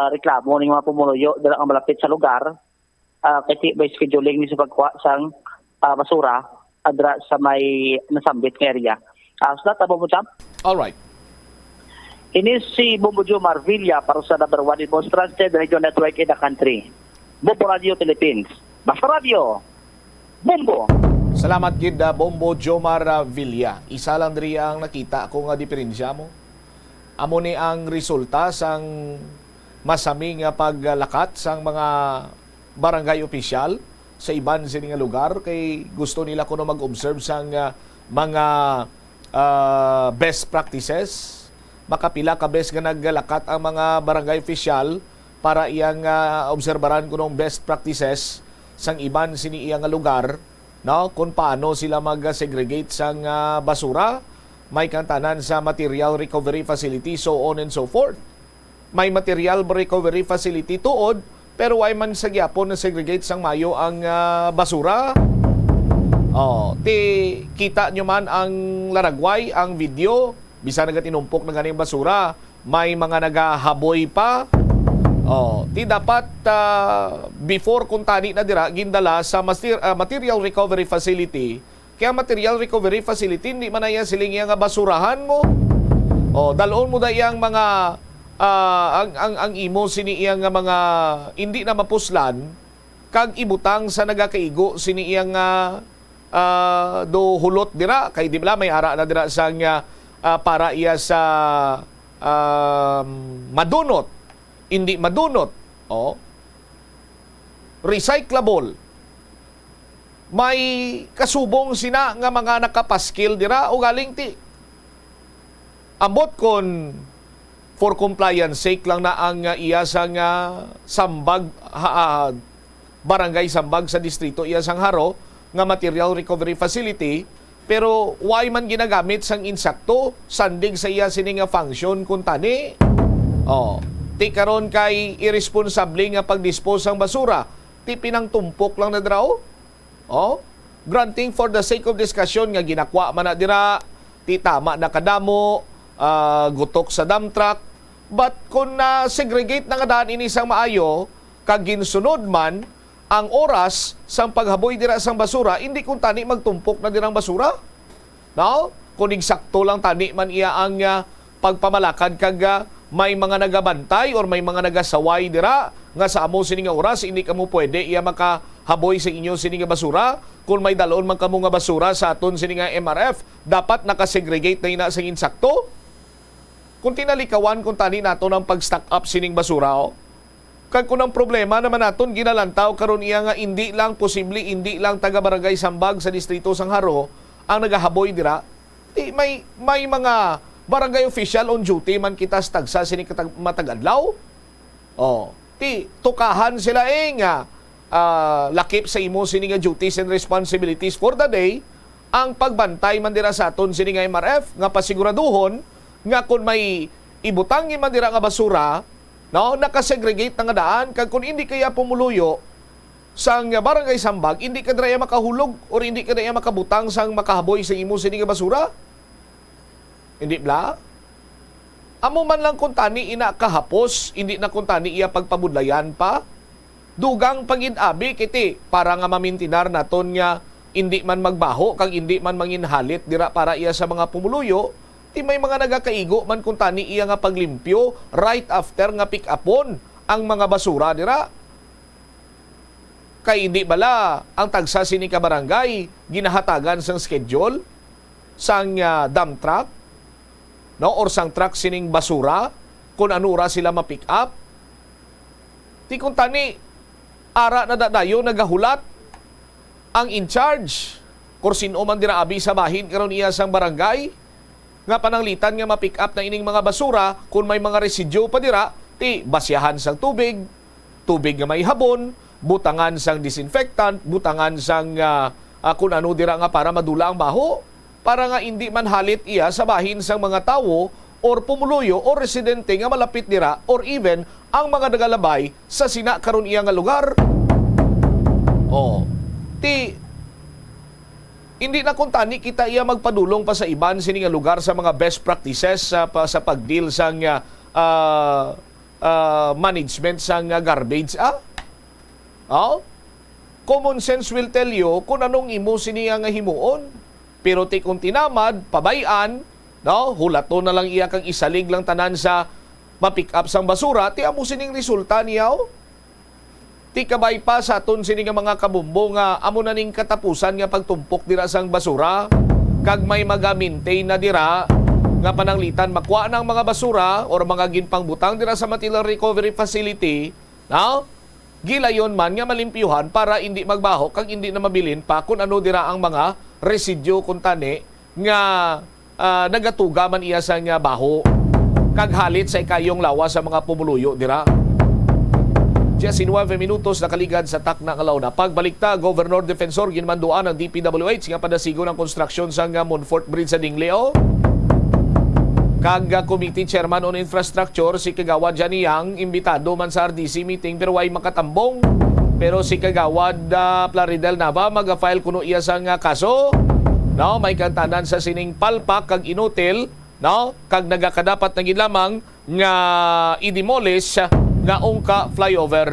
reklamo ning mga pumuluyo dala ang malapit sa lugar kay by scheduling ni sa pagkuha sang basura adra sa may nasambit nga area. So that abo mo champ. All right. Ini si Bombo Jomar Villa para sa number 1 in most trusted radio network in the country. Bombo Radio Philippines. Basta Radio. Bombo. Salamat gid Bombo Jomar Villa. Isa lang diri ang nakita ko nga diferensya mo. Amo ni ang resulta sang masaming paglakat sang mga barangay opisyal sa iban sini nga lugar kay gusto nila kuno mag-observe sang mga best practices. Makapila ka best nga naggalakat ang mga barangay opisyal para iyang obserbaran kuno best practices sang iban sini iyang lugar, no, kung paano sila mag-segregate sang basura, may kantanan sa material recovery facility, so on and so forth. May material recovery facility tuod, pero ay man sa gyapon na segregate sang mayo ang basura. Kita nyo man ang laragway, ang video, bisa nagatinumpok na ganing basura, may mga nagahaboy pa. Ti dapat before kung tani na dira gindala sa material recovery facility. Kaya material recovery facility hindi man na siling nga basurahan mo. Dalon mo da yang mga ang imo sini iyang mga hindi na mapuslan kag ibutang sa nagakaigo sini iyang do hulot dira kay di ba may ara na dira sang para iya sa madunot, hindi madunot. Recyclable. May kasubong sina nga mga nakapaskil dira o galing ti ambot kon for compliance sake lang na ang iya sang sambag barangay sambag sa distrito iya sang Haro nga material recovery facility, pero why man ginagamit sang insakto sandig sa iya sini nga function kun tani. Ti karon kay irresponsable nga pagdispose sang basura, ti pinangtumpok lang na draw. Granting for the sake of discussion nga ginakwa man na dira, ti tama na kadamo, gutok sa dump truck, but kung segregate na nga daan ini sang maayo, kag ginsunod man ang oras sang paghaboy dira sang basura, hindi kung tani magtumpok na dirang basura. No? Kung eksakto lang tani man iya ang pagpamalakad kag may mga nagabantay or may mga nagasaway dira nga sa amo sini nga oras hindi kamo pwede iya makahaboy sa inyo sini nga basura. Kung may dalon man kamo nga basura sa aton sini nga MRF, dapat nakasegregate na ina sa insakto. Kung tinalikawan kung tani nato ng pag-stock up sining basura, kag kung ang problema naman naton ginalantaw karon iya nga hindi lang posible, hindi lang taga barangay Sambag sa distrito sang Haro ang nagahaboy dira. May mga barangay official on duty man kita sa tagsa sini matagadlaw. Ti tukahan sila nga lakip sa imo sini nga duties and responsibilities for the day ang pagbantay man dira sa aton sini nga MRF nga pasiguraduhon nga kung may ibutang man dira nga basura, no, nakasegregate na nga daan, kag kung hindi kaya pumuluyo sang barangay Sambag, hindi ka dira makahulog or hindi ka dira makabutang sang makahaboy sa imo sini nga basura. Hindi bla? Amo man lang kung tani ina kahapos, hindi na kung tani iya pagpabudlayan pa. Dugang panginabi kiti para nga mamintinar naton nga hindi man magbaho kag hindi man manginhalit dira para iya sa mga pumuluyo. Ti may mga nagakaigo man kung tani iya nga paglimpyo right after nga pick upon ang mga basura dira. Kay hindi bala ang tagsa sini ka barangay ginahatagan sang schedule sang dump truck, no, or sang truck sining basura kung anura sila ma-pick up. Ti kung tani ara na dadayo nagahulat ang in charge kursin-o man dira abi sa bahin karon iya sang barangay nga pananglitan nga ma-pick up na ining mga basura kung may mga residue pa dira, ti basyahan sang tubig nga may habon, butangan sang disinfectant, butangan sang kung ano dira nga para madula ang baho, para nga hindi man halit iya sa bahin sang mga tawo or pumuluyo o residente nga malapit dira or even ang mga nagalabay sa sina karon iya nga lugar. Hindi na kung tani kita iya magpadulong pa sa iban sini nga lugar sa mga best practices sa pagdeal sang management sang garbage. Common sense will tell you kung anong imo siniya nga himuon. Pero ti kung tinamad, pabayan, no, hulato na lang iya kang isalig lang tanan sa ma-pick up sang basura, ti amo sining resulta niya. Ti Ti kabay pa sa aton sini nga mga kabumbo nga amo na ning katapusan nga pagtumpok dira sang basura kag may maga-maintain na dira nga pananglitan makuha ng mga basura or mga ginpangbutang dira sa Material Recovery Facility, no? Gilayon man nga malimpyuhan para hindi magbaho kag hindi na mabilin pa kung ano dira ang mga residyo kung tani nga nagatuga man iya sa nga baho kag halit sa ikayong lawas sa mga pumuluyo dira. 19 minutos nakaligad sa takna nga launa. Pagbalikta, Governor Defensor ginmanduan ng DPWH nga padasigo ng konstruksyon sa nga Monfort Bridge sa Dingleo. Kag Committee Chairman on Infrastructure si Kagawad Janiyang imbitado man sa RDC meeting pero way makatambong. Pero si Kagawad Plaridel Nava mag-file kuno iya sa nga kaso. No, may kantanan sa sining palpak kag inutil, no? Kag nagakadapat na gid lamang nga i-demolish nga ungka flyover.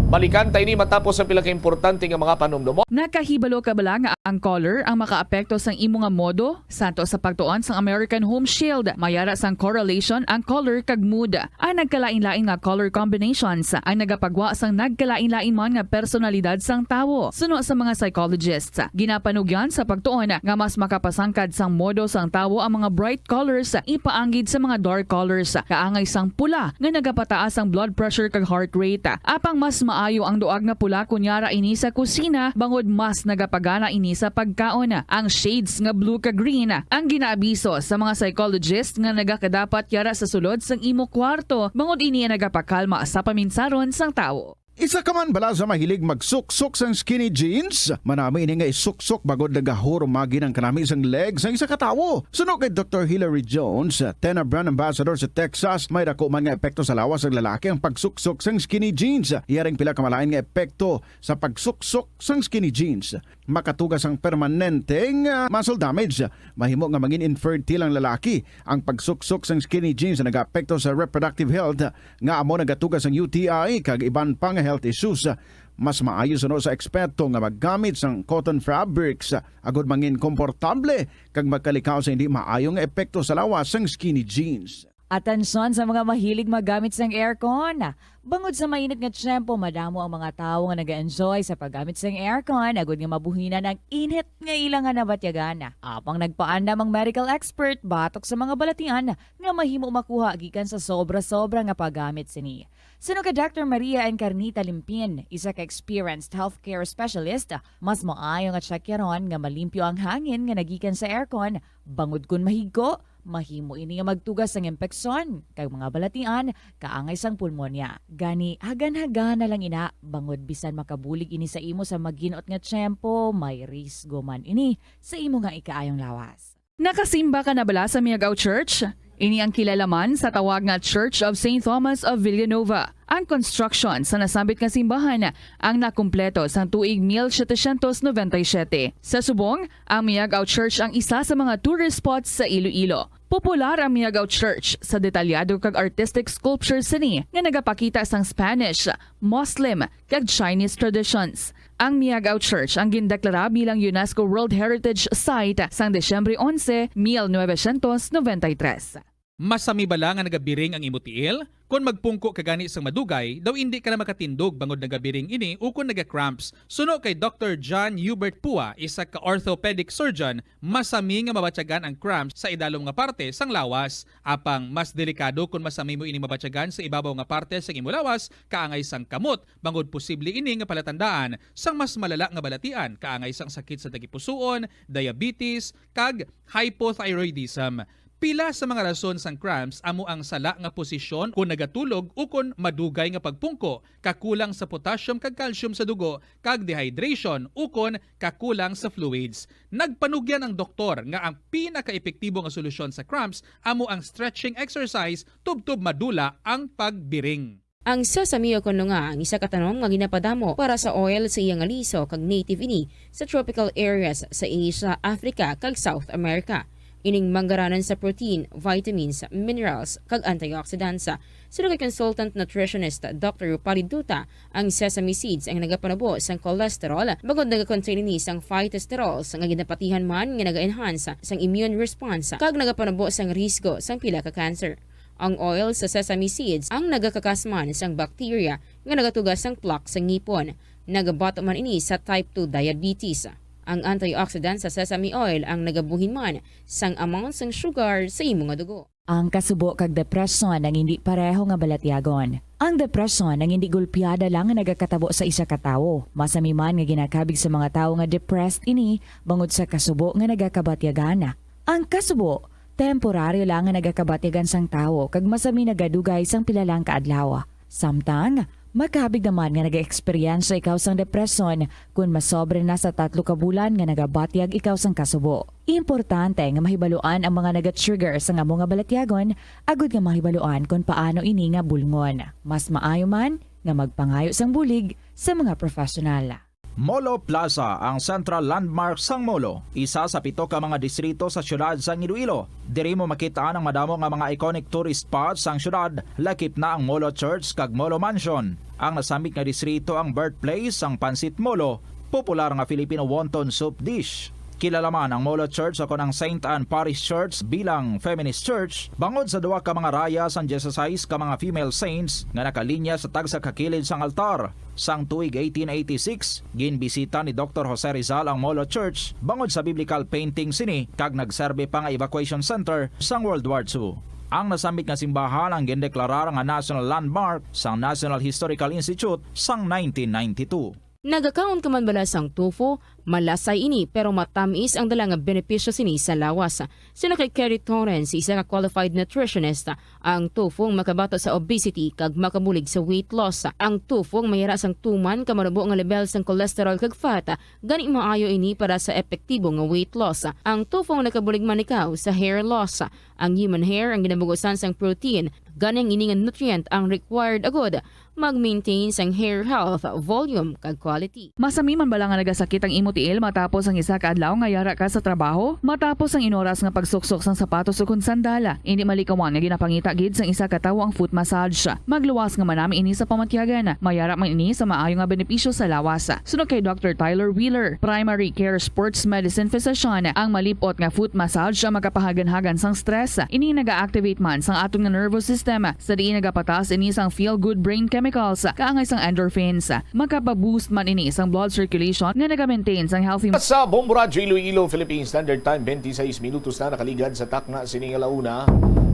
Balikan tayo ni matapos sa pila ka importante nga mga panumdumo. Nakahibalo ka bala nga ang color ang makaapekto sang imo nga modo santo sa pagtuon sang American Home Shield. Mayara sang correlation ang color kag mood. Ang nagkalain-lain nga color combinations ang nagapagwa sang nagkalain-lain man nga personalidad sang tawo. Suno sa mga psychologists, ginapanugyan sa pagtuon nga mas makapasangkad sang modo sang tawo ang mga bright colors ipaanggid sa mga dark colors. Kaangay sang pula nga nagapataas ang blood pressure kag heart rate. Apang mas maayo ang duag nga pula kunyara ini sa kusina bangod mas nagapagana ini sa pagkaon. Ang shades nga blue kag green ang ginaabiso sa mga psychologist nga nagakadapat yara sa sulod sang imo kwarto bangod ini nagapakalma sa paminsaron sang tawo. Isa ka man bala sa mahilig magsuksok sang skinny jeans? Manami ini nga isuksok bagod nagahurumagi ng kanami isang legs ng isa katawo. Suno kay Dr. Hillary Jones, Tena Brand Ambassador sa Texas, may dako man nga epekto sa lawas ng lalaki ang pagsuksok sang skinny jeans. Iyaring pila kamalain nga epekto sa pagsuksok sang skinny jeans. Makatugas ang permanenteng muscle damage. Mahimo nga mangin infertile ang lalaki. Ang pagsuksok sang skinny jeans na nag-apekto sa reproductive health nga amo nagatugas ang UTI kag iban pang health issues. Mas maayo suno sa eksperto nga maggamit sang cotton fabrics agud mangin komportable kag magkalikaw sa hindi maayong epekto sa lawas sang skinny jeans. Atensyon sa mga mahilig magamit ng aircon. Bangod sa mainit nga tiyempo, madamo ang mga tao nga nag-enjoy sa paggamit ng aircon agud nga mabuhinan ang init nga ilangan na batyagan. Apang nagpaandam ang medical expert batok sa mga balatian nga mahimo makuha gikan sa sobra-sobra nga paggamit sini. Suno ka Dr. Maria Encarnita Limpin, isa ka experienced healthcare specialist, mas maayo nga tsakyaron nga malimpyo ang hangin nga nagikan sa aircon bangod kun mahigko. Mahimo ini nga magtugas ng impeksyon kay mga balatian kaangay sang pulmonya. Gani hagan-hagan na lang ina bangod bisan makabulig ini sa imo sa maginot nga tiyempo, may risgo man ini sa imo nga ikaayong lawas. Nakasimba ka na bala sa Miagao Church? Ini ang kilalaman sa tawag nga Church of St. Thomas of Villanueva. Ang construction sa nasabit nga simbahan ang nakumpleto sa tuig 1797. Sa subong, ang Miagao Church ang isa sa mga tourist spots sa Iloilo. Popular ang Miagao Church sa detalyado kag artistic sculptures sini nga nagapakita sang Spanish, Muslim kag Chinese traditions. Ang Miagao Church ang gindeklara bilang UNESCO World Heritage Site sang Desyembre 11, 1993. Masami bala nga nagabiring ang imutiil? Kung magpungko kagani sang madugay, daw hindi ka na makatindog bangod nagabiring ini o kung nagacramps. Suno kay Dr. John Hubert Pua, isa ka orthopedic surgeon, masami nga mabatyagan ang cramps sa idalom nga parte sang lawas. Apang mas delikado kung masami mo ini mabatyagan sa ibabaw nga parte sang imo lawas, kaangay sang kamot, bangod posible ini nga palatandaan sang mas malala nga balatian, kaangay sang sakit sa tagipusoon, diabetes, kag hypothyroidism. Pila sa mga rason sang cramps amo ang sala nga posisyon kung nagatulog o kung madugay nga pagpungko, kakulang sa potassium kag calcium sa dugo, kag dehydration o kung kakulang sa fluids. Nagpanugyan ang doktor nga ang pinaka-epektibo nga solusyon sa cramps amo ang stretching exercise tubtob madula ang pagbiring. Ang sasamiyo kuno nga ang isa ka tanom nga ginapadamo para sa oil sa iyang aliso kag native ini sa tropical areas sa Asia, Africa kag South America. Ining manggaranan sa protein, vitamins, minerals, kag antioxidants. Sino kay consultant nutritionist Dr. Rupali Duta, ang sesame seeds ang nagapanabo sang cholesterol, bagod nagakontain ini sang phytosterols nga ginapatihan man nga naga-enhance sang immune response, kag nagapanabo sang risgo sang pila ka cancer. Ang oil sa sesame seeds ang nagakakasman sang bakterya nga nagatugas sang plaque sa ngipon. Nagabato man ini sa type 2 diabetes. Ang antioxidant sa sesame oil ang nagabuhin man sang amount sang sugar sa imong nga dugo. Ang kasubo kag depresyon ang hindi pareho nga balatyagon. Ang depresyon ang hindi gulpiyada lang nga nagakatabo sa isa ka tawo. Masami man nga ginakabig sa mga tawo nga depressed ini bangod sa kasubo nga nagakabatyagan. Ang kasubo temporaryo lang nga nagakabatyagan sang tawo kag masami nagadugay sang pilalang kaadlaw. Samtang makabig naman nga nag-experience ikaw sang depresyon kung masobre na sa 3 ka bulan nga nagabatyag ikaw sang kasubo. Importante nga mahibaluan ang mga naga-trigger sa nga mga balatyagon agud nga mahibaluan kung paano ini nga bulngon. Mas maayo man nga magpangayo sang bulig sa mga profesional. Molo Plaza ang central landmark sang Molo, isa sa 7 ka mga distrito sa syudad sang Iloilo. Diri mo makita ang madamo nga mga iconic tourist spots sang syudad, lakip na ang Molo Church kag Molo Mansion. Ang nasamit nga distrito ang birthplace sang Pansit Molo, popular nga Filipino wonton soup dish. Kilala man ang Molo Church o ang St. Anne Parish Church bilang feminist church bangod sa 2 ka mga raya sang 16 ka mga female saints nga nakalinya sa tagsa kakilid sang altar. Sang tuig 1886, ginbisita ni Dr. Jose Rizal ang Molo Church bangod sa biblical painting sini kag nagserbe pa nga evacuation center sang World War II. Ang nasamit nga simbahan ang gindeklarar nga national landmark sang National Historical Institute sang 1992. Nagakaon ka man bala sang tofu, malasay ini pero matamis ang dala nga benepisyo sini sa lawas. Sina kay Kerry Torrens, isa ka qualified nutritionist, ang tofu makabato sa obesity kag makabulig sa weight loss. Ang tofu mayara sang tuman ka marubo nga level sang cholesterol kag fat, gani maayo ini para sa epektibo nga weight loss. Ang tofu nakabulig man ikaw sa hair loss. Ang human hair ang ginabugusan sang protein, gani ang ini nga nutrient ang required agod mag-maintain sang hair health, volume kag quality. Masami man bala nga nagasakit ang imo tiil matapos ang isa ka adlaw nga yara ka sa trabaho, matapos ang inoras nga pagsuksok sang sapatos ug sandala. Hindi malikawan nga ginapangita gid sang isa ka tawo ang foot massage. Magluwas nga manami ini sa pamatyagan. Mayara man ini sa maayo nga benepisyo sa lawas. Sunod kay Dr. Tyler Wheeler, primary care sports medicine physician, ang malipot nga foot massage ang makapahagan-hagan sang stress. Ini naga-activate man sang atong nga nervous system sa diin nagapatas ini sang feel good brain chemicals kaangay sang endorphins. Makapaboost man ini sang blood circulation nga naga-maintain sang healthy. Sa Bombo Radyo Iloilo, Philippine Standard Time, 26 minutos na nakaligad sa takna sining alauna.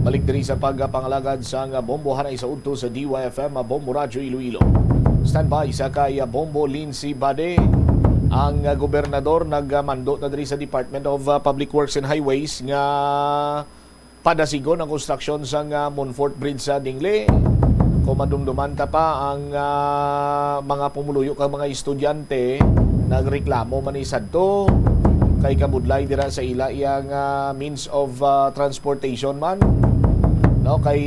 Balik diri sa pagpangalagad sa Bombo Hanay sa udto sa DYFM Bombo Radyo Iloilo. Standby sa kay Bombo Lindsay Bade. Ang gobernador nagmando na diri sa Department of Public Works and Highways nga padasigon ang konstruksyon sa Monfort Bridge sa Dingle. Kumadumduman ta pa ang mga pumuluyo kang mga estudyante nagreklamo man isadto kay kabudlay dira sa ila iyang means of transportation man, no, kay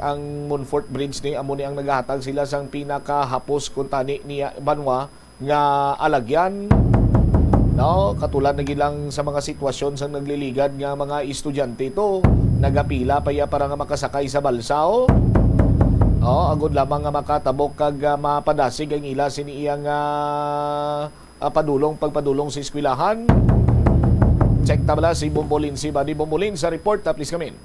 ang Monfort Bridge ni amo ni ang naghatag sila sang pinakahapos kun tani niya banwa nga alagyan, no, katulad na gilang sa mga sitwasyon sa nagliligad nga mga estudyante ito nagapila pa ya para nga makasakay sa balsao. Agod lamang nga makatabok kag mapadasig ang ila sini iyang pagpadulong sa eskwelahan. Check tabla si Bombolin si Badi Bombolin sa report. Please come in.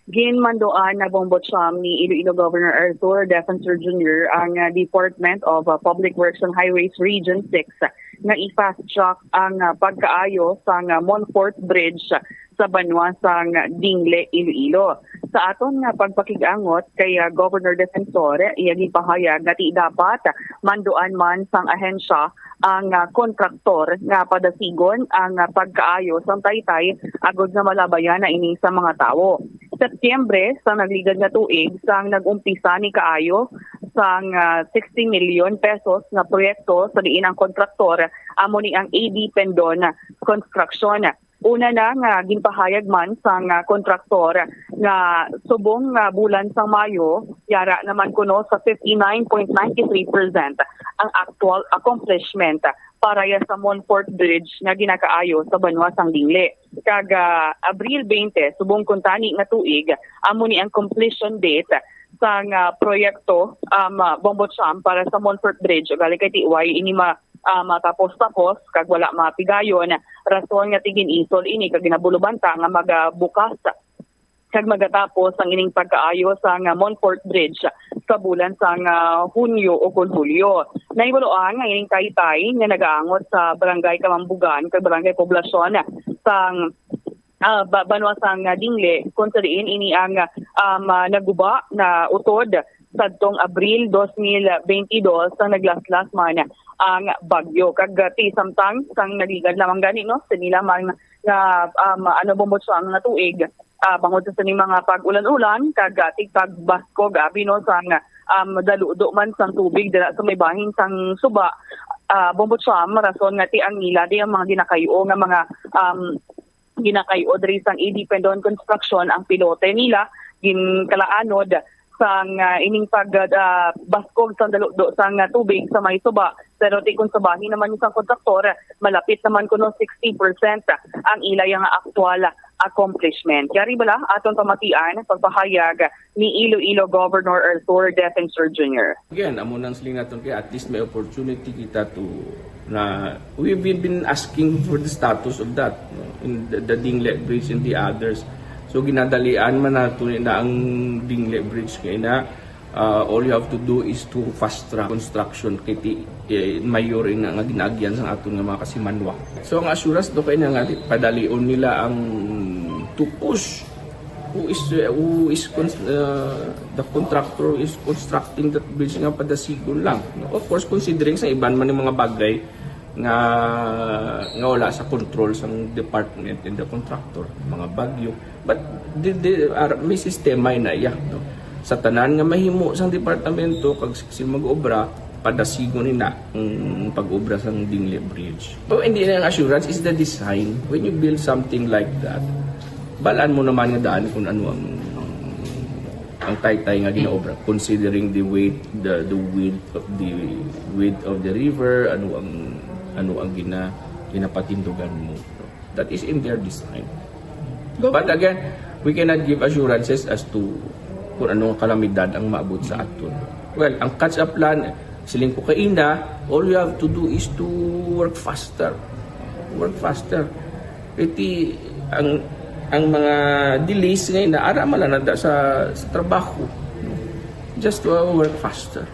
Ginmandoan na bombotsam ni Iloilo Governor Arthur Defensor Jr. ang Department of Public Works and Highways Region 6 na i-fast track ang pagkaayo sa Monfort Bridge sa banwa sang Dingle, Iloilo. Sa aton nga pagpakigangot kay Governor Defensor, iyagi pahayag nga ti dapat manduan man sang ahensya ang kontraktor nga padasigon ang pagkaayo sang taytay agod nga malabayan na ini sa mga tawo. Setyembre sa nagligad nga tuig sang nagumpisa ni kaayo sang 60 million pesos na proyekto sa diin ang kontraktor amo ni ang AD Pendon Construction. Una na nga ginpahayag man sang kontraktor nga subong bulan sang Mayo yara naman kuno sa 59.93% ang actual accomplishment para sa Monfort Bridge nga ginakaayo sa banwa sang Dingle. Kag Abril 20 subong kuntani nga tuig amo ni ang completion date sang proyekto bombotsam para sa Monfort Bridge gali kay tiway ini matapos-tapos kag wala mapigayon rason nga tigin isol ini kag ginabulubanta nga magabukas kag magatapos ang ining pagkaayo sa Montfort Bridge sa bulan sa Hunyo o Hulyo. Naibuloan nga ining taytay nga nagaangot sa Barangay Kamambugan kag Barangay Poblasyon sang banwa sang Dingle kung sa diin ini ang naguba na utod sadtong Abril 2022 sang naglaslas man ang bagyo kag ti samtang sang nagligad lamang gani no sa nila man nga bomot sa ang natuig bangod sa ning mga pag-ulan-ulan kag tigpagbasko gabi no sang daludo man sang tubig dira sa may bahin sang suba bombot sa rason nga ti ang nila di ang mga ginakayo nga mga ginakayo diri sang independent construction ang pilote nila ginkalaanod sang ining pagbaskog sang daludo sang tubig sa may suba pero ti kun sa bahin naman isang kontraktor malapit naman kuno 60% ang ilay nga aktual accomplishment. Kaya bala aton pamatian pagpahayag ni Iloilo Governor Arthur Defensor Jr. Again, amo nang siling naton kay at least may opportunity kita to na we've been asking for the status of that in the Dingle Bridge and the others. So ginadalian man naton na ang Dingle Bridge kay na all you have to do is to fast track construction kay mayor nga ginagyan sa aton nga mga kasimanwa. So ang assurance do kay nga padalion nila ang to push who is the contractor is constructing that bridge nga padasigon lang. Of course considering sa iban man mga bagay nga wala sa control sa department and the contractor, mga bagyo. But may sistema na iya no? Sa tanan nga mahimo sang departamento kag sila mag-obra padasigon nila ang pag-obra sang Dingle Bridge. So hindi na ang assurance is the design. When you build something like that, balaan mo naman nga daan kung ano ang taytay nga ginaobra considering the width of the river, ano ang ginapatindugan mo. That is in their design. But again, we cannot give assurances as to kung anong kalamidad ang maabot sa aton. Well, ang catch-up plan, siling ko kaina, all you have to do is to work faster. Work faster. Iti, ang mga delays ngayon na ara malanada sa trabaho. Just to work faster.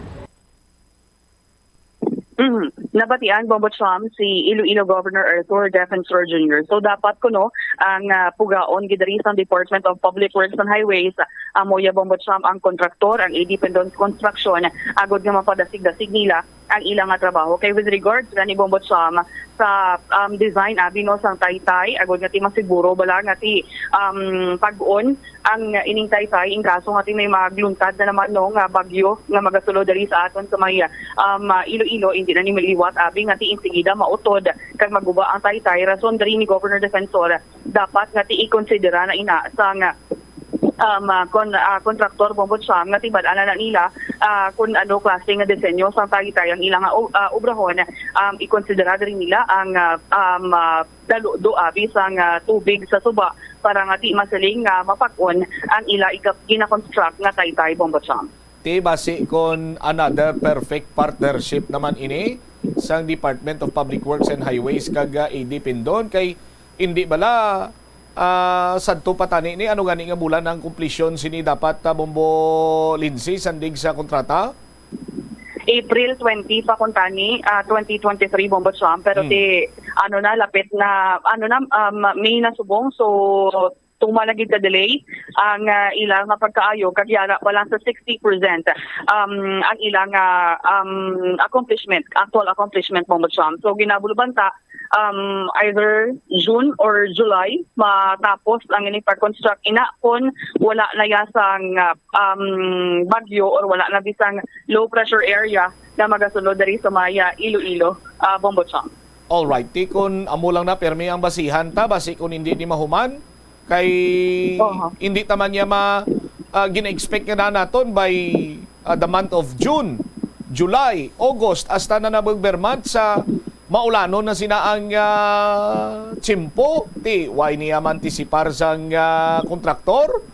Nabatian Bombot Cham si Iloilo Governor Arthur Defensor Jr. So dapat kuno ang pugaon gidiri sa Department of Public Works and Highways amoya Bombot Cham ang kontraktor ang independent construction agod nga mapadasig-dasig nila ang ilang trabaho kay with regards ni Bombot Cham sa design abi no sang taytay agod nga ti masiguro bala nga ti pag-on ang ining taytay in kaso nga ti may magluntad na naman no nga bagyo nga magasulod diri sa aton sa may Iloilo hindi na ni miliwat abi nga ti insigida mautod kag maguba ang taytay rason diri ni Governor Defensor dapat nga ti i-considera na ina sang kontraktor Bombot Cham nga tibad-ana na nila kung ano klase nga disenyo sa taytay ang ilang obrahon i-considera rin nila ang daludo abi sang tubig sa suba para nga ti masaling mapag-on ang ila gina-construct nga taytay Bombot Cham. Ti base kon another perfect partnership naman ini sang Department of Public Works and Highways kag independent kay hindi bala sadto patani ni ano gani nga bulan ang completion sini dapat Bombo Lindsay sandig sa kontrata? April 20 pa kuntani 2023 Bombot Cham pero ti lapit na May na subong so tumalagid ka delay ang ilang pagkaayo kagyara pa lang sa 60% ang ilang actual accomplishment Bombot Cham. So ginabulubanta either June or July matapos ang ini pag-construct ina kung wala na yasang bagyo or wala na bisang low pressure area na magasunod diri sa maya Iloilo Bombot Cham. All right, kun amo lang na permi ang basihan ta basi kun hindi ni mahuman kay hindi taman niya gina-expect nga na naton by the month of June, July, August hasta na nabagbermant sa maulano na sina ang tsimpo ti why niya mantisipar sang kontraktor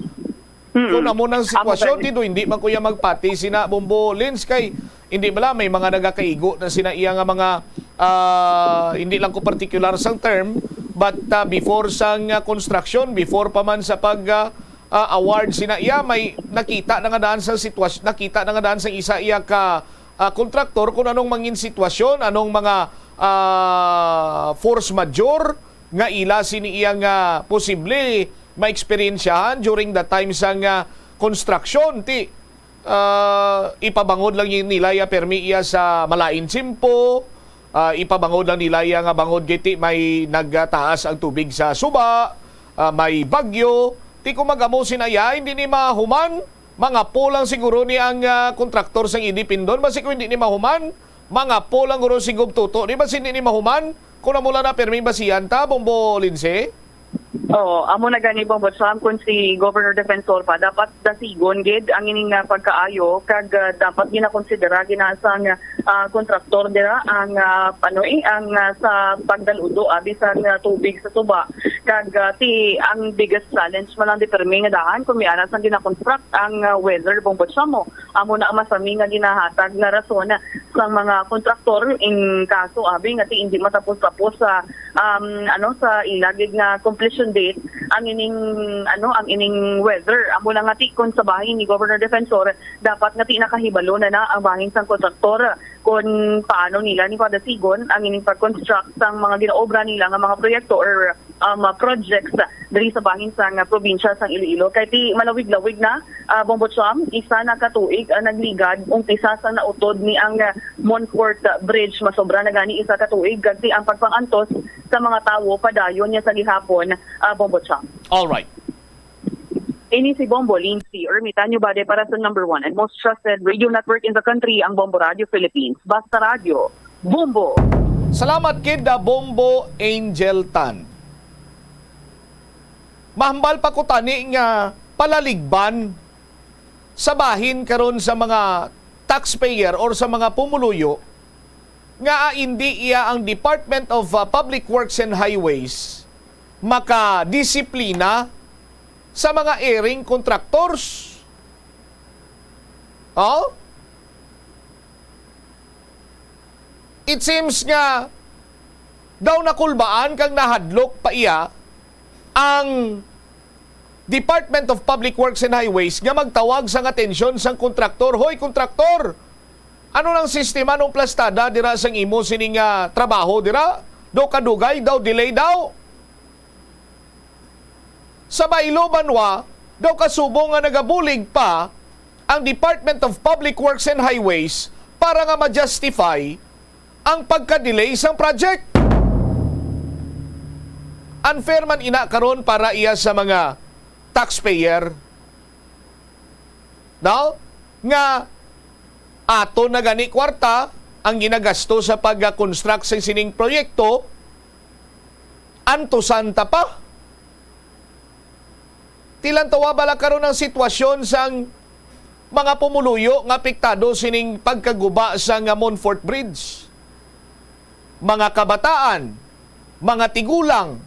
kung amo ng sitwasyon dito hindi man kuya magpati sina Bombo Lins kay hindi bala may mga nagakaigo na sina iya nga mga hindi lang ko particular sang term but before sang construction before pa man sa pag award sina iya, may nakita na nga daan sa sitwasyon, nakita na nga daan sa isa iya ka kontraktor kung anong mangin sitwasyon, anong mga force majeure nga ila sini iya nga posible ma-experiensyahan during the time sa nga construction. Ti ipabangod lang nila ya permi iya sa malain simpo, ipabangod lang nila iya nga bangod giti may nagtaas ang tubig sa suba, may bagyo. Ti kumagamo sinaya, hindi ni mahuman. Mga po lang siguro ni ang kontraktor sang independon. Basi kung hindi ni mahuman, mga po lang guro siguro tuto. Di ba hindi ni mahuman? Kung namula na permi basiyan ta, Bombo Lince? Oo, amo na gani Bombo Sam kung si Governor Defensor pa dapat dasigon gid ang ining pagkaayo kag dapat ginakonsidera ginasang kontraktor dira ang ang sa pagdaludo bisan tubig sa tuba kag ti ang biggest challenge man ang determine nga daan kung mianas ang ginakonstruct ang weather Bombo Sam mo amo na ang masami nga ginahatag na rason sa mga kontraktor in kaso nga ti hindi matapos-tapos sa sa ilagig nga completion date ang ining weather amo lang ngati kon sa bahin ni Governor Defensor dapat ngati nakahibalo na ang bahin sang kontraktor kung paano nila ni padasigon ang ining pag-construct sang mga ginaobra nila nga mga proyekto or projects diri sa bahin sang probinsya sang Iloilo kay ti malawig-lawig na Bombo Cham isa na katuig ang nagligad umpisa sa nautod ni ang Montfort Bridge masobra na gani isa katuig kasi ang pagpangantos sa mga tawo padayon niya sa gihapon Bombo Cham. All right. Ini si Bombo Lindsay Ermitanyo Bade para sa number 1 and most trusted radio network in the country, ang Bombo Radio Philippines. Basta Radio, Bombo! Salamat kid Bombo Angel Tan. Mahambal pa ko tani nga palaligban sa bahin karon sa mga taxpayer or sa mga pumuluyo nga hindi iya ang Department of Public Works and Highways makadisiplina sa mga airing contractors. Oh? It seems nga daw nakulbaan kang nahadlok pa iya ang Department of Public Works and Highways nga magtawag sang atensyon sang kontraktor. Hoy, kontraktor! Ano nang sistema nung plastada dira sang imo sining trabaho dira? Do kadugay, daw delay daw. Sa Baylo Banwa, daw kasubong nga nagabulig pa ang Department of Public Works and Highways para nga ma-justify ang pagka-delay sang project. Unfair man ina karon para iya sa mga taxpayer. No? Nga ato na gani kwarta ang ginagasto sa pag-construct sa sining proyekto, antusan ta pa. Tilan tawa bala karon ang sitwasyon sang mga pumuluyo nga apektado sining pagkaguba sa Montfort Bridge. Mga kabataan, mga tigulang,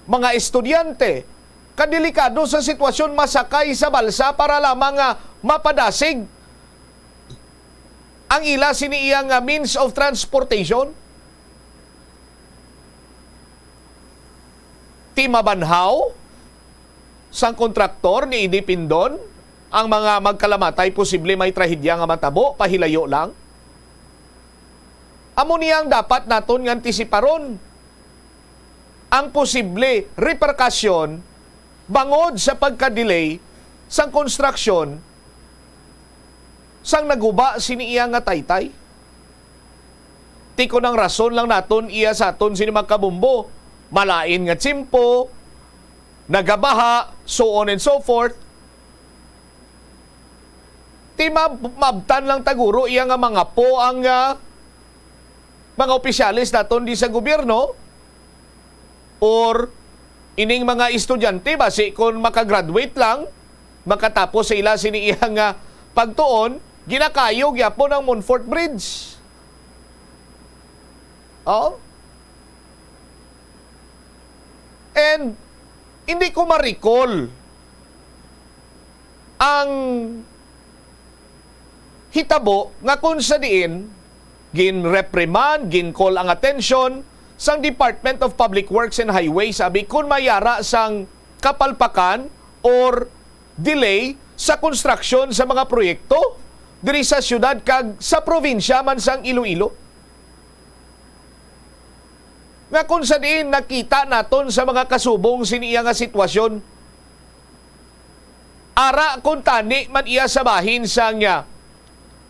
mga estudyante, kadelikado sa sitwasyon masakay sa balsa para lamang mapadasig ang ila siniiyang means of transportation. Timabanhaw sang kontraktor ni Idi Pindon ang mga magkalamatay posible may trahedya nga matabo, pahilayo lang. Amo niyang dapat naton nga antisiparon ang posible repercussion bangod sa pagka-delay sang construction sang naguba siniiya nga taytay. Tiko ng rason lang naton iya sa aton sini magkabumbo. Malain nga tsimpo, nagabaha, so on and so forth. Ti mabtan lang taguro iya nga mga po ang mga opisyalis naton di sa gobyerno or ining mga estudyante basi kung makagraduate lang, makatapos sa ila siniiyang pagtuon, ginakayo gyapon ang Montfort Bridge. Oh? And hindi ko ma-recall ang hitabo nga kung sa diin gin-reprimand, gin-call ang attention sang Department of Public Works and Highways sabi kung mayara sang kapalpakan or delay sa construction sa mga proyekto diri sa syudad kag sa probinsya man sang Iloilo. Nga kung sa diin nakita naton sa mga kasubong siniya nga sitwasyon, ara kung tani man iya sa bahin sang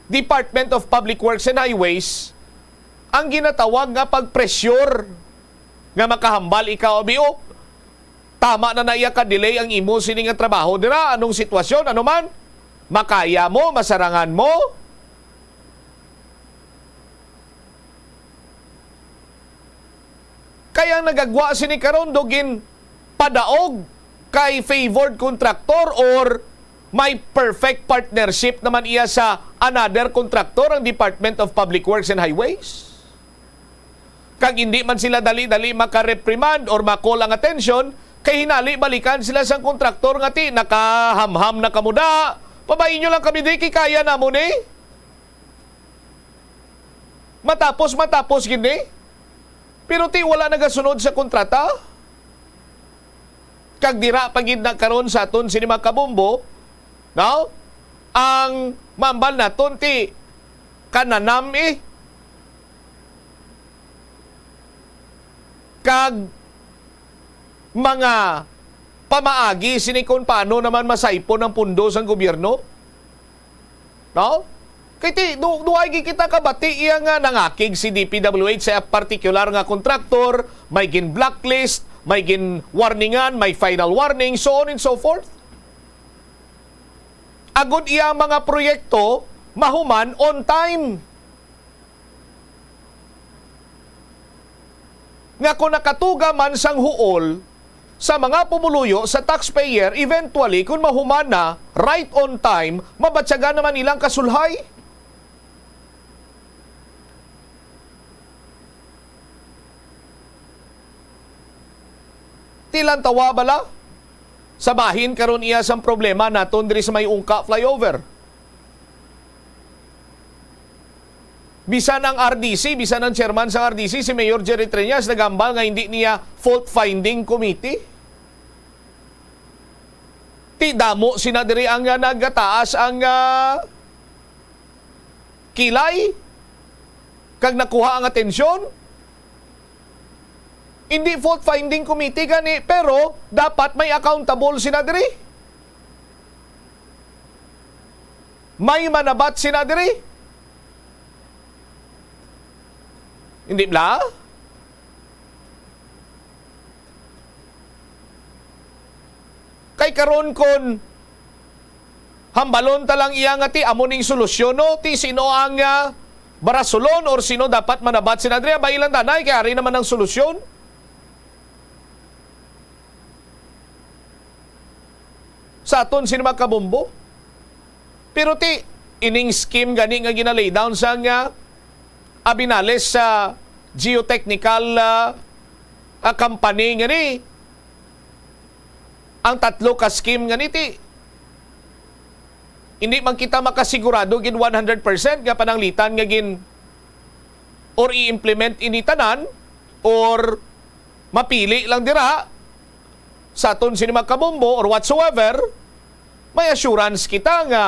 Department of Public Works and Highways ang ginatawag nga pagpresyur nga makahambal ikaw biop. Tama na iya ka delay ang imo sini nga trabaho dira, anong sitwasyon, ano man, makaya mo, masarangan mo. Kaya nagagwa sini karon dogin padaog kay favored contractor or may perfect partnership naman iya sa another contractor ang Department of Public Works and Highways. Kag hindi man sila dali-dali makareprimand or makall ang attention, kay hinali balikan sila sa kontraktor nga ti nakahamham na kamuda. Pabayin nyo lang kami di kaya na mo ni. Matapos gini. Pero ti wala nagasunod sa kontrata. Kag dira pagid na karon sa aton sini mga kabombo, no? Ang mambal naton ti kananam kag mga pamaagi sini kung paano naman masaipon ang pundo sa gobyerno. No? Kaya ti, duway kita kabati iya nga nangakig si DPWH sa particular nga kontraktor, may gin blacklist, may gin warningan, may final warning, so on and so forth. Agod iya mga proyekto, mahuman on time. Nga kung nakatuga man sang huol sa mga pumuluyo sa taxpayer, eventually, kung mahuman na, right on time, mabatsaga naman ilang kasulhay. Tilang tawa bala? Sa bahin karon iya sang problema naton diri sa may Ungka flyover. Bisan ang RDC, bisan ang chairman sa RDC, si Mayor Jerry Triñas, nagambal nga hindi niya fault-finding committee. Ti damo sina diri ang nagataas ang kilay kag nakuha ang atensyon. Hindi fault-finding committee gani, pero dapat may accountable sina diri. May manabat sina diri. Hindi ba? Kay karon kon hambalon talang iya nga ti amuning solusyon no, ti sino ang barasulon or sino dapat manabat sina diri, ba ilang tanay kay ari naman ang solusyon. Sa aton sino makabombo. Pero ti ining scheme gani nga ginalay down sa Abinales sa geotechnical company nga ni. Ang tatlo ka scheme nga ni ti hindi man kita makasigurado gin 100% nga pananglitan nga gin or i-implement ini tanan or mapili lang dira sa aton sino makabombo or whatsoever. May assurance kita nga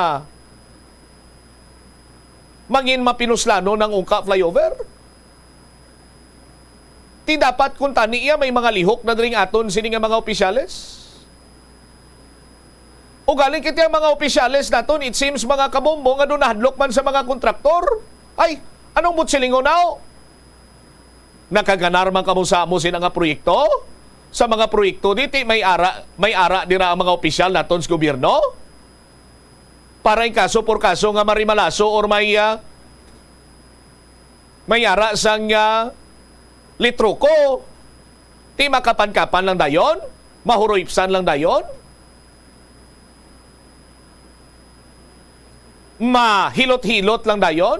mangin mapinuslano ng Ungka flyover. Ti dapat kung tani iya may mga lihok na dring aton sini nga mga opisyales. O galing kiti ang mga opisyales naton, it seems mga kabombo nga doon nahadlok man sa mga kontraktor. Ay, anong butsilingon now? Nakaganar man kamo sa amo sina nga proyekto? Sa mga proyekto diti may ara dira ang mga opisyal naton sa gobyerno? Para yung kaso por kaso nga marimalaso or may ara sang litro ko. Ti makapan-kapan lang dayon? Mahuroipsan lang dayon? Mahilot-hilot lang dayon?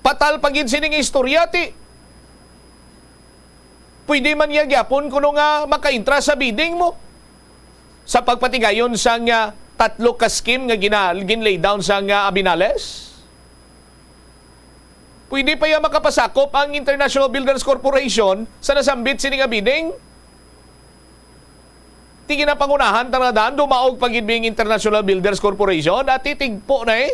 Patal pagin sining istorya ti. Pwede man niya gyapon kuno nga makaintra sa bidding mo. Sa pagpatigayon sa tatlo ka scheme nga ginlay down sa Abinales. Pwede pa yung makapasakop ang International Builders Corporation sa nasambit sini nga bidding? Tingin na pangunahan tanadaan dumaog pagibing International Builders Corporation at titigpo na eh.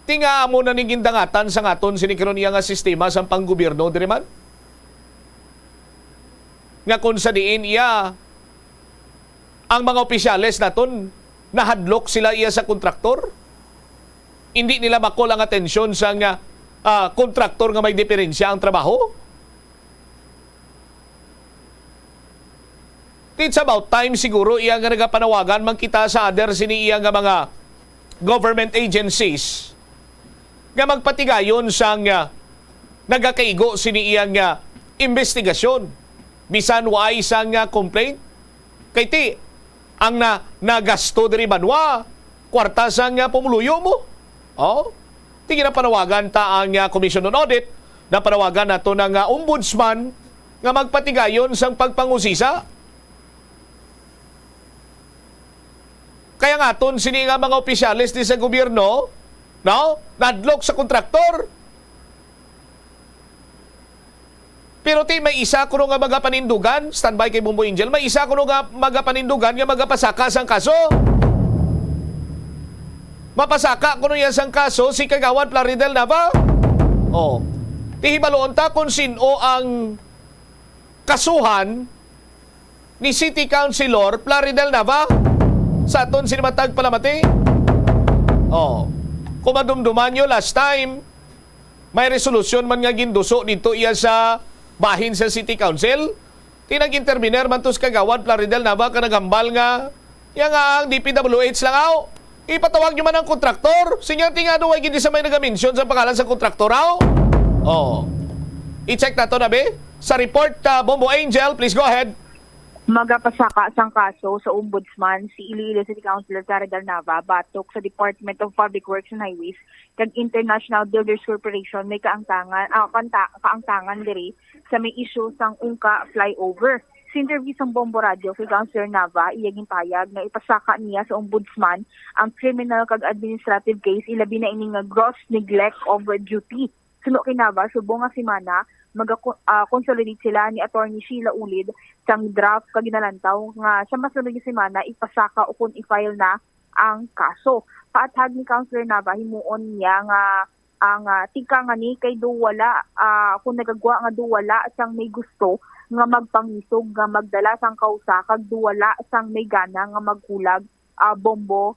Tinga mo na ning gindangatan sa ngaton sinikaron iya nga sistema sa panggobyerno diri man. Nga kung sa diin iya ang mga opisyales naton nahadlok sila iya sa kontraktor. Hindi nila makol ang atensyon sa nga kontraktor nga may diferensya ang trabaho. It's about time siguro iya nga nagapanawagan man kita sa other sini iya nga mga government agencies nga magpatigayon sa nga nagakaigo sini iya nga investigasyon bisan waay sa nga complaint kay ti ang nagasto diri banwa kwarta sa nga pumuluyo mo. Oh, tingin na panawagan ta ang Commission on Audit na panawagan nato ng ombudsman nga magpatigayon sang pagpangusisa. Kaya nga ton sini nga mga opisyalis di sa gobyerno, no? Nadlok sa kontraktor. Pero ti may isa kuno nga magapanindugan, standby kay Bumbo Angel, may isa kuno nga magapanindugan nga magapasaka sang kaso. Mapasaka kuno yan sang kaso si Kagawad Plaridel Nava. Oh. Tihibaloon ta kung sino ang kasuhan ni City Councilor Plaridel Nava sa aton sinimatag palamati. Oh. Kung madumduman nyo last time, may resolusyon man nga ginduso dito iya sa bahin sa City Council. Tinag-intervener man tos Kagawad Plaridel Nava ka nagambal nga yang ang DPWH lang aw. Ipatawag nyo man ang kontraktor. Sinyang tingado ay gindi sa may nagamention sa pangalan sa kontraktor aw. Oh. I-check na to na be. Sa report, Bombo Angel, please go ahead. Magapasaka sang kaso sa Ombudsman si Iloilo City Councilor Plaridel Nava batok sa Department of Public Works and Highways kag International Builders Corporation may kaangtangan diri sa may issue sang Ungka flyover. Sa interview sang Bombo Radio kay Councilor Nava iyaging payag na ipasaka niya sa Ombudsman ang criminal kag administrative case ilabi na ini nga gross neglect of duty. Suno kay Nava subong nga semana mag-consolidate sila ni Attorney Sheila Ulid sang draft kag ginalantaw nga sa masunod nga semana ipasaka o kung i-file na ang kaso. Paathag ni Councilor Nava himuon niya nga ang tika nga ni kay duwala kung nagagwa nga duwala sang may gusto nga magpangisog nga magdala sang kausa kag duwala sang may gana nga magkulag Bombo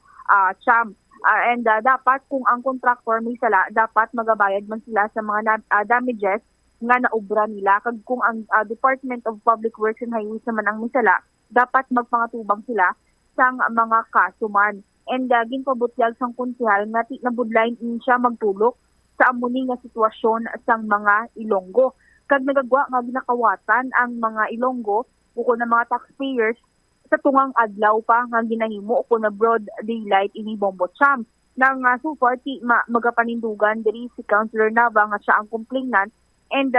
Cham. And dapat kung ang contractor may sala dapat magabayad man sila sa mga damages nga naobra nila kag kung ang Department of Public Works and Highways naman ang misala dapat magpangatubang sila sang mga kaso man. And ginpabutyag sang kunsihal nga ti nabudlain siya magtulok sa amuni nga sitwasyon sang mga Ilonggo. Kag nagagwa nga ginakawatan ang mga Ilonggo o na mga taxpayers sa tungang adlaw pa nga ginahimo o na broad daylight ini Bombo Cham. Nang support magapanindugan diri si Councilor Nava nga siya ang complainant. And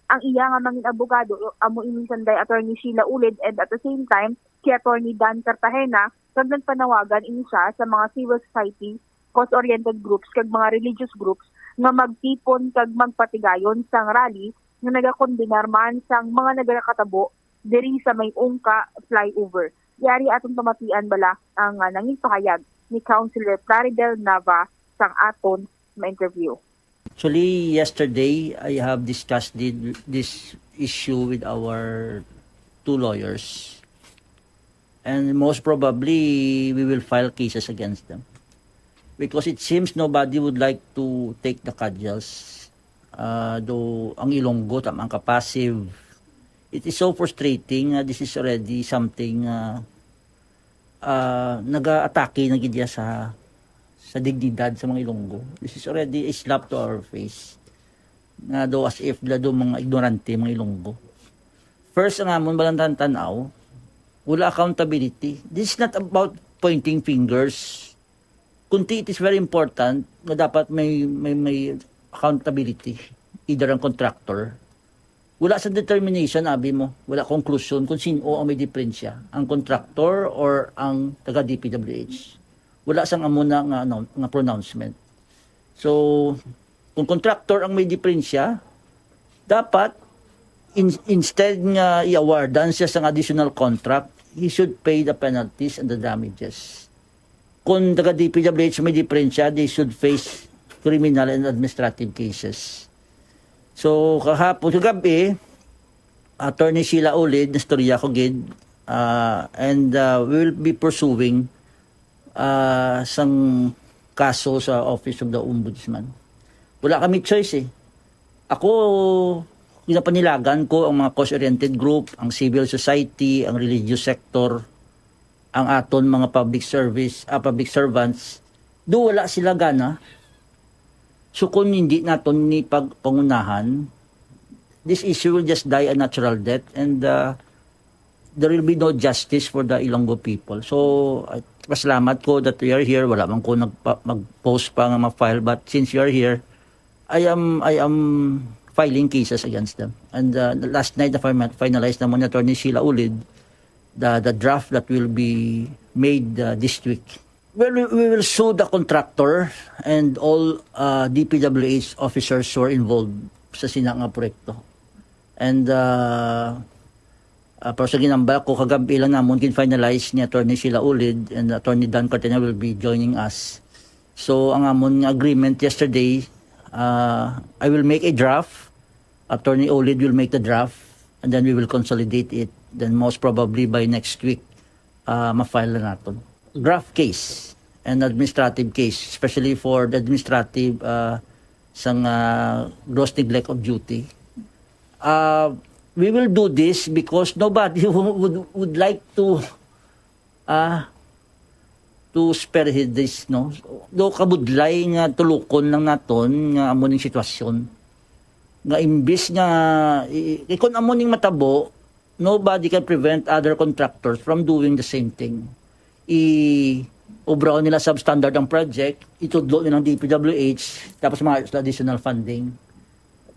ang iya nga mangin abogado, amo iminsanday Attorney Sheila Ulid and at the same time, si Attorney Dan Cartagena, kag nagpanawagan ini siya sa mga civil society, cause-oriented groups, kag mga religious groups, nga magtipon kag magpatigayon sang rally nga nagakondenar man sang mga nagakatabo diri sa may Ungka flyover. Yari atong pamatian bala ang nanging pahayag ni Councilor Plaridel Nava sang aton ma-interview. Actually, yesterday, I have discussed this issue with our two lawyers. And most probably, we will file cases against them. Because it seems nobody would like to take the cudgels. Though ang Ilonggo, ang passive. It is so frustrating. This is already something naga-atake na gidya sa dignidad sa mga Ilonggo. This is already a slap to our face. Nga do as if lado mga ignorante mga Ilonggo. First, ang amon balang tanaw, wala accountability. This is not about pointing fingers. Kunti, it is very important na dapat may accountability. Either ang contractor Wala sa determination, abi mo. Wala conclusion kung sino ang may diferensya. Ang contractor or ang taga-DPWH. Wala sang amo na nga pronouncement. So, kung contractor ang may diferensya, dapat instead nga i-awardan siya sa additional contract, he should pay the penalties and the damages. Kung taga-DPWH may diferensya, they should face criminal and administrative cases. So, kagabi, Attorney Sheila Ulid, nastorya ko gid, and we will be pursuing sang kaso sa Office of the Ombudsman. Wala kami choice eh. Ako, pinapanilagan ko ang mga cause-oriented group, ang civil society, ang religious sector, ang aton mga public servants. Do wala sila gana. So kung hindi naton ni pagpangunahan, this issue will just die a natural death, and there will be no justice for the Ilonggo people. So, pasalamat ko that we are here. Wala man ko mag-post pa nga ma-file, but since you are here, I am filing cases against them. And last night, finalized naman ni Attorney Sheila Ulid the draft that will be made this week. Well, we will sue the contractor and all DPWH officers who are involved sa sinanga proyekto. And pero sa ginamba ko, kagabi lang namon kin-finalize ni Attorney Sheila Ulid and Attorney Dan Cartena will be joining us. So ang amon agreement yesterday, I will make a draft, Attorney Ulid will make the draft, and then we will consolidate it. Then most probably by next week, ma-file na natin. Draft case and administrative case, especially for the administrative sang gross neglect of duty. We will do this because nobody would like to spearhead this, no? Do kabudlay nga tulukon lang naton nga amo ning sitwasyon. Nga imbis nga ikon amo ning matabo, nobody can prevent other contractors from doing the same thing. Ubraw nila substandard ang project, itudlo nilang DPWH, tapos mga additional funding.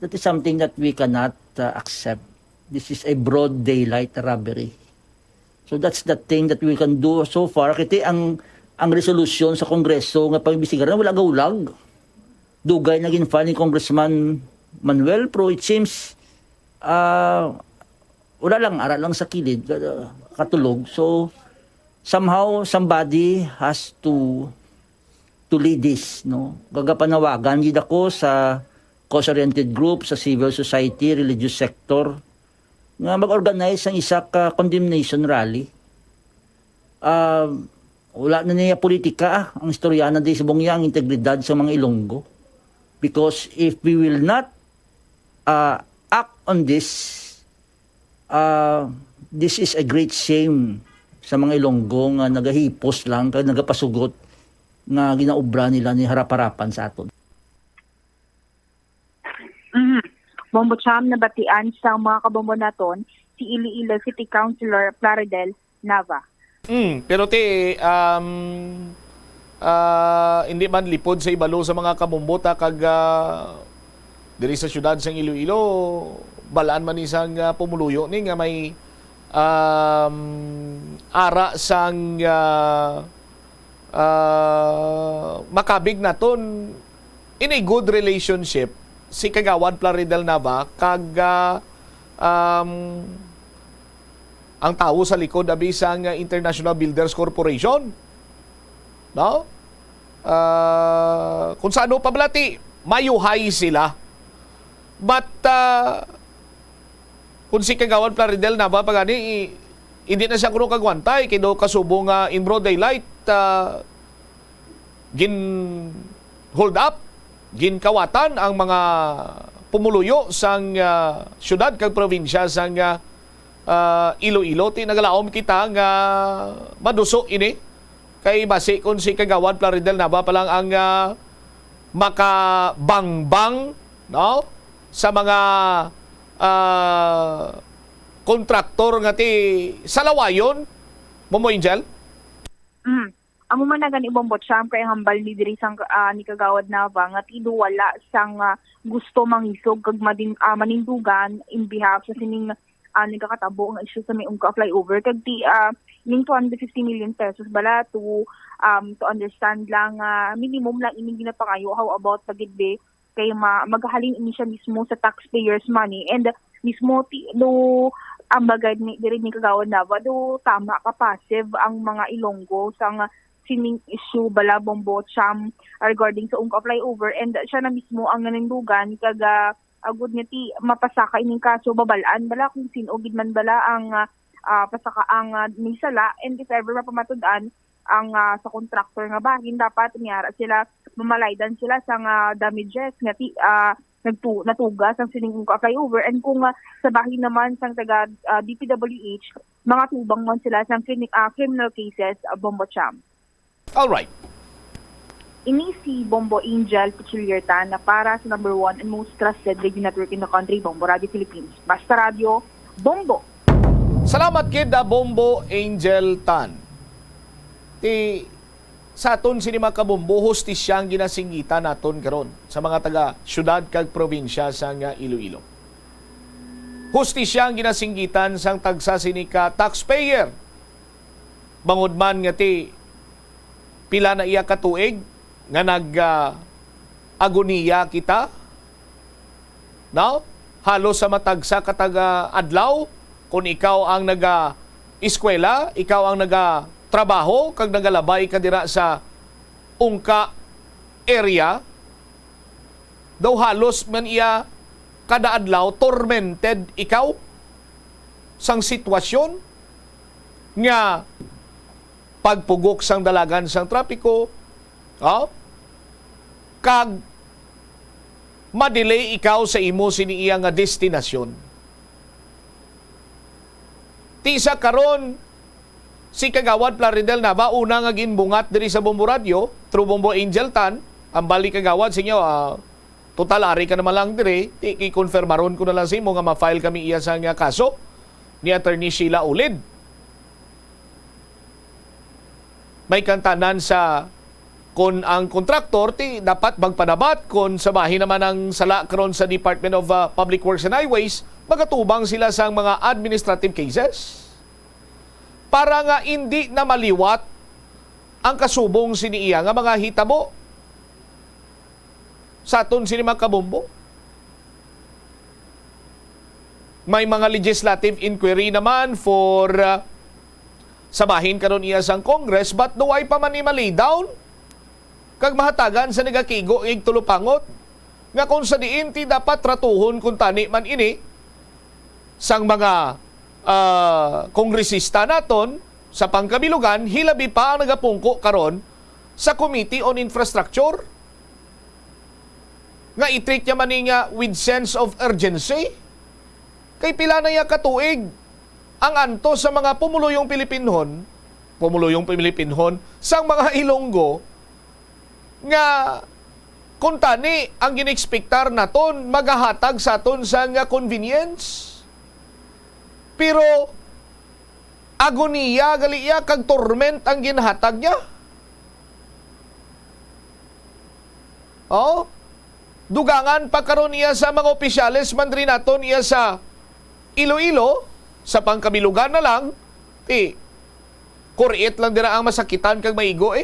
That is something that we cannot accept. This is a broad daylight robbery. So that's the thing that we can do so far. Kiti ang resolution sa Kongreso nga pambisigaran wala gaulag. Dugay na ginfile ni Congressman Manuel, pero it seems wala lang, ara lang sa kilid, katulog. So, somehow, somebody has to lead this, no? Gagapanawagan, gid ako sa cause-oriented group, sa civil society, religious sector, nga mag-organize ang isa ka condemnation rally. Wala na niya politika, ang istorya na di sa bungya, ang integridad sa mga Ilonggo. Because if we will not act on this, this is a great shame sa mga Ilonggo nga nagahipos lang, kaya nagapasugot nga ginaubra nila ni harap-harapan sa aton. Bombocham na batian sa mga kabombo naton si Iloilo City Councilor Plaridel Nava. Pero hindi man lipod sa ibalo sa mga kabumbota kag diri sa syudad sa Iloilo, balaan man isang pumuluyo ni nga may ara sang makabig naton in a good relationship si Kagawad Plaridel Nava kag ang tao sa likod abi sang International Builders Corporation, no? Kung saan pablati mayuhay sila, but kung si Kagawad Plaridel Nava pagani hindi na siya kuno kagwantay kay do kasubo nga in broad daylight gin hold up, gin kawatan ang mga pumuluyo sang syudad kag probinsya sang Iloilo. Ti nagalaom kita nga maduso ini kay base kung si Kagawad Plaridel Nava pa lang ang makabangbang, no, sa mga kontraktor nga ti salawayon, Momo Angel? amo man nagan ibombot siyam kay hambal ni diri sang ni Kagawad Nava nga tido wala sang gusto mangisog kag manindugan in behalf sa sining nagkakatabo nga issue sa may ungka flyover kag ti ning 250 million pesos bala to understand lang minimum lang ining ginapangayo how about pagidbe kay maghalin ini siya mismo sa taxpayers money and mismo do ang bagay ni diri ni Kagawad Nava do tama ka passive ang mga Ilonggo sang sining issue bala bombot siyam regarding sa ungka flyover and siya na mismo ang nanindugan kag agud nga ti mapasaka ining kaso babalaan bala kung sino gid man bala ang pasaka ang nisala and if ever mapamatud-an ang sa contractor nga bahin dapat niara sila mamalaydan sila sa damages nga ti natugas ang sining ungka flyover and kung sa bahin naman sang taga DPWH mga tubang man sila sa criminal cases bombot siyam. All right. Ini si Bombo Angel Pichiliertan na para sa number 1 and most trusted radio network in the country, Bombo Radio Philippines. Basta Radio, Bombo. Salamat kid Bombo Angel Tan. Sa aton sinima kabombo hostisyang ginasingitan naton karon sa mga taga syudad kag probinsya sa Iloilo. Hostisyang ginasingitan sang tagsa sinika taxpayer. Bangod man nga ti pila na iya katuig nga agoniya kita. No? Halos sa matagsa kataga adlaw kung ikaw ang eskwela, ikaw ang trabaho kag nagalabay ka dira sa ungka area daw halos man iya kada adlaw tormented ikaw sang sitwasyon nga pagpugok sang dalagan sang trapiko kag madelay ikaw sa imo siniiya nga destinasyon. Tisa karon si Kagawad Plaridel Nava una nga ginbungat diri sa Bombo Radio through Bombo Angel Tan ang bali Kagawad sa inyo total ari ka naman lang diri i-confirmaron ko na lang sa imo nga ma-file kami iya sa nga kaso ni Attorney Sheila Ulid. May kantanan sa kon ang kontraktor dapat magpadabat kon sa bahin naman ang sala karon sa Department of Public Works and Highways magatubang sila sa mga administrative cases para nga hindi na maliwat ang kasubong siniiya nga mga hitabo sa aton sinima kabombo. May mga legislative inquiry naman for sa bahin karon iya sang Congress but do ay pa man i-lay down kag mahatagan sa nagakigo ig tulupangot nga kung sa diin ti dapat tratuhon kung tani man ini sang mga kongresista naton sa pangkabilugan hilabi pa ang nagapungko karon sa Committee on Infrastructure nga i-treat niya man nga with sense of urgency kay pila na ya katuig ang anto sa mga pumuluyong Pilipinhon sang mga Ilonggo nga kung tani ang ginexpektar naton magahatag sa aton sa nga convenience. Pero agoniya galiya kag torment ang ginhatag niya. Dugangan pa karon iya sa mga opisyales man rin naton iya sa Iloilo sa pangkabilugan na lang kuriit lang dira ang masakitan kag maigo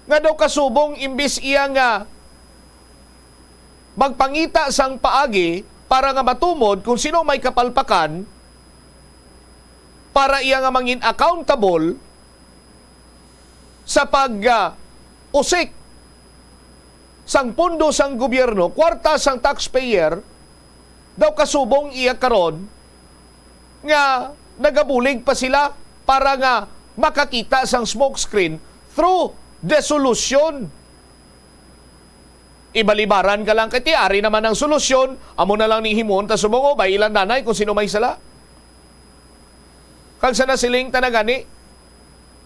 nga daw kasubong imbis iya nga magpangita sang paagi para nga matumod kung sino may kapalpakan para iya nga mangin accountable sa usik sang pundo sang gobyerno, kwarta sang taxpayer daw kasubong iya karon nga nagabulig pa sila para nga makakita sang smoke screen through desolusyon. Ibalibaran ka lang kay ari naman ang solusyon, amo na lang ni himon ta sumongo bay ilang nanay kung sino may sala. Kag sa nasiling tanagani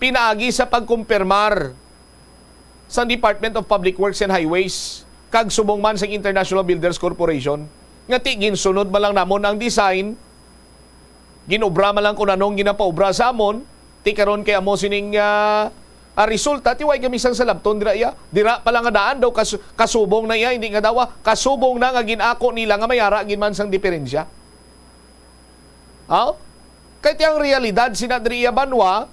pinaagi sa pagkumpirmar sa Department of Public Works and Highways kag subong man sa International Builders Corporation nga ginsunod man lang namon ang design, ginobra man lang kung anong ginapaobra sa amon, Ti karon kay amo sining resulta ti way gamisang sa labton dira pala nga daan daw kasubong na iya, hindi nga daw kasubong na nga ginako nila nga mayara ginman sang diferensya. Kay tiyang realidad sinadriya banwa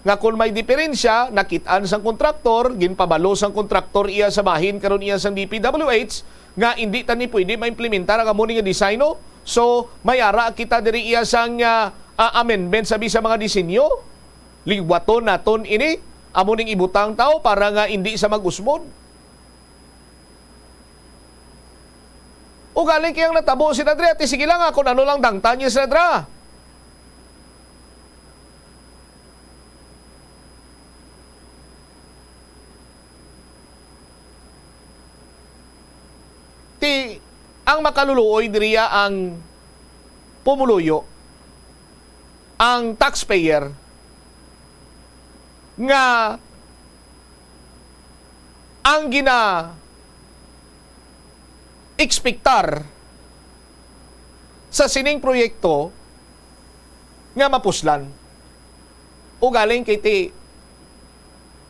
nga kung may diferensya nakitaan sang kontraktor, ginpabalo sang kontraktor iya sa bahin karon iya sang DPWH nga hindi tani pwede maimplementar ang amo nga disenyo. So mayara kita diri iya sang amendment sabi sa mga disenyo. Liwaton naton ini amo ning ibutang tao para nga hindi sa mag-usbon. O galing kayang natabo si Nadra, sige lang kung ano lang dangtan niya si Nadra. Ang makaluluoy diriya ang pumuluyo, ang taxpayer nga ang ekspektar sa sining proyekto nga mapuslan. O galing kay ti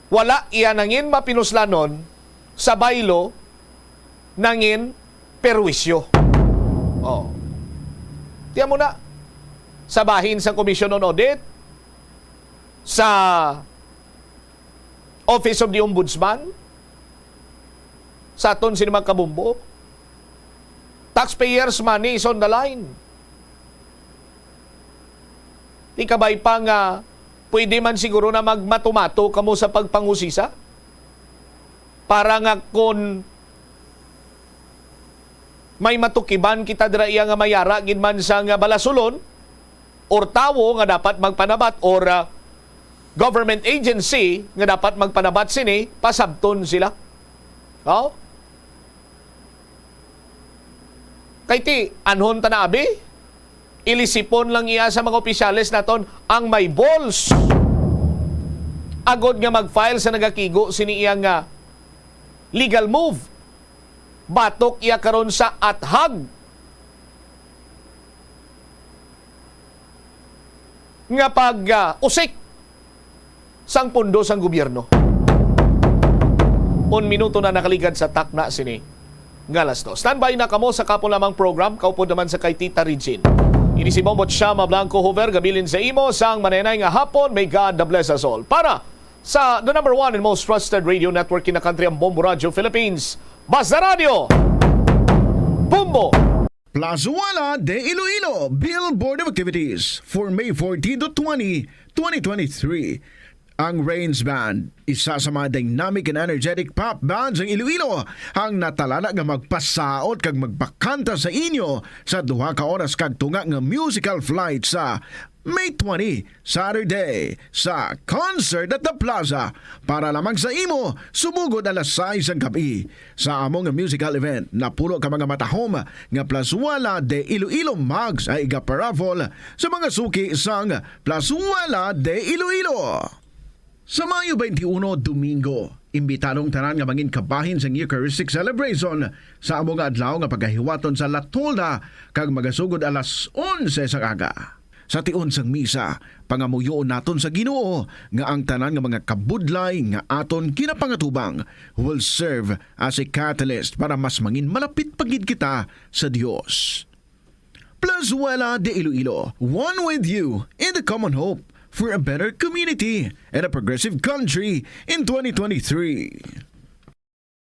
wala iya nangin mapinuslanon sa baylo nangin perwisyo. Tiyan mo na sa bahin sa Commission on Audit, sa Office of the Ombudsman, sa aton sinimang kabumbo, taxpayers' money is on the line. Di kabay pa nga pwede man siguro na magmatumato kamo sa pagpangusisa para nga kung may matukiban kita dira iya nga mayara ginman sa nga balasulon or tawo nga dapat magpanabat or government agency nga dapat magpanabat sini, pasabton sila. Kay ti anhon ta na abi, ilisipon lang iya sa mga opisyales naton ang may balls agod nga mag-file sa nagakigo sini iya nga legal move. Batok iya karon sa athag nga usik sang pundo sang gobyerno. 1 minuto na nakaligad sa takna sini nga alas 2. Standby na kamo sa kapo lamang program, kaupo naman sa kay Tita Regine. Ini si Bombot Shama Blanco Hover, gabilin sa imo sang manenay nga hapon. May God bless us all. Para sa the number 1 and most trusted radio network in the country, ang Bombo Radio Philippines, Basta Radio Bombo Plazuela de Iloilo Billboard of Activities for May 14 to 20, 2023. Ang Rains Band, isa sa mga dynamic and energetic pop bands ng Iloilo, ang natalala nga magpasaot kag magpakanta sa inyo sa 2 ka oras kag tunga nga musical flight sa May 20, Saturday, sa Concert at the Plaza. Para lamang sa imo, sumugod alas 6 ang gabi sa among musical event na pulo ka mga matahom nga Plazuela de Iloilo Mugs ay igaparafol sa mga suki sang Plazuela de Iloilo. Sa Mayo 21, Domingo, imbitanong tanan nga mangin kabahin sa Eucharistic Celebration sa among adlaw nga pagkahiwaton sa Latolda kag magasugod alas 11 sa aga. Sa tion sang misa, pangamuyoon naton sa Ginoo nga ang tanan nga mga kabudlay nga aton kinapangatubang will serve as a catalyst para mas mangin malapit pagid kita sa Dios. Plazuela de Iloilo, one with you in the common hope for a better community and a progressive country in 2023.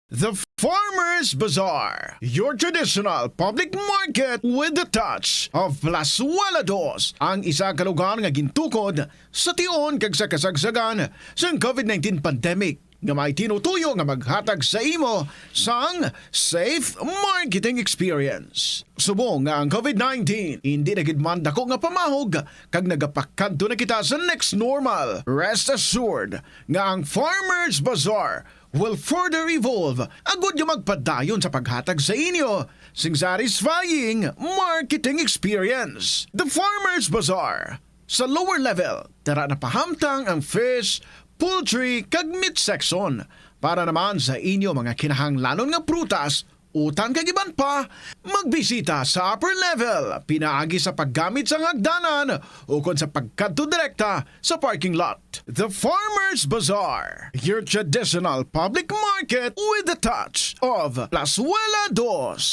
The Farmers Bazaar, your traditional public market with the touch of Plazuela Dos, ang isa ka lugar nga gintukod sa tion kag sa kasagsagan sa COVID-19 pandemic nga may tinutuyo nga maghatag sa imo sang safe marketing experience. Subong nga ang COVID-19 hindi na gid man dako nga pamahog kag nagapakadto na kita sa next normal. Rest assured nga ang Farmers Bazaar will further evolve agud yung magpadayon sa paghatag sa inyo sing satisfying marketing experience. The Farmers Bazaar. Sa lower level, tara na pahamtang ang fish, poultry, kag meat section para naman sa inyo mga kinahanglanon nga prutas Utan kagiban pa, magbisita sa upper level, pinaagi sa paggamit sa hagdanan o kung sa pagkadto direkta sa parking lot. The Farmers Bazaar, your traditional public market with a touch of Plazuela Dos.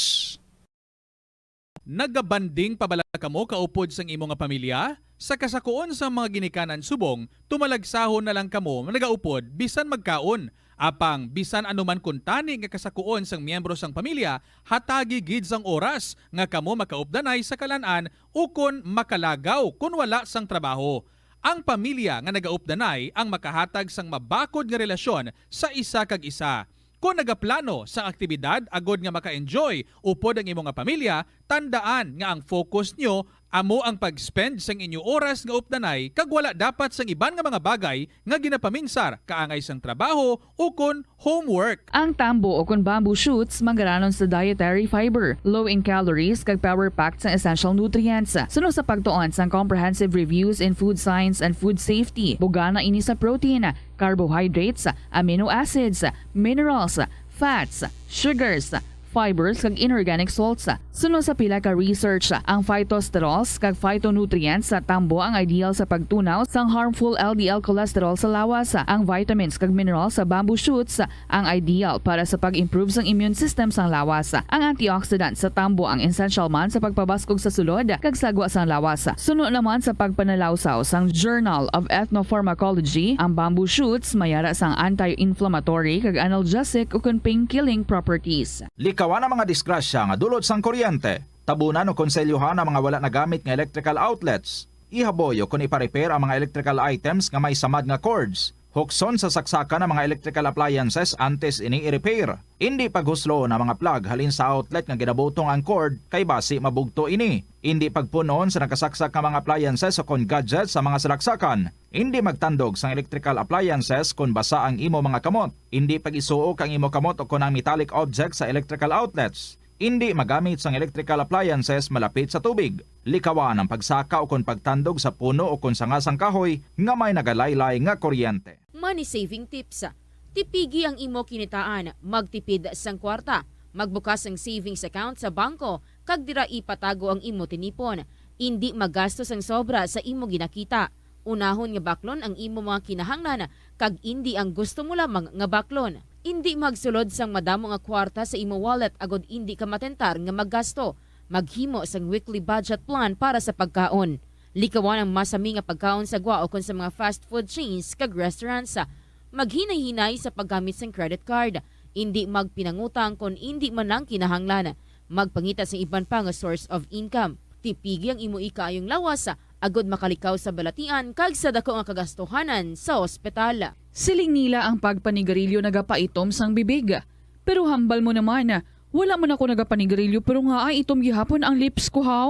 Nagabanding pabala kamo kaupod sang imo nga pamilya? Sa kasakuon sa mga ginikanan subong, tumalagsahon na lang kamo nagaupod bisan magkaon. Apang bisan anuman kuntani nga kasakuon sang miyembro sang pamilya, hatagi gid sang oras nga kamo makaupdanay sa kalan-an ukon makalagaw kun wala sang trabaho. Ang pamilya nga nagaupdanay ang makahatag sang mabakod nga relasyon sa isa kag isa. Kung nagaplano sa aktibidad agod nga maka-enjoy upod ang imo nga pamilya, tandaan nga ang focus nyo amo ang pag-spend sang inyo oras nga updanay kag wala dapat sang iban nga mga bagay nga ginapaminsar kaangay sang trabaho o kon homework. Ang tambo o kon bamboo shoots manggaranon sa dietary fiber, low in calories kag power-packed sa essential nutrients. Suno sa pagtuon sang comprehensive reviews in food science and food safety, bugana ini sa protein, carbohydrates, amino acids, minerals, fats, sugars, fibers kag inorganic salts. Sunod sa pila ka research, ang phytosterols kag phytonutrients sa tambo ang ideal sa pagtunaw sang harmful LDL cholesterol sa lawas. Ang vitamins kag minerals sa bamboo shoots ang ideal para sa pag-improve sang immune system sang lawas. Ang antioxidants sa tambo ang essential man sa pagpabaskog sa sulod kag sagwa sang lawas. Sunod naman sa pagpanalawsaw sang Journal of Ethnopharmacology, ang bamboo shoots mayara sang anti-inflammatory kag analgesic ug pain-killing properties. Likawan ang mga disgrasya nga dulot sang kuryente. Tabunan o konselyuhan ang mga wala nagamit nga electrical outlets. Ihaboyo kung ipa-repair ang mga electrical items nga may samad nga cords. Hukson sa saksakan ng mga electrical appliances antes ini i-repair. Hindi paghuslo na mga plug halin sa outlet nga ginabutong ang cord kay basi mabugto ini. Hindi pagpunon sa nakasaksak nga mga appliances o kon gadgets sa mga salaksakan. Hindi magtandog sa electrical appliances kung basa ang imo mga kamot. Hindi pag-isuok ang imo kamot o kon ang metallic objects sa electrical outlets. Hindi magamit sang electrical appliances malapit sa tubig. Likawan ang pagsaka o kon pagtandog sa puno o kon sangasang kahoy nga may nagalaylay nga kuryente. Money saving tips. Tipigi ang imo kinitaan, magtipid sang kwarta, magbukas ang savings account sa bangko, kag dira ipatago ang imo tinipon. Hindi magastos ang sobra sa imo ginakita. Unahon nga baklon ang imo mga kinahanglan, kag hindi ang gusto mo lamang nga baklon. Hindi magsulod sang madamo nga kwarta sa imo wallet agod hindi ka matentar nga maggasto. Maghimo sang weekly budget plan para sa pagkaon. Likawan ang masami nga pagkaon sa gwa o kon sa mga fast food chains kag restaurants. Maghinay-hinay sa paggamit sang credit card. Hindi magpinangutang kon hindi man lang kinahanglan. Magpangita sa iban pa nga source of income. Tipigi ang imo ikaayong lawas agod makalikaw sa balatian kag sa dako nga kagastuhanan sa ospital. Siling nila ang pagpanigarilyo nagapaitom sang bibig. Pero hambal mo naman, wala man ako nagapanigarilyo pero nga ay itom gihapon ang lips ko haw.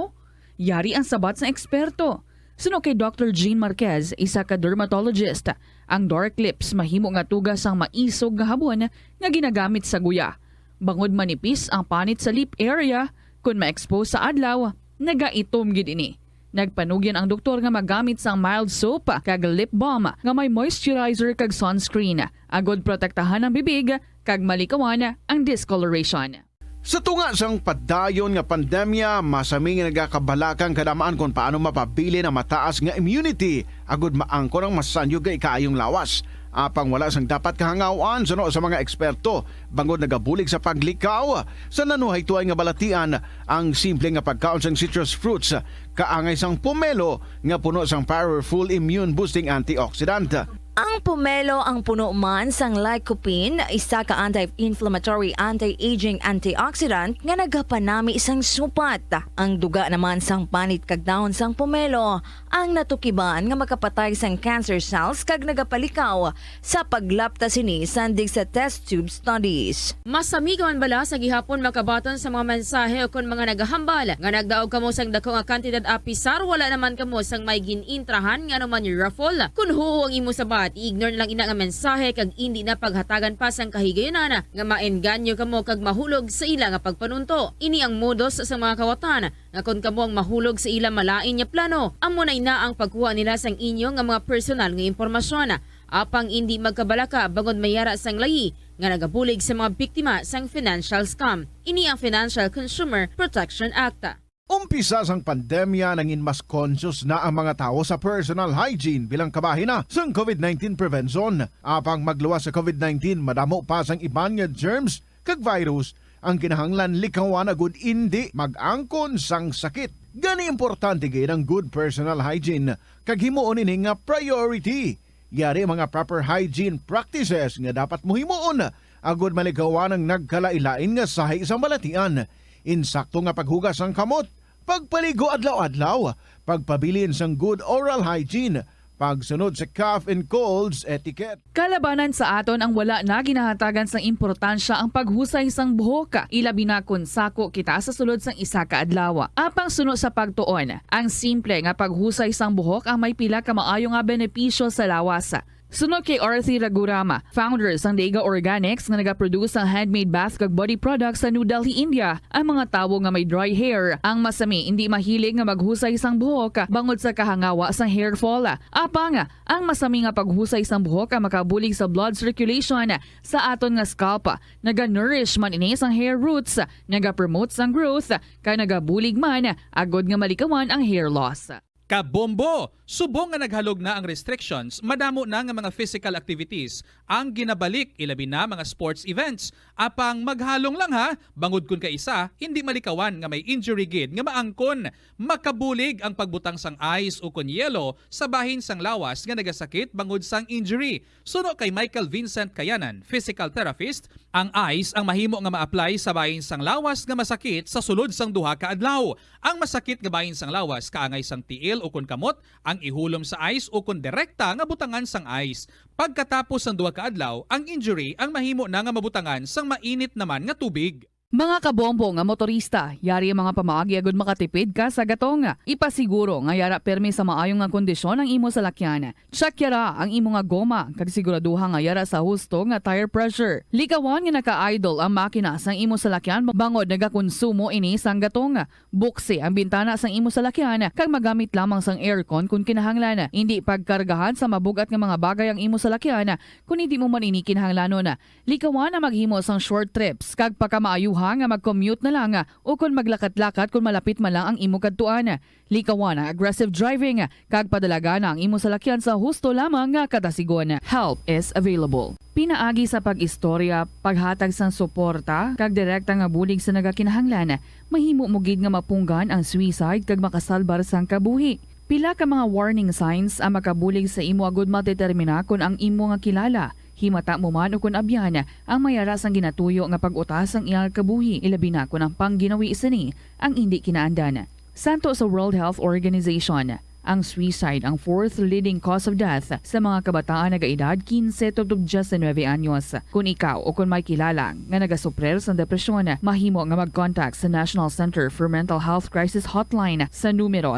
Yari ang sabat sa eksperto. Suno kay Dr. Jean Marquez, isa ka dermatologist, ang dark lips mahimo nga tugas ang maisog nga habon nga ginagamit sa guya. Bangod manipis ang panit sa lip area, kung ma-expose sa adlaw, nagaitom gid ini. Nagpanugyan ang doktor nga magamit sang mild soap kag lip balm nga may moisturizer kag sunscreen. Agod protektahan ang bibig kag malikawan ang discoloration. Sa tunga sang padayon nga pandemya, masami nga nagakabalakang kadamaan kung paano mapabili na mataas nga immunity agud maangkon ang masanyo gay kaayong lawas. Apang wala sang dapat kahangawan sa mga eksperto bangod nagabulig sa paglikaw sa nanuhay tuay nga balatian ang simple nga pagkaon sang citrus fruits kaangay sang pomelo nga puno sang powerful immune boosting antioxidant. Ang pomelo ang puno man sang lycopene, isa ka anti-inflammatory, anti-aging antioxidant nga nagapanami sang supat. Ang duga naman sang panit kag dahon sang pomelo ang natukiban nga makapatay sang cancer cells kag nagapalikaw sa paglapta sini sandig sa test tube studies. Masami ka man bala sa gihapon makabaton sa mga mensahe o kon mga nagahambal nga nagdaog kamo sang dako nga kantidad apisar wala naman kamo sang may ginintrahan nga naman yung raffle. Kun huo ang imo sabat, ignore lang ina nga mensahe kag hindi na paghatagan pa sang kahigayonan nga maengganyo kamo kag mahulog sa ila nga pagpanunto. Ini ang modus sa mga kawatan nga kun kamo ang mahulog sa ila malain nya plano, amo na ina ang pagkuha nila sang inyo nga mga personal nga impormasyon. Apang hindi magkabalaka bangod mayara sang layi nga nagabulig sa mga biktima sang financial scam. Ini ang Financial Consumer Protection Act. Umpisa sang pandemya nangin mas conscious na ang mga tao sa personal hygiene bilang kabahina sang COVID-19 prevention. Apang magluwas sa COVID-19, madamo pa sang iban nga germs kag virus ang kinahanglan likawan agud hindi mag-angkon sang sakit. Gani importante gid ang good personal hygiene kag himuon ini nga priority. Yari mga proper hygiene practices nga dapat mohimuon agud malikawan ang nagkalailain nga sahi sa balatian. Insakto nga paghugas ng kamot, pagpaligo adlaw-adlaw, pagpabilin sang good oral hygiene, pagsunod sa cough and colds etiquette. Kalabanan sa aton ang wala na ginahatagan sang importansya ang paghusay sang buhok, ilabi na kun sako kita sa sulod sang isa ka adlaw. Apang sunod sa pagtuon, ang simple nga paghusay sang buhok ang may pila ka maayo nga benepisyo sa lawas. Sunod kay Arthi Ragurama, founder sang Dega Organics nga nagaproduce ng handmade bath kag body products sa New Delhi, India. Ang mga tawo nga may dry hair, ang masami hindi mahilig nga maghusay sang buhok bangod sa kahangawa sang hair fall. Apang ang masami nga paghusay sang buhok ang makabulig sa blood circulation sa aton nga scalp. Naga-nourish man ini sang hair roots, naga-promote sang growth, kay nagabulig man agod nga malikawan ang hair loss. Kabombo! Subong nga naghalog na ang restrictions, madamo na nga mga physical activities ang ginabalik, ilabi na mga sports events. Apang maghalong lang ha, bangod kun ka isa, hindi malikawan nga may injury gid nga maangkon. Makabulig ang pagbutang sang ice o kun yelo sa bahin sang lawas nga nagasakit bangod sang injury. Suno kay Michael Vincent Kayanan, physical therapist, ang ice ang mahimo nga ma-apply sa bahin sang lawas nga masakit sa sulod sang duha ka adlaw. Ang masakit nga bahin sang lawas kaangay sang tiil o kun kamot, ang ihulom sa ice o kun direkta nga butangan sang ice. Pagkatapos ng duha ka adlaw, ang injury ang mahimo na nga mabutangan sang mainit naman nga tubig. Mga kabombo nga motorista, yari ang mga pamaagi agud makatipid ka sa gatong. Ipasiguro nga yara permi sa maayong nga kondisyon ang imo salakyan. Check yara ang imo nga goma kag siguraduha nga yara sa husto nga tire pressure. Likawan nga naka-idle ang makina sang imo salakyan bangod nagakonsumo ini sang gatong. Buksi ang bintana sang imo salakyan kag magamit lamang sang aircon kung kinahanglan. Hindi pagkargahan sa mabugat nga mga bagay ang imo salakyan kung hindi mo man ini kinahanglanon. Likawan na maghimo sang short trips kag pagkamaayuhan nga mag-commute na lang o kung maglakat-lakat kung malapit man lang ang imo kadtuan. Likawan ang aggressive driving kag padalaga na ang imo salakyan sa husto lamang nga katasigon. Help is available. Pinaagi sa pag-istorya, paghatag sang suporta kag direkta nga bulig sa nagakinahanglan, mahimo mo gid nga mapunggan ang suicide kag makasalbar sang kabuhi. Pila ka mga warning signs ang makabulig sa imo agud madetermina kung ang imo nga kilala. Himata mo man o kun abyan ang mayaras ang ginatuyo nga pag-utas ang iyang kabuhi, ilabi na kung ang pangginawi isini ang hindi kinaandan. Santo sa World Health Organization, ang suicide ang fourth leading cause of death sa mga kabataan nagaedad 15 to 19 anyos. Kung ikaw o kung may kilala nga nagasuprer sa depresyon, mahimo nga mag-contact sa National Center for Mental Health Crisis Hotline sa numero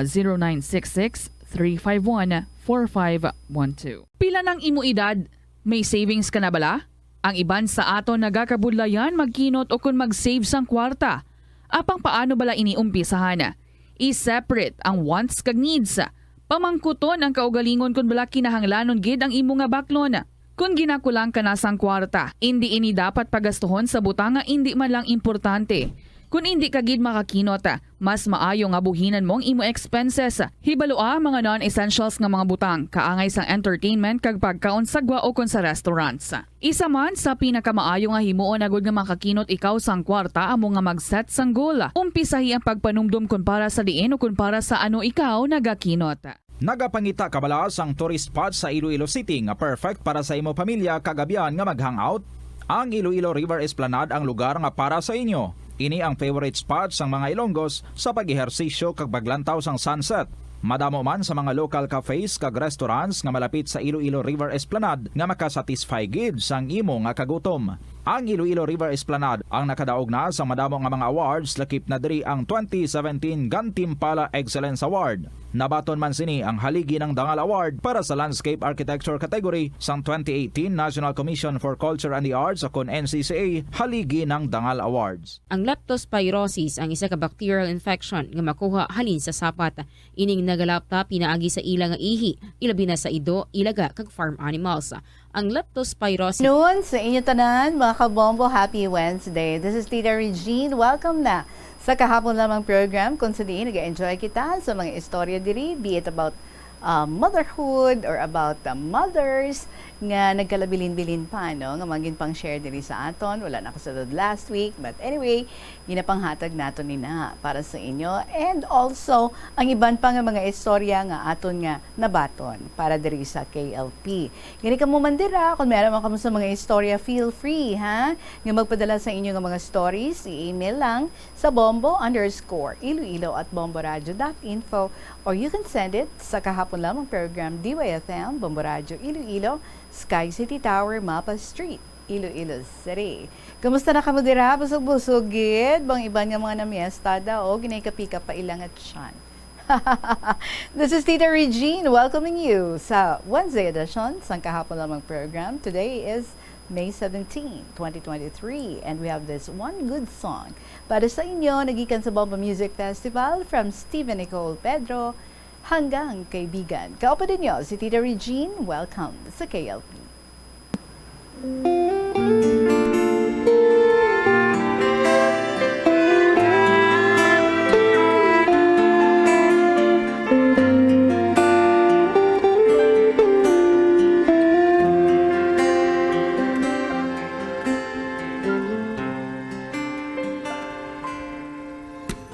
0966-351-4512. Pila ng imo edad? May savings ka na bala? Ang iban sa aton nagakabudlayan magkinot o kung mag-save sang kwarta. Apang paano bala iniumpisahan? I-separate ang wants kag needs. Pamangkuton ang kaugalingon kung bala kinahanglanon gid ang imo nga baklon. Kung ginakulang ka na sang kwarta, hindi ini dapat pagastuhon sa butang nga hindi man lang importante. Kung hindi ka gid makakinot, mas maayo nga buhinan mong imo expenses. Hibalua mga non-essentials nga mga butang, kaangay sang entertainment kag pagkaon sagwa o kon sa restaurants. Isa man sa pinakamaayo nga himuon agud nga makakinot ikaw sang kwarta amo nga mag-set sang goal. Umpisahi ang pagpanumdum kun para sa diin o kun para sa ano ikaw nagakinot. Nagapangita kabala sang tourist spot sa Iloilo City nga perfect para sa imo pamilya kagabihan nga mag-hangout. Ang Iloilo River Esplanade ang lugar nga para sa inyo. Ini ang favorite spot sang mga Ilonggos sa pag-ehersisyo kag paglantaw sang sunset. Madamo man sa mga local cafes kag restaurants nga malapit sa Iloilo River Esplanade nga makasatisfy gid sang imo nga kagutom. Ang Iloilo River Esplanade ang nakadaog na sa madamo nga mga awards, lakip na diri ang 2017 Gantimpala Excellence Award. Nabaton man sini ang haligi ng Dangal Award para sa Landscape Architecture category sang 2018 National Commission for Culture and the Arts o kon NCCA haligi ng Dangal Awards. Ang leptospirosis ang isa ka bacterial infection nga makuha halin sa sapat. Ining nagalapta pinaagi sa ila nga ihi, ilabi na sa ido, ilaga kag farm animals. ang leptospirosis. Noon sa inyo tanan, mga kabombo, happy Wednesday. This is Tita Regine. Welcome na sa kahapon lamang program kung sa diin nag-enjoy kita sa mga istorya diri, be it about motherhood or about mothers nga nagkalabilin-bilin pa, no? Nga maging pang share diri sa aton. Wala na ako sa last week, but anyway, ginapanghatag nato ni na para sa inyo. And also, ang iban pa nga mga istorya nga aton nga nabaton para diri sa KLP. Gani ka mo mandira, kung meron man kamo sa mga istorya, feel free, ha? Nga magpadala sa inyo nga mga stories, i-email lang sa bombo_iloilo@bomboradio.info, or you can send it sa kahapon lamang program DYFM, Bombo Radio Iloilo, Sky City Tower, Mapa Street, Iloilo City. Kamusta na kamo dira? Busog-busog gid bang iban nga mga namiesta daw o ginay kapika pa ilang at siyan. This is Tita Regine welcoming you sa Wednesday edition sa kahapon lamang program. Today is May 17, 2023, and we have this one good song para sa inyo, nagikan sa Bomba Music Festival from Stephen Nicole Pedro hanggang kaibigan. Kaupa din nyo si Tita Regine. Welcome sa KLP.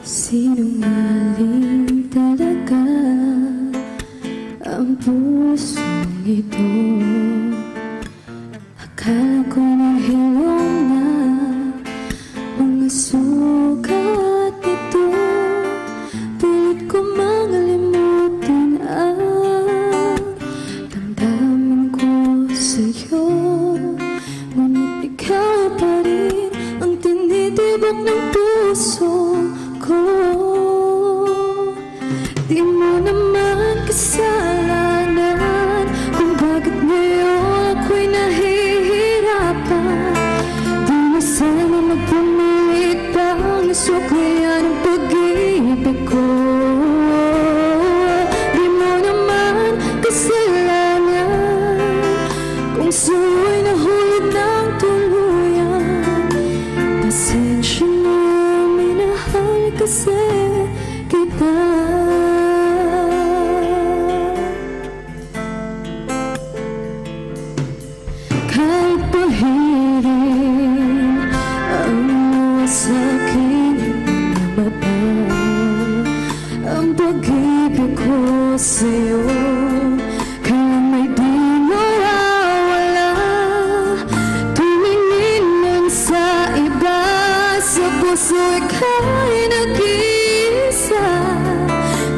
Sinungaling talaga ang pusong ito. Akala ko nahilong na mga sugat nito. Pilit ko makalimutan ang damdamin ko sa'yo. Ngunit ikaw pa rin ang tinitibok ng puso ko. Di mo naman kasalanan kung bakit ngayon ako'y nahihirapan. Di na sana magpumilit pa ang suklayan ng pag-ibig ko. Di mo naman kasalanan kung sa'yo'y nahulog ng tuluyan. Pasensya na, minahal kasi kita. Kahit pahirin ang mga sa'kin mata, ang pag-ibig ko sa'yo kailan may di mawawala. Tumingin lang sa iba, sa puso ikaw'y nag-iisa.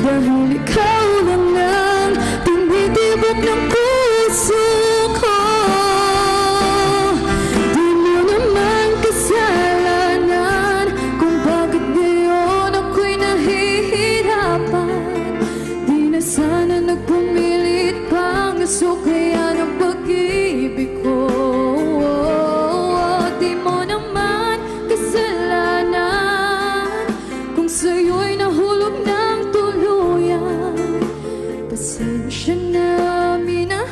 Dahil ikaw lang ang tinitibok ng puso ko. Di mo naman kasalanan kung bakit ngayon ako'y nahihirapan. Di na sana nagpumilit pang suklayan ang pag-ibig ko. Di mo naman kasalanan kung sa'yo'y nahulog ng tuluyan. Pasensya na, minahal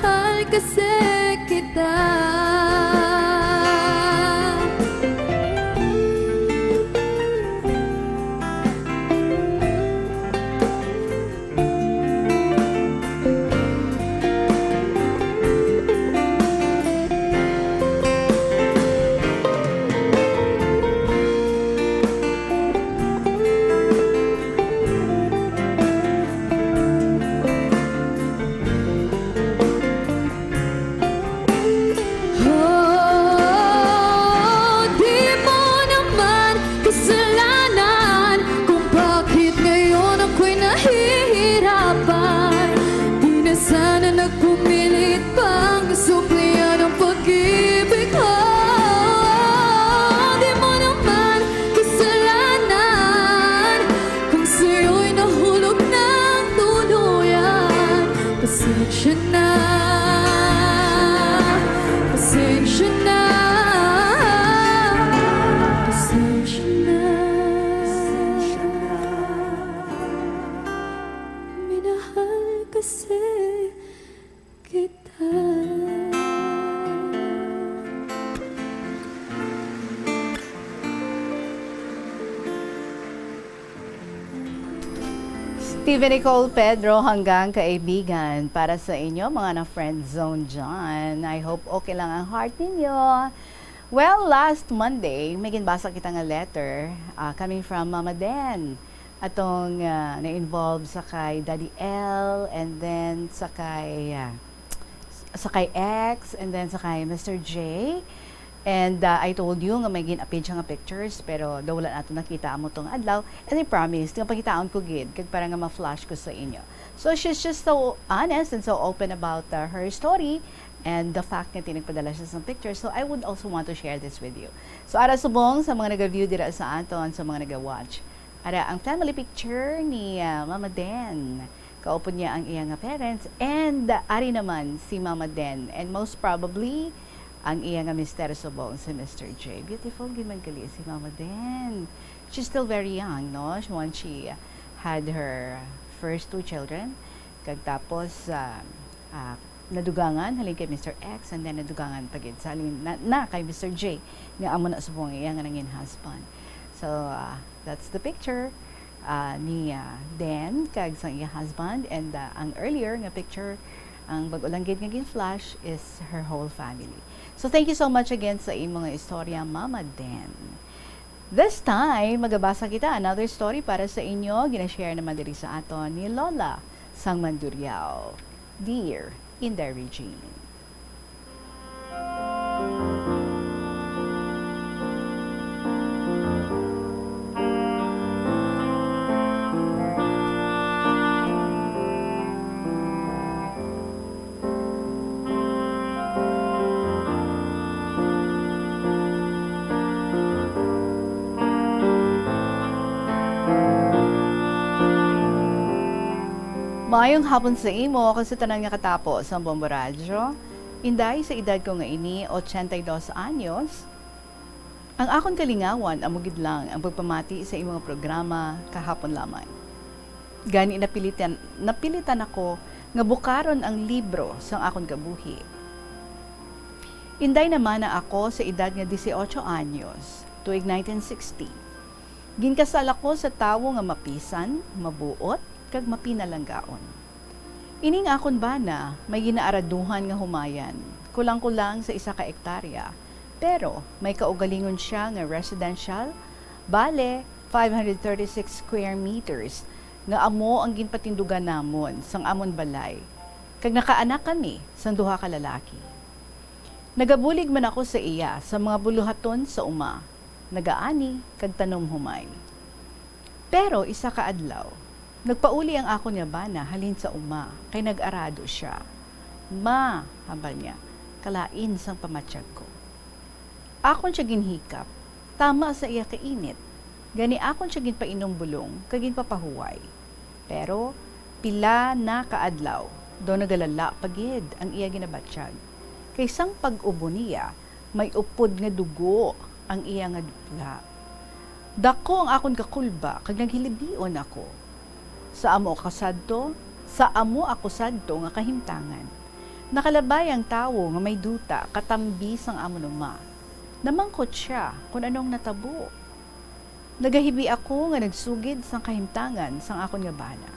TV Nicole Pedro hanggang kaibigan para sa inyo mga na-friend zone dyan. I hope okay lang ang heart ninyo. Well, last Monday, may ginbasa kita nga letter coming from Mama Den. Atong na-involve sa kay Daddy L and then sa kay X and then sa kay Mr. J. And I told you nga may gin-upload siya nga pictures pero daw wala nato nakita mo tong adlaw and I promise nga pakitaan ko gid kag para nga ma-flash ko sa inyo. So she's just so honest and so open about her story and the fact nga tinagpadala siya sa pictures. So I would also want to share this with you. So ara subong sa mga nag-view dira sa aton, sa mga nag-watch. Ara ang family picture ni Mama Den. Kaupo niya ang iyang parents and ari naman si Mama Den and most probably ang iyang mister subong si Mr. J. Beautiful gid man gali si Mama Den. She's still very young, no? Once she had her first 2 children, kag tapos nadugangan halin kay Mr. X and then nadugangan pagid sa halin na kay Mr. J nga amo na subong iyang nangin husband. So that's the picture ni Den kag sa iyang husband and ang earlier nga picture ang bag-ulang gid nga gin-flash is her whole family. So thank you so much again sa imong mga istorya, Mama Den. This time, magabasa kita another story para sa inyo. Ginashare naman diri sa aton ni Lola Sang Manduriao. Dear Inday Regine. Maayong hapon sa imo kasi tanan nga katapos ang Bombo Radyo. Inday sa edad ko nga ini 82 anyos. Ang akon kalingawan amugid lang ang pagpamati sa imong programa kahapon lamang. Gani napilitan ako nga bukaron ang libro sang akon kabuhi. Inday naman na ako sa edad nga 18 anyos, tuig 1960. Ginkasal ako sa tawo nga mapisan, mabuot, kag mapinalanggaon. Ining akon bana, may ginaaraduhan nga humayan, kulang-kulang sa 1 ka ektarya, pero may kaugalingon siya nga residential, bale 536 square meters, nga amo ang ginpatindugan namon sang amon balay, kag nakaanak kami sang 2 ka lalaki. Nagabulig man ako sa iya sa mga buluhaton sa uma, nagaani kag tanom humay. Pero 1 ka adlaw, nagpauli ang ako niya bana halin sa uma, kay nag-arado siya. Ma, hambal niya, kalain sang pamatsyag ko. Akon siya ginhikap, tama sa iya kainit. Gani akon siya ginpainom bulong, kagin papahuway. Pero, pila na kaadlaw, do nagalala pagid ang iya ginabatsyag. Kay sang pag-ubo niya, may upod nga dugo ang iya nga dupla. Dako ang akon kakulba, kag naghilibion ako. Sa amo ako sadto nga kahimtangan. Nakalabay ang tawo nga may duta katambi sang amo numa. Namangkot siya kung anong natabo. Nagahibi ako nga nagsugid sang kahimtangan sang akon nga bana.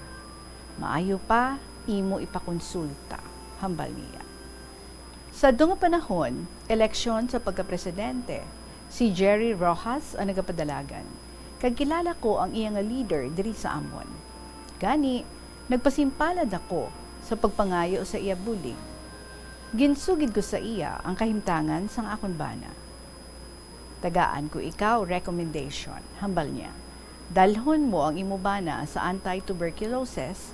Maayo pa imo ipakonsulta, hambal niya. Sa nga panahon, eleksyon sa pagkapresidente, si Jerry Rojas ang nagapadalagan. Kag kilala ko ang iya nga leader diri sa amon. Gani, nagpasimpalad ako sa pagpangayo sa iya bulig. Ginsugid ko sa iya ang kahimtangan sang akon bana. Tagaan ko ikaw recommendation, hambal niya. Dalhon mo ang imo bana sa anti-tuberculosis,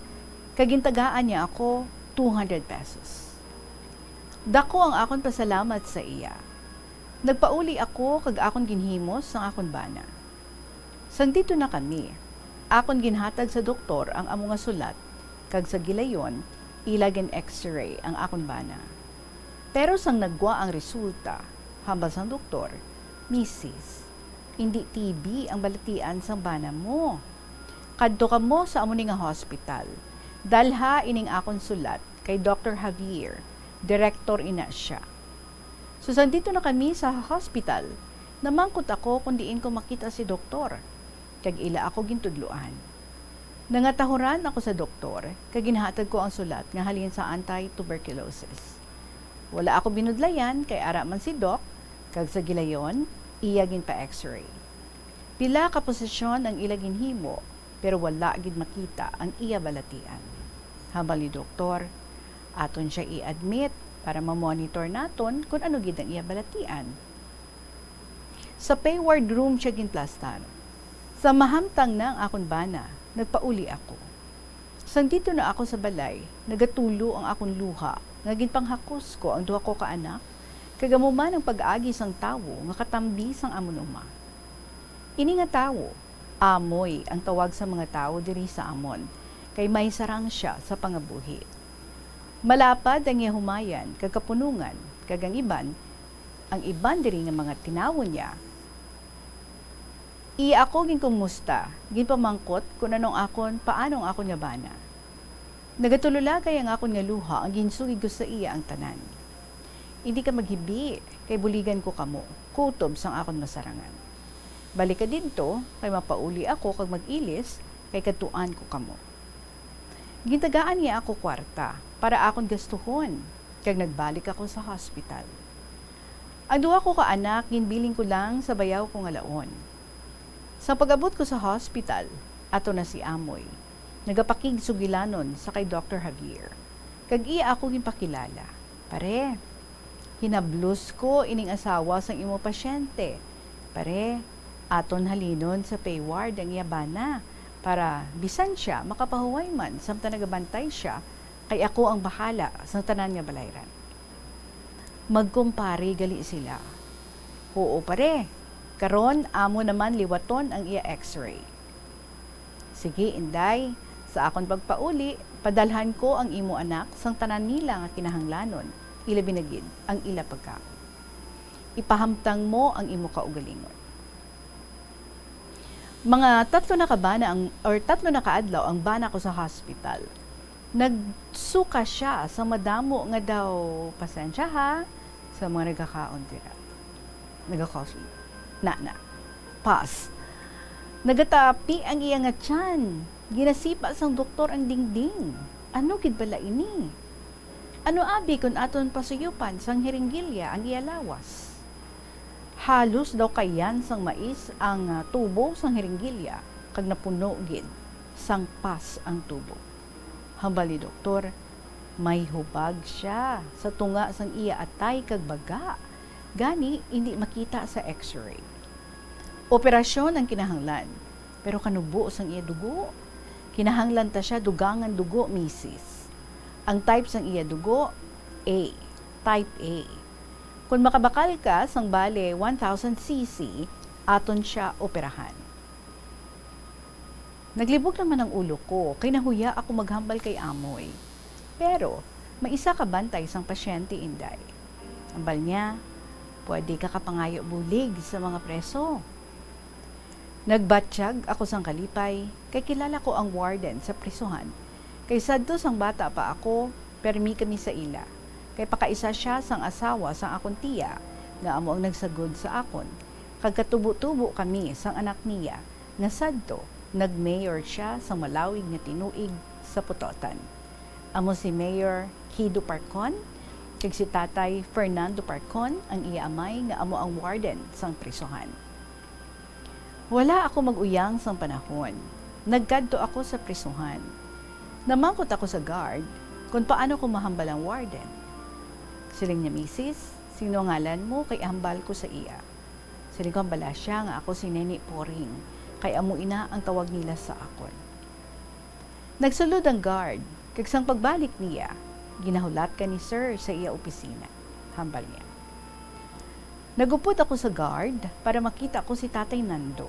kagintagaan niya ako 200 pesos. Dako ang akon pasalamat sa iya. Nagpauli ako kag akon ginhimos sang akon bana. Sang dito na kami, akon ginhatag sa doktor ang amo nga sulat, kag sa gilayon, ilagin x-ray ang akon bana. Pero sang nagwa ang resulta, hambal sang doktor, Mrs., hindi TB ang balatian sang bana mo. Kadto ka mo sa amo ni nga hospital. Dalha ining akon sulat kay Dr. Javier, direktor ina siya. So dito na kami sa hospital, namangkot ako kung diin ko makita si doktor. Kag ila ako gintudluan. Nangatahuran ako sa doktor, kag ginhatag ko ang sulat nga halin sa anti-tuberculosis. Wala ako binudlayan kay ara man si Doc, kag sa gilayon, iya gin pa x-ray. Pila ka posisyon ang ilagin himo, pero wala gid makita ang iya balatian. Habang ni doktor, aton siya i-admit para ma-monitor naton kung ano gid ang iya balatian. Sa pay ward room siya ginplastan. Sa mahamtang na ang akon bana, nagpauli ako. Sang dito na ako sa balay, nagatulo ang akong luha, nga ginpanghakos ko ang duha ko ka anak, kagamuman ang pag-agi sang tawo nga katambi sang amon uma. Ini nga tawo, amoy ang tawag sa mga tawo diri sa amon, kay may sarang siya sa pangabuhi. Malapad ang iya humayan, kagapunungan, kagang iban, ang iban diri nga mga tinawo niya. Iya ako ginkumusta, ginpamangkot kung anong akon, paanong akon nga bana. Nagatulula kay ang akon nga luha, ang ginsugid ko sa iya ang tanan. Hindi ka maghibi, kay buligan ko kamo, kutob sang akon masarangan. Balik ka dinto, kay mapauli ako kag mag-ilis, kay katuan ko kamo. Gintagaan niya ako kwarta, para akon gastuhon, kag nagbalik ako sa hospital. Ang duha ko ka anak, ginbiling ko lang sa bayaw ko nga laon. Sa pag-abot ko sa hospital, ato na si Amoy. Nagapakig sugilanon sa kay Dr. Javier. Kag iya ako ginpakilala. Pare, hinablos ko ining asawa sang imo pasyente. Pare, aton halinon sa pay ward ang iya bana para bisan siya makapahuway man samtang nagabantay siya kay ako ang bahala sa tanan nga balayran. Magkumpare gali sila. Oo pare, karon amo naman liwaton ang iya x-ray. Sige inday, sa akon pagpauli, padalhan ko ang imo anak sang tanan nila nga kinahanglanon, ilabi na gid ang ila pagkaon. Ipahamtang mo ang imo kaugalingon. Mga 3 na kaadlaw ang bana ko sa hospital. Nagsuka siya sa madamo nga daw pasensya ha sa mga nagkakaon dira. Nagka-coffee. Na. Pas. Nagatapi ang iya nga tiyan. Ginasipa sang doktor ang dingding. Ano gid bala ini? Ano abi kun aton pasuyupan sang hiringgilya ang iya lawas? Halos daw kayan sang mais ang tubo sang hiringgilya kag napuno gid sang pas ang tubo. Hambal ni doktor, may hubag siya sa tunga sang iya atay kag baga. Gani, hindi makita sa x-ray. Operasyon ang kinahanglan, pero kanubo sang iya dugo. Kinahanglan ta siya dugangan dugo, misis. Ang type sang iya dugo, A, type A. Kung makabakal ka sang bale 1,000 cc, aton siya operahan. Naglibog naman ang ulo ko, kay nahuya ako maghambal kay Amoy. Pero, may isa ka bantay sang pasyente inday. Ambal niya, pwede ka kapangayo bulig sa mga preso. Nagbatsyag ako sang kalipay, kay kilala ko ang warden sa prisuhan. Kay sadto sang bata pa ako, permi kami sa ila. Kay pakaisa siya sang asawa sang akon tiya, nga amo ang nagsagod sa akon. Kagkatubo-tubo kami sang anak niya, nga sadto, nag-mayor siya sang malawig nga tinuig sa Putotan. Amo si Mayor Kido Parcon, kag si Tatay Fernando Parcon ang iya amay nga amo ang warden sang prisuhan. Wala ako mag-uyang sang panahon. Nagkadto ako sa prisuhan. Namangkot ako sa guard kung paano ko mahambal ang warden. Siling niya, misis, sino ngalan mo kay hambal ko sa iya? Siling ko hambala siya nga ako si Neni Poring, kay amo ina ang tawag nila sa akon. Nagsulod ang guard, kag sang pagbalik niya, ginahulat ka ni sir sa iya opisina. Hambal niya. Nagupot ako sa guard para makita ko si Tatay Nando.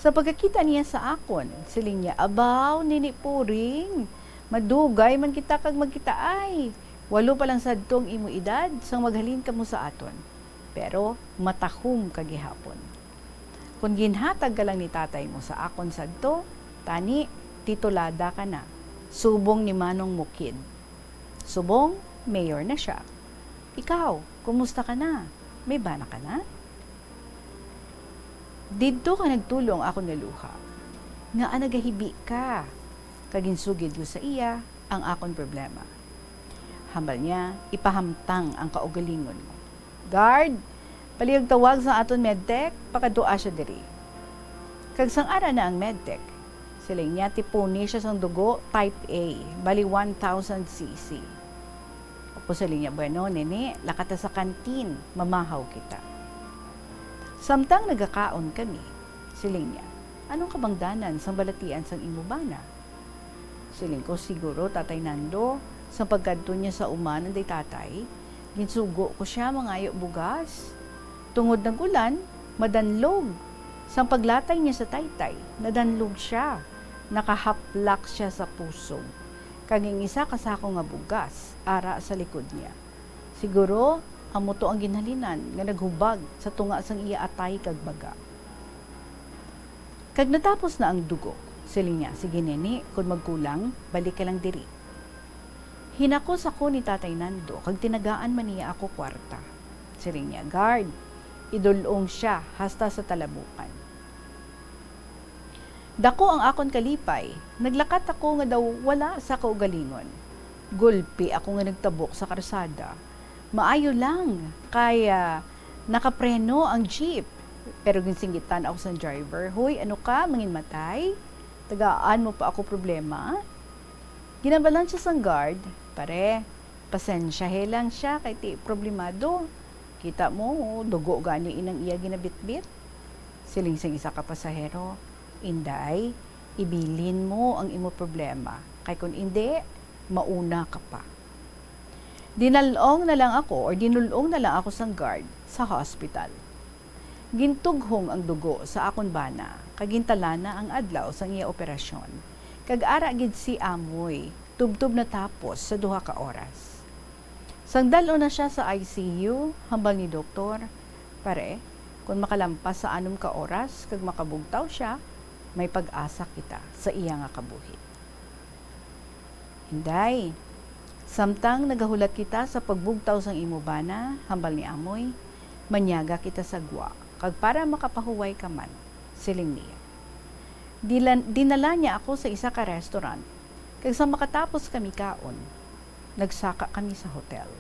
Sa pagkakita niya sa akon, siling niya, abaw, Nini Puring, madugay man kita kag magkita ay. 8 pa lang sadtong imo edad, sang maghalin ka mo sa aton. Pero matahom kagihapon. Kung ginhatag ka lang ni tatay mo sa akon sadto, tani, titulada ka na. Subong ni Manong Mukid. Subong, mayor na siya. Ikaw, kumusta ka na? May bana ka na? Dito ka nagtulong ako nga luha. nga nagahibi ka. Kaginsugid ko sa iya ang akon problema. Hambal niya, ipahamtang ang kaugalingon mo. Guard, palihog tawag sa aton medtech, pakadua siya diri. Kagsang ara na ang medtech, siling niya tipuni siya sang dugo type A, bali 1,000 cc. Opo siling niya, bueno, nene, lakata sa kantin, mamahaw kita. Samtang nagakaon kami, siling niya, anong kabangdanan sang balatian sang imubana? Siling ko siguro, Tatay Nando, sa pagkadto niya sa umanan day tatay, ginsugo ko siya mangayo bugas. Tungod ng ulan, madanlog. Sa paglatay niya sa taytay, nadanlog siya. Nakahaplak siya sa puso. Kaging isa kasako nga bugas, ara sa likod niya. Siguro, amo to ang ginhalinan nga naghubag sa tunga sang iya atay kag baga. Kag natapos na ang dugo, siling niya, sige nene, kung magkulang, balik ka lang diri. Hinakos ako ni Tatay Nando, kag tinagaan man niya ako kwarta. Siling niya, guard, idulong siya hasta sa talabukan. Dako ang akon kalipay, naglakat ako nga daw wala sa kaugalingon. Gulpi ako nga nagtabok sa karsada. Maayo lang, kaya nakapreno ang jeep. Pero ginsinggitan ako sa driver, hoy, ano ka, mangin matay? Tagaan mo pa ako problema? Ginabalan siya sang guard, pare, pasensyahe lang siya kay ti problemado. Kita mo, dugo gani inang iya ginabitbit. Siling sang isa ka pasahero, Inday, ibilin mo ang imo problema. Kay kung hindi, mauna ka pa. Dinulong na lang ako sang guard sa hospital. Gintughong ang dugo sa akon bana, kagintala na ang adlaw sang iya operasyon. Kag-ara gid si amoy, tubtub na tapos sa 2 ka oras. Sangdalo na siya sa ICU, hambal ni doktor, pare, kung makalampas sa 6 ka oras, kag makabugtaw siya, may pag-asa kita sa iya nga kabuhi. Hinday, samtang nagahulat kita sa pagbugtaw sang imubana, hambal ni amoy, manyaga kita sa gwa, kag para makapahuway ka man, siling niya. Dinala niya ako sa isa ka restaurant, kag sa makatapos kami kaon, nagsaka kami sa hotel.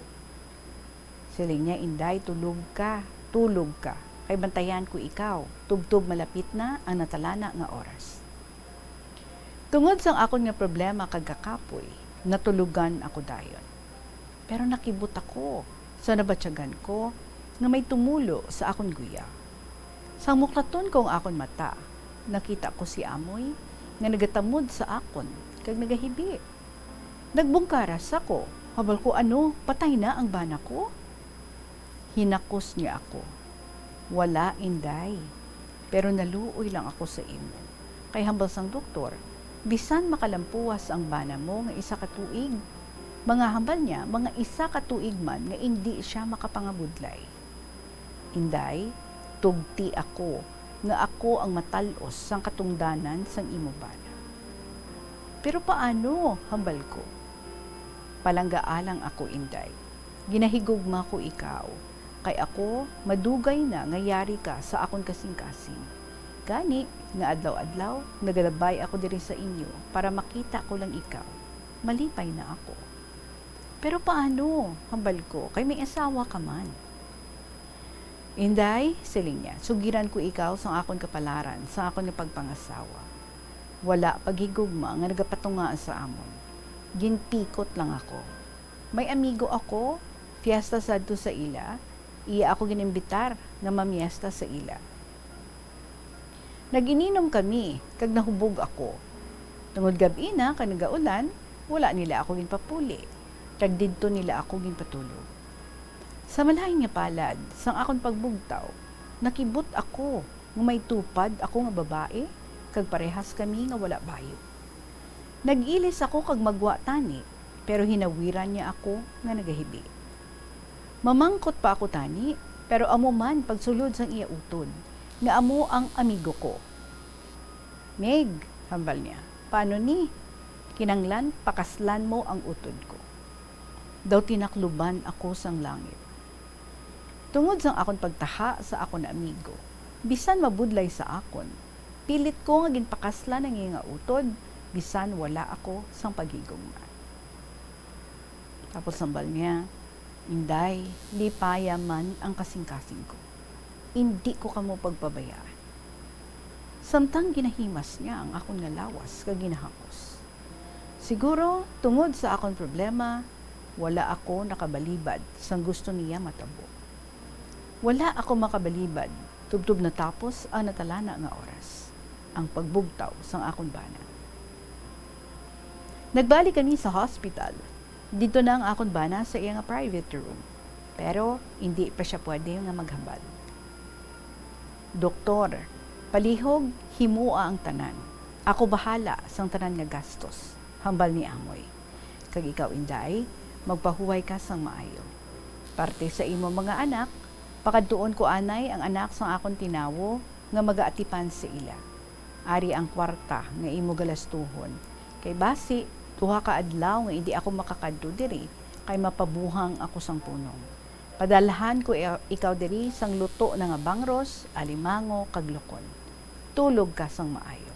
Siling niya, Inday, tulog ka, kay bantayan ko ikaw, tubtub malapit na ang natalana nga oras. Tungod sang akon nga problema kagakapoy, natulugan ako dayon. Pero nakibot ako sa nabatyagan ko nga may tumulo sa akon guya. Sang muklaton kong akon mata, nakita ko si amoy nga nagatamod sa akon kag nagahibi. Nagbungkaras ako, habal ko ano, patay na ang bana ko. Hinakos niya ako. Wala, Inday. Pero naluoy lang ako sa imo. Kay hambal sang doktor, bisan makalampuwas ang bana mo nga isa ka tuig. Mga hambal niya, mga isa ka tuig man nga hindi siya makapangabudlay. Inday, tugti ako nga ako ang matalos sang katungdanan sang imo bana. Pero paano, hambal ko? Palanggaalang ako, Inday. Ginahigugma ko ikaw. Kay ako, madugay na nga yari ka sa akon kasing-kasing. Gani, nga adlaw-adlaw, nagalabay ako diri sa inyo para makita ko lang ikaw. Malipay na ako. Pero paano, hambal ko, kay may asawa ka man. Inday, siling niya, sugiran ko ikaw sa akon kapalaran, sa akon nga pagpangasawa. Wala paghigugma nga nagapatungaan sa amon. Ginpikot lang ako. May amigo ako, fiesta sadto sa ila, iya ako ginimbitar nga mamiesta sa ila. Nagininom kami, kag nahubog ako. Tungod gabi na, kag nagaulan, wala nila ako ginpapuli. Kag didto nila ako ginpatulog. Sa malaking nga palad, sang akon pagbugtaw, nakibot ako nga may tupad ako nga babae, kag parehas kami nga wala bayo. Nag-ilis ako kag magwa tani, pero hinawiran niya ako nga nagahibi. Mamangkot pa ako tani, pero amo man pagsulod sang iya utod, nga amo ang amigo ko. Meg, hambal niya, paano ni? Kinanglan, pakaslan mo ang utod ko. Daw tinakluban ako sang langit. Tungod sang akon pagtaha sa akon amigo, bisan mabudlay sa akon, pilit ko nga ginpakasla ng nga utod, bisan wala ako sang pagigugma. Tapos sambal niya, Inday, lipaya man ang kasing-kasing ko. Hindi ko kamo pagpabayaan. Samtang ginahimas niya ang akon nga lawas kag ginahakos. Siguro, tungod sa akon problema, wala ako nakabalibad sang gusto niya matabo. Wala ako makabalibad, tubtub natapos ang natalana nga oras, ang pagbugtaw sang akon bana. Nagbalik kami sa hospital. Dito na ang akon bana sa iya nga private room. Pero hindi pa siya pwede nga maghambal. Doktor, palihog, himua ang tanan. Ako bahala sang tanan nga gastos. Hambal ni Amoy. Kag ikaw, Inday, magpahuway ka sang maayo. Parte sa imo mga anak, pakadtuon ko anay ang anak sang akon tinawo nga magaatipan sa ila. Ari ang kwarta nga imo galastuhon. Kay basi, tuha ka adlaw nga hindi ako makakadto diri kay mapabuhang ako sang punong. Padalhan ko ikaw diri sang luto na nga bangros, alimango, kag lokon. Tulog ka sang maayo.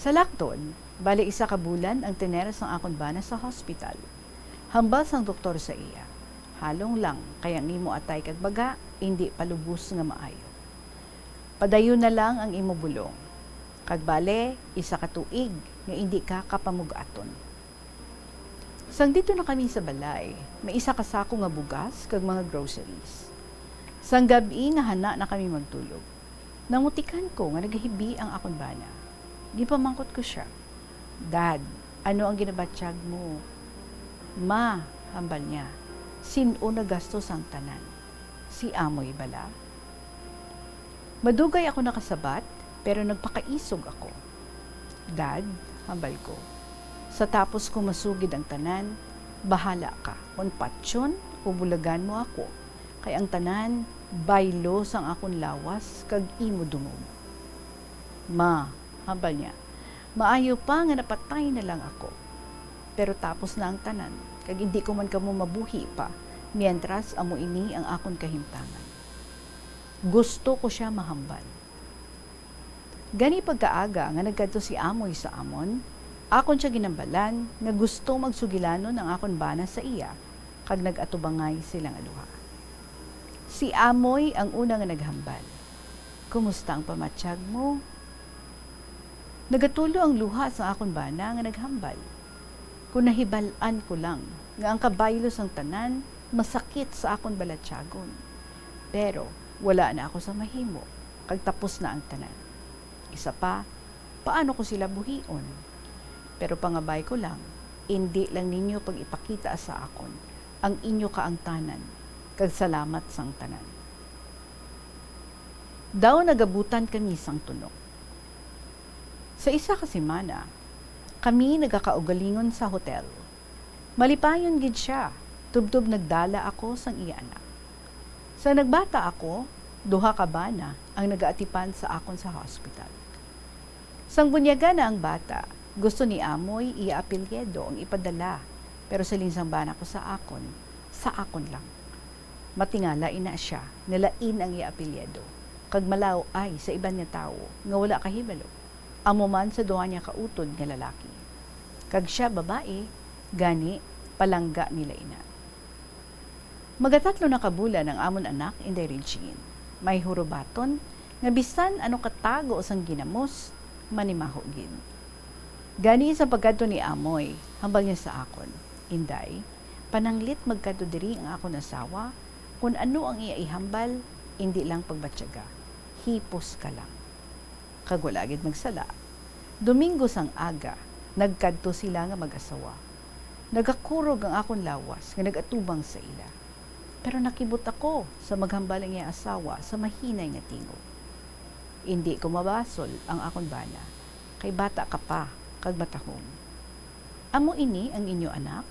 Sa lakton, bali isa ka bulan ang tinera sang akon bana sa hospital. Hambal sang doktor sa iya. Halong lang kaya nimo atay kag baga, hindi palubos nga maayo. Padayon na lang ang imo bulong. Kag bale, isa ka tuig nga hindi ka kapamugaton. Sang dito na kami sa balay, may isa ka sako nga bugas kag mga groceries. Sang gabi nga hana na kami magtulog. Nangutikan ko nga nagahibi ang akon bana. Gipamangkot ko siya. Dad, ano ang ginabatsyag mo? Ma, hambal niya. Sino nagastos ang tanan? Si Amoy bala? Madugay ako nakasabat, pero nagpakaisog ako. Dad, hambal ko. Sa tapos ko masugid ang tanan, bahala ka. Kung patsyon, ubulagan mo ako. Kay ang tanan, baylo sang akong lawas, kag imo dungog. Ma, hambal niya. Maayo pa nga napatay na lang ako. Pero tapos na ang tanan, kag hindi ko man kamo mabuhi pa, mientras amo ini ang akon kahimtangan. Gusto ko siya mahambal. Gani pagkaaga nga nagkadto si Amoy sa amon, akon siya ginambalan nga gusto magsugilanon ang akon bana sa iya, kag nagatubangay silang aduha. Si Amoy ang una nga naghambal. Kumusta ang pamatsyag mo? Nagatulo ang luha sa akon bana nga naghambal. Kung nahibalan ko lang nga ang kabaylo sang tanan masakit sa akon balatsyagon. Pero wala na ako sa mahimo, kag tapos na ang tanan. Isa pa, paano ko sila buhion? Pero pangabay ko lang, hindi lang ninyo pag ipakita sa akon ang inyo kaangtanan, kag salamat sang tanan. Daw nagabutan kami sang tunok. Sa isa ka semana, kami nagakaugalingon sa hotel. Malipayon gid siya, tubtob nagdala ako sang iya anak. Sa nagbata ako, duha ka bana ang nagaatipan sa akon sa hospital. Sang bunyaga na ang bata, gusto ni Amoy ia-apelyedo ang ipadala, pero sa linsang bana ko sa akon lang. Matingala ina siya, nilain ang ia-apelyedo. Kag malaw ay sa iban nga tawo, nga wala kahibalo. Amo man sa duha niya kautod nga lalaki. Kag siya babae, gani palangga nila ina. Magatatlo na kabulan ang amon anak Inday Regine. May hurubaton nga bisan ano katago sang ginamos, manimahogin. Gani sa pagkadto ni Amoy, hambal niya sa akon, Inday, pananglit magkadto diri ang akon asawa, kung ano ang iya ihambal, hindi lang pagbatyaga, hipos ka lang. Kagwalagid magsala. Domingo sang aga, nagkadto sila nga mag-asawa. Nagakurog ang akon lawas nga nagatubang sa ila. Pero nakibot ako sa maghambal ang iya asawa sa mahinay nga tingog. Hindi ko mabasol ang akon bana, kay bata ka pa, kag matahong. Amo ini ang inyo anak?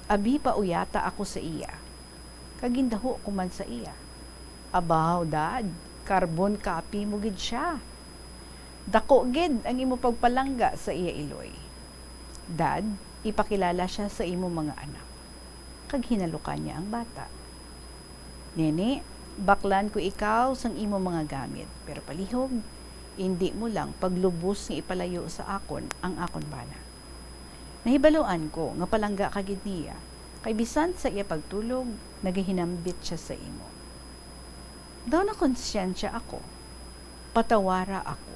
Abi pa uyata ako sa iya. Kagindaho ko man sa iya. Abaw, dad, carbon copy mo gid siya. Dako gid ang imo pagpalangga sa iya iloy. Dad, ipakilala siya sa imo mga anak. Kag hinalukan niya ang bata. Nene, baklan ko ikaw sang imo mga gamit, pero palihog, Hindi mo lang paglubos nga ipalayo sa akon ang akon bana. Nahibaluan ko nga palangga kagid niya, kay bisan sa iya pagtulog, nagahinambit siya sa imo. Daw na konsyensya ako, patawara ako,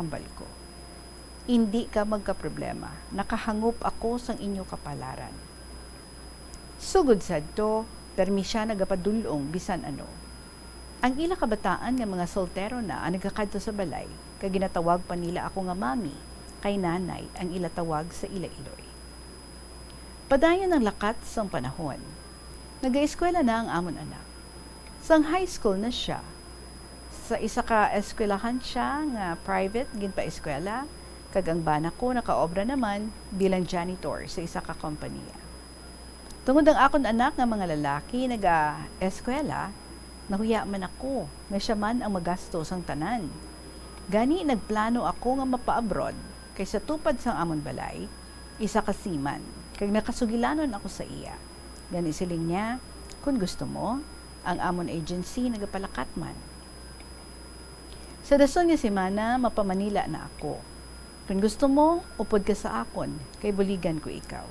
hambal ko. Hindi ka magkaproblema, nakahangop ako sang inyo kapalaran. Sugod sad to, permi siya nagapadulong bisan ano. Ang ila kabataan nga mga soltero na ang nagkakadto sa balay, kag ginatawag pa nila ako nga mami, kay nanay ang ila tawag sa ila-iloy. Padayon ng lakat sang panahon. Nag-eskwela na ang amon anak. Sang high school na siya. Sa isa ka eskwelahan siya nga private ginpa-eskwela, kag ang bana ko nakaobra naman bilang janitor sa isa ka kompanya. Tungod ang akon anak nga mga lalaki naga-eskwela, nahuya man ako nga siya man ang magasto sang tanan. Gani nagplano ako nga mapa-abroad kaysa tupad sang amon balay, isa ka seaman, kag nakasugilanon ako sa iya. Gani siling niya, kung gusto mo, ang amon agency nagapalakat man. Sa dason nga semana, mapamanila na ako. Kung gusto mo, upod ka sa akon, kay buligan ko ikaw.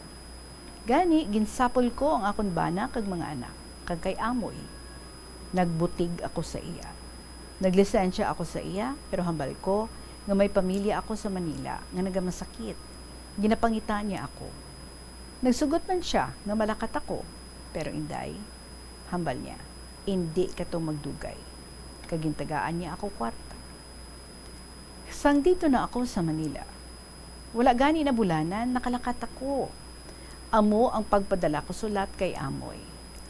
Gani, ginsapol ko ang akon bana kag mga anak, kag kay amoy. Nagbutig ako sa iya. Naglisensya ako sa iya, pero hambal ko nga may pamilya ako sa Manila nga nagamasakit. Ginapangita niya ako. Nagsugot man siya nga malakat ako, pero inday, hambal niya, hindi ka to magdugay. Kagintagaan niya ako kwarta. Sang dito na ako sa Manila. Wala gani na bulanan, nakalakat ako. Amo ang pagpadala ko sulat kay amoy.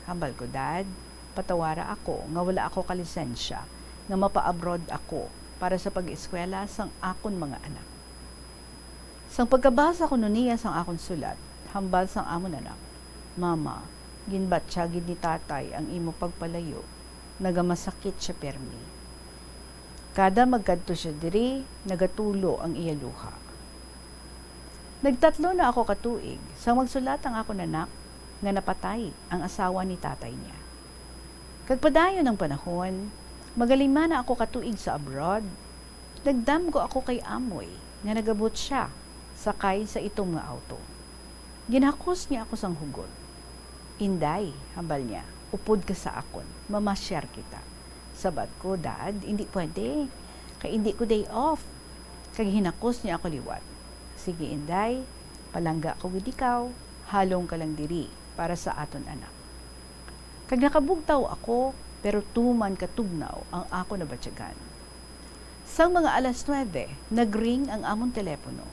Hambal ko, Dad, patawara ako nga wala ako kalisensya nga mapa-abroad ako para sa pag-eskwela sang akon mga anak. Sang pagkabasa ko niya sang akon sulat, hambal sang amon anak, Mama, ginbatsyagid ni tatay ang imo pagpalayo, nagamasakit siya permi. Kada magkadto siya diri, nagatulo ang iya luha. Nagtatlo na ako katuig, sang magsulat ang akon anak nga napatay ang asawa ni tatay niya. Kagpadayon ng panahon, magalima na ako katuig sa abroad, nagdamgo ako kay amoy nga nagabot siya sakay sa itong nga auto. Ginhakos niya ako sang hugot. Inday, hambal niya, upod ka sa akon, mamasyar kita. Sabat ko, Dad, hindi pwede. Kay hindi ko day off. Kag hinakos niya ako liwat. Sige, Inday, palangga ko with ikaw, halong ka lang diri para sa aton anak. Kag nakabugtaw ako, pero tuman katugnaw ang ako na batyagan. Sang mga alas 9, nagring ang amon telepono.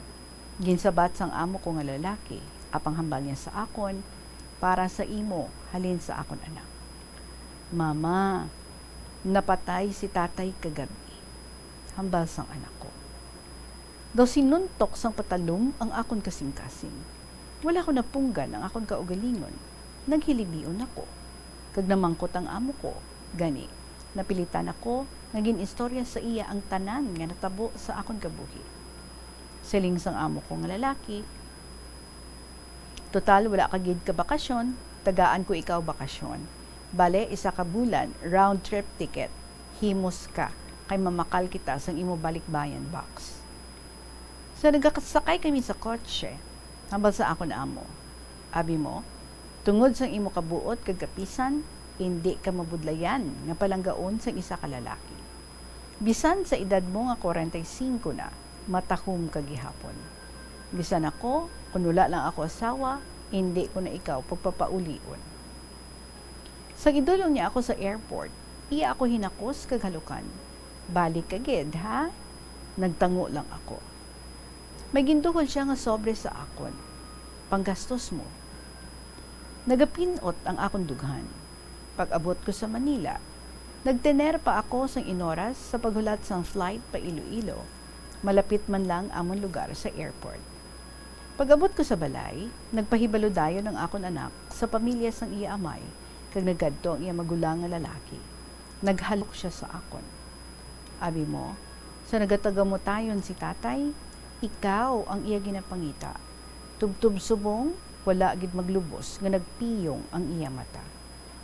Ginsabat sang amo ko nga lalaki, apang hambal niya sa akon, para sa imo, halin sa akon anak. Mama, napatay si tatay kagabi. Hambal sang anak ko. Daw sinuntok sang patalom ang akon kasing-kasing. Wala ko napunggan ang akon kaugalingon. Naghilibion ako. Kag namangkot ang amo ko, gani, napilitan ako, naging istorya sa iya ang tanan nga natabo sa akon kabuhi. Siling sang amo ko nga lalaki, total wala ka gid ka bakasyon, tagaan ko ikaw bakasyon. Bale, isa ka bulan, round trip ticket, himos ka, kay mamakal kita sang imo balikbayan box. So nagkasakay kami sa kotse, hambal sa akon amo. Abi mo, tungod sang imo kabuot kag kapisan, hindi ka mabudlayan nga palanggaon sang isa ka lalaki. Bisan sa edad mo nga 45 na, matahom ka gihapon. Bisan ako, kung wala lang ako asawa, hindi ko na ikaw pagpapaulion. Sa gidulong niya ako sa airport, iya ako hinakos kag halukan. Balik ka gid, ha? Nagtango lang ako. May ginduhol siya nga sobre sa akon. Panggastos mo. Nagapinot ang akong dughan. Pag-abot ko sa Manila, nagtener pa ako sang inoras sa paghulat sang flight pa Iloilo. Malapit man lang amon lugar sa airport. Pag-abot ko sa balay, nagpahibalo dayon ang akon anak sa pamilya sang iya amay, kag naggadto ang iya magulang nga lalaki. Naghalok siya sa akon. Abi mo, sa nagatagamotayon si tatay, ikaw ang iya ginapangita. Tubtub subong, wala gid maglubos nga nagpiyong ang iya mata.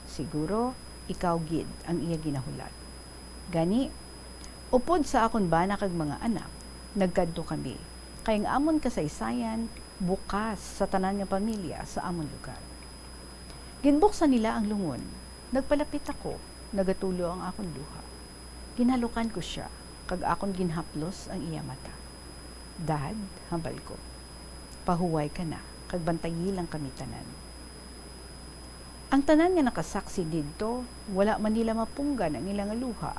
Siguro, ikaw gid ang iya ginahulat. Gani, Upod sa akon bana kag mga anak, nagkadto kami. Kay ang amon kasaysayan, bukas sa tanan nga pamilya sa amon lugar. Ginbuksan nila ang lungon. Nagpalapit ako, nagatulo ang akon duha. Ginhalukan ko siya, kag akon ginhaplos ang iya mata. Dad, hambal ko. Pahuway ka na, kag bantayi lang kami tanan. Ang tanan nga nakasaksi didto, wala man nila mapunggan ang ilang luha,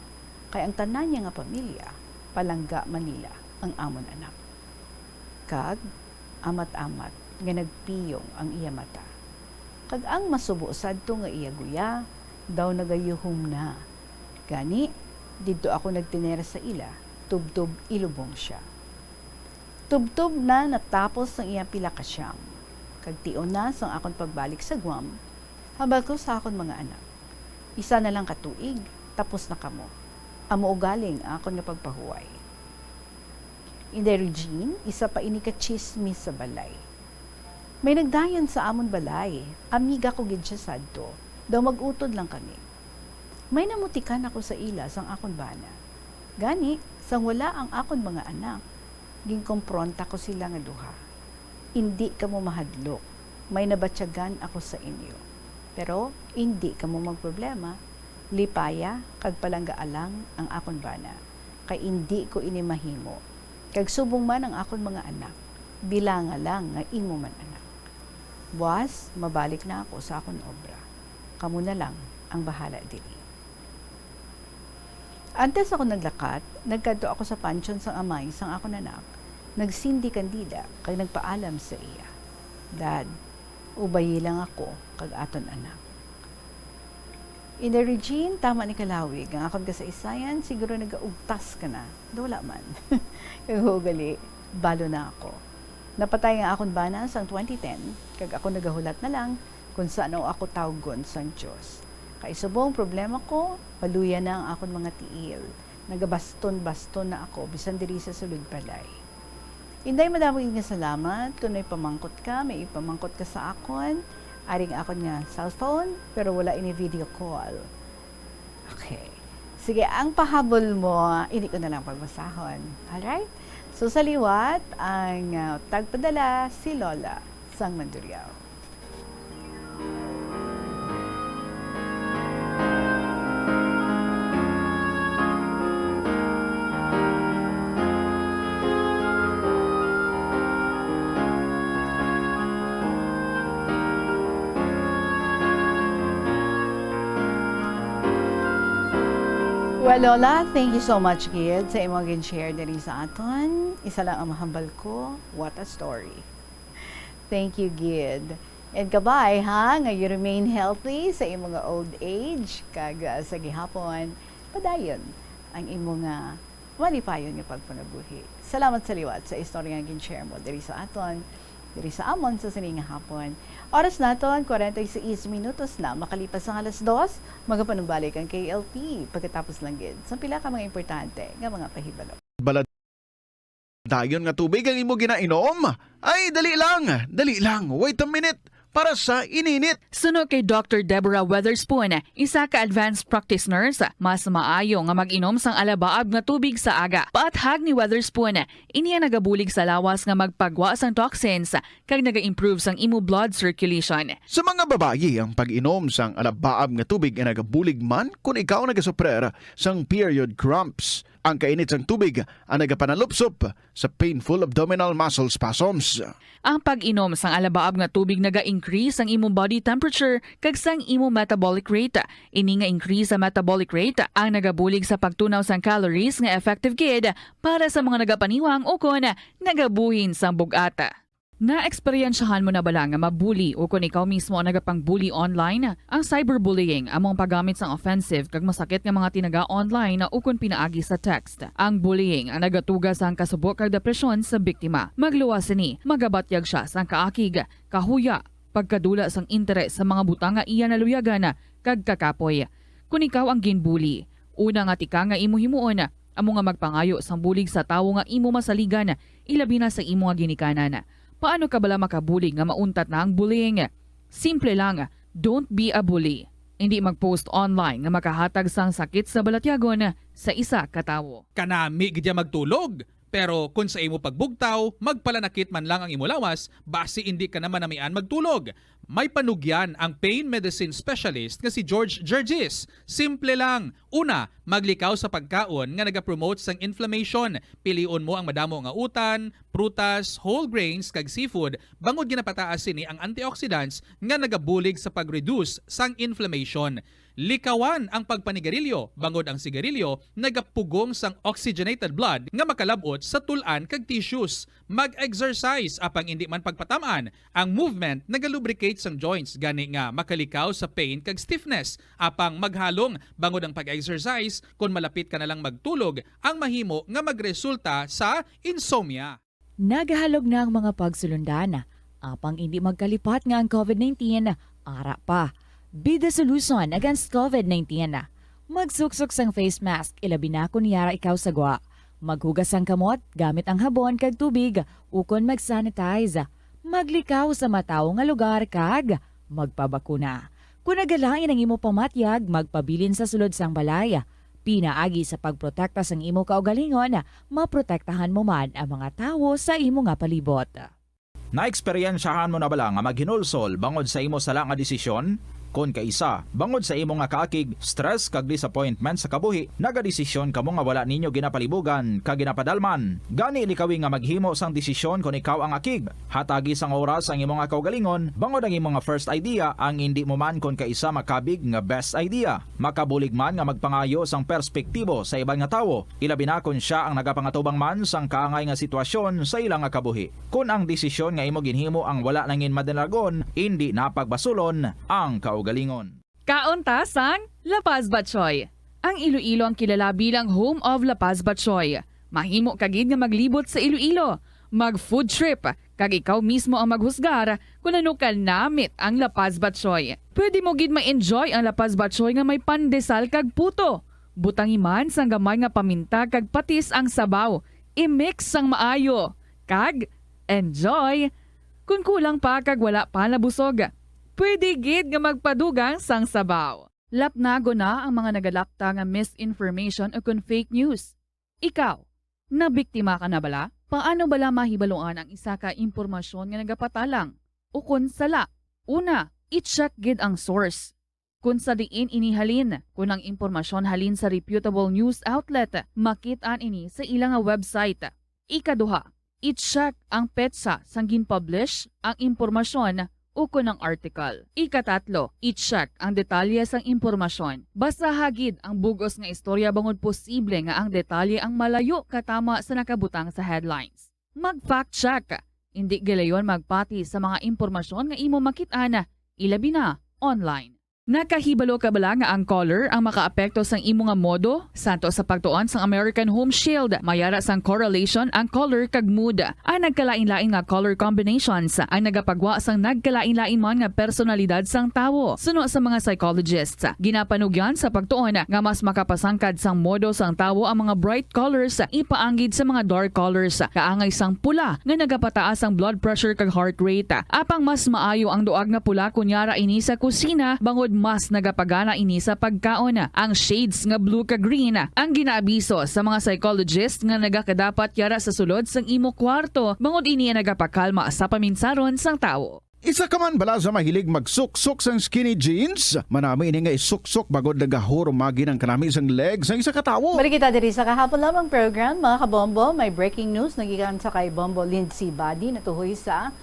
kay ang tanan niya nga pamilya, palangga man nila ang amon anak. Kag, amat-amat, nga nagpiyong ang iya mata. Kag ang masubo sadto nga iya guya, daw nagayuhom na. Gani, didto ako nagtinera sa ila, tubtob ilubong siya. Tubtob na natapos ang iyang pila ka siyam. Kag tion na sang akon pagbalik sa Guam, habal ko sa akon mga anak. Isa na lang katuig, tapos na kamo. Amo ugaling ang akon nga pagpahuway. Inday Regine, isa pa ini ka chismis sa balay. May nagdayan sa amon balay, amiga ko gid siya sadto, daw mag-utod lang kami. May namutikan ako sa ila sang akon bana. Gani, sang wala ang akon mga anak, ginkompronta ko sila nga duha. Hindi ka mo mahadlok, may nabatyagan ako sa inyo. Pero, hindi ka mo magproblema, lipaya, kag palanggaalang ang akon bana, kay hindi ko inimahimo. Kag subong man ang akon mga anak, bilanga lang nga imo man anak. Buwas, mabalik na ako sa akon obra. Kamu na lang ang bahala diri. Antes ako naglakat, nagkadto ako sa pansyon sang amay sang akon anak. Nagsindi kandila kag nagpaalam sa iya. Dad, ubayi lang ako kag aton anak. Inday Regine, tama ni kalawig. Ang akong kasaysayan, siguro nagaugtas ka na. Wala man. Kag hugali, balo na ako. Napatay nga akong bana sang 2010, kag ako nagahulat na lang kung saan ako tawgon sang Diyos. Kay subong problema ko, paluya na ang akong mga tiil. Nagabaston-baston na ako, bisan diri sa sulod palay. Inday, madaming nga salamat. Kung may pamangkot ka, may ipamangkot ka sa akon. Aring akon nga cellphone, pero wala ini video call. Okay. Sige, ang pahabol mo, hindi ko na lang pagbasahon. Alright? So sa liwat, ang tagpadala si Lola sang Mandurriao. Well, Lola, thank you so much, Gid, sa imong gin-share diri sa aton. Isa lang ang mahambal ko. What a story. Thank you, Gid. And kabay, ha, nga you remain healthy sa imong old age, kag sa gihapon, padayon ang imong malipayon nga pagpanabuhi. Salamat sa liwat sa istorya nga gin-share mo diri sa aton, diri sa amon sa sining hapon. Oras naton 46 minutos na makalipas ang alas 2, magapanumbalik ang KLP pagkatapos lang gid sa pila ka mga importante nga mga pahibalo. Dayon nga tubig ang imo ginainom? Ay, dali lang. Wait a minute. Para sa ininit. Suno kay Dr. Deborah Weatherspoon, isa ka advanced practice nurse, mas maayo nga mag-inom sang alabaab nga tubig sa aga. Paathag ni Weatherspoon, iniya nagabulig sa lawas nga magpagwa sang toxins kag naga-improve sang imo blood circulation. Sa mga babayi, ang pag-inom sang alabaab nga tubig ay nagabulig man kung ikaw nagasuprer sang period cramps. Ang kainit sang tubig ang nagapanalupsop sa painful abdominal muscle spasms. Ang pag-inom sang alabaab nga tubig naga-increase ang imong body temperature kag sang imong metabolic rate. Ini nga increase sa metabolic rate ang nagabulig sa pagtunaw sang calories nga effective gid para sa mga nagapaniwang o kon nagabuhin sang bugata. Na-eksperyensyahan mo na bala nga mabuli o kung ikaw mismo ang nagapang-bully online? Ang cyberbullying among paggamit sang offensive kag masakit nga mga tinaga online na ukon pinaagi sa text. Ang bullying ang nagatuga sang kasubok kag depresyon sa biktima. Magluwas ni, magabatyag siya sang kaakig, kahuya, pagkadula sang interes sa mga butang nga iya naluyagan kag kakapoy. Kung ikaw ang ginbully, una nga tika nga imo himuon, amo nga magpangayo sang bulig sa tawo nga imo masaligan, ilabi na sa imo nga ginikanan. Paano ka bala makabulig nga mauntat na ang bullying? Simple lang, don't be a bully. Hindi mag-post online nga makahatag sang sakit sa balatyagon sa isa ka tawo. Kanami gidya magtulog. Pero kung sa imo pagbugtaw, magpalanakit man lang ang imo lawas, basi hindi ka naman namian magtulog. May panugyan ang pain medicine specialist nga si George Gergis. Simple lang. Una, maglikaw sa pagkaon nga nagapromote sang inflammation. Pilion mo ang madamo nga utan, prutas, whole grains kag seafood bangod ginapataas sini ang antioxidants nga nagabulig sa pag-reduce sang inflammation. Likawan ang pagpanigarilyo, bangod ang sigarilyo, nagapugong sang oxygenated blood nga makalabot sa tulan kag tissues. Mag-exercise apang hindi man pagpatamaan. Ang movement nagalubricate sang joints gani nga makalikaw sa pain kag stiffness. Apang maghalong bangod ang pag-exercise kung malapit ka na lang magtulog, ang mahimo nga magresulta sa insomnia. Nagahalog na ang mga pagsulundana. Apang hindi magkalipat nga ang COVID-19, ara pa. Bida solution against COVID-19. Magsuksok sang face mask, ilabi na kung niyara ikaw sagwa. Maghugas ang kamot, gamit ang habon kag tubig, ukon mag-sanitize. Maglikaw sa mataw nga lugar kag magpabakuna. Kung nagalain ang imo pamatyag, magpabilin sa sulod sang balay. Pinaagi sa pagprotekta sang imo kaugalingon, maprotektahan mo man ang mga tawo sa imo nga palibot. Naeksperyensyahan mo na bala nga maghinulsol bangod sa imo sala nga desisyon? Kon kaisa, bangod sa imo nga kaakig, stress kag disappointment sa kabuhi, nagadesisyon kamo nga wala ninyo ginapalibugan kag ginapadalman. Gani likawi nga maghimo sang desisyon kon ikaw ang akig. Hatagi sang oras ang imo nga kaugalingon, bangod ang imo nga first idea ang hindi mo man kon kaisa makabig nga best idea. Makabulig man nga magpangayo sang perspektibo sa ibang nga tawo, ilabi na kon siya ang nagapangatubang man sang kaangay nga sitwasyon sa ilang nga kabuhi. Kun ang desisyon nga imo ginhimo ang wala nangin madalagon, hindi napagbasulon ang kaugalingon. Kaunta sang La Paz Batchoy. Ang Iloilo ang kilala bilang home of La Paz Batchoy. Mahimo kagid nga maglibot sa Iloilo, mag-food trip, kag ikaw mismo ang maghusgar kung ano ka namit ang La Paz Batchoy. Pwede mo gid ma-enjoy ang La Paz Batchoy nga may pandesal kag puto. Butangi man sang gamay nga paminta kag patis ang sabaw. I-mix sang maayo. Kag enjoy. Kung kulang pa kag wala pa nabusog, pwede gid nga magpadugang sang sabaw. Lapnago na ang mga nagalakta nga misinformation o kung fake news. Ikaw, nabiktima ka na bala? Paano bala mahibaluan ang isa ka impormasyon nga nagapatalang? O kung sala? Una, i-check gid ang source. Kung sa diin inihalin, kung ang impormasyon halin sa reputable news outlet, makit-an ini sa ilang website. Ikaduha, i-check ang petsa sang gin-publish ang impormasyon uko ng article. Ikatatlo, i-check ang detalye sang impormasyon. Basta hagid ang bugos nga istorya bangod posible nga ang detalye ang malayo katama sa nakabutang sa headlines. Mag-fact check. Hindi gilayon magpati sa mga impormasyon nga imo makit-ana, ilabi na online. Nakahibalo ka bala nga ang color ang makaapekto sang imo nga modo? Santo sa pagtuon sang American Home Shield, mayara sang correlation ang color kag mood. Ang nagkalain-lain nga color combinations ang nagapagwa sang nagkalain-lain man nga personalidad sang tawo. Suno sa mga psychologists, ginapanugyan sa pagtuon nga mas makapasangkad sang modo sang tawo ang mga bright colors ipaanggid sa mga dark colors. Kaangay sang pula nga nagapataas ang blood pressure kag heart rate. Apang mas maayo ang duag nga pula kunyara ini sa kusina bangod mas nagapagana ini sa pagkaon. Ang shades nga blue ka green ang ginaabiso sa mga psychologist nga nagakadapat yara sa sulod sang imo kwarto bangod ini nagapakalma sa paminsaron sang tawo. Isa ka man bala sa mahilig magsuksok sang skinny jeans? Manami ini nga isuksok bagod nagahurumagi ng kanami sang legs ng isa katawo. Balik kita diri sa kahapon lamang program, mga kabombo. May breaking news nagikan sa kay Bombo Lindsay Body natuhoy sa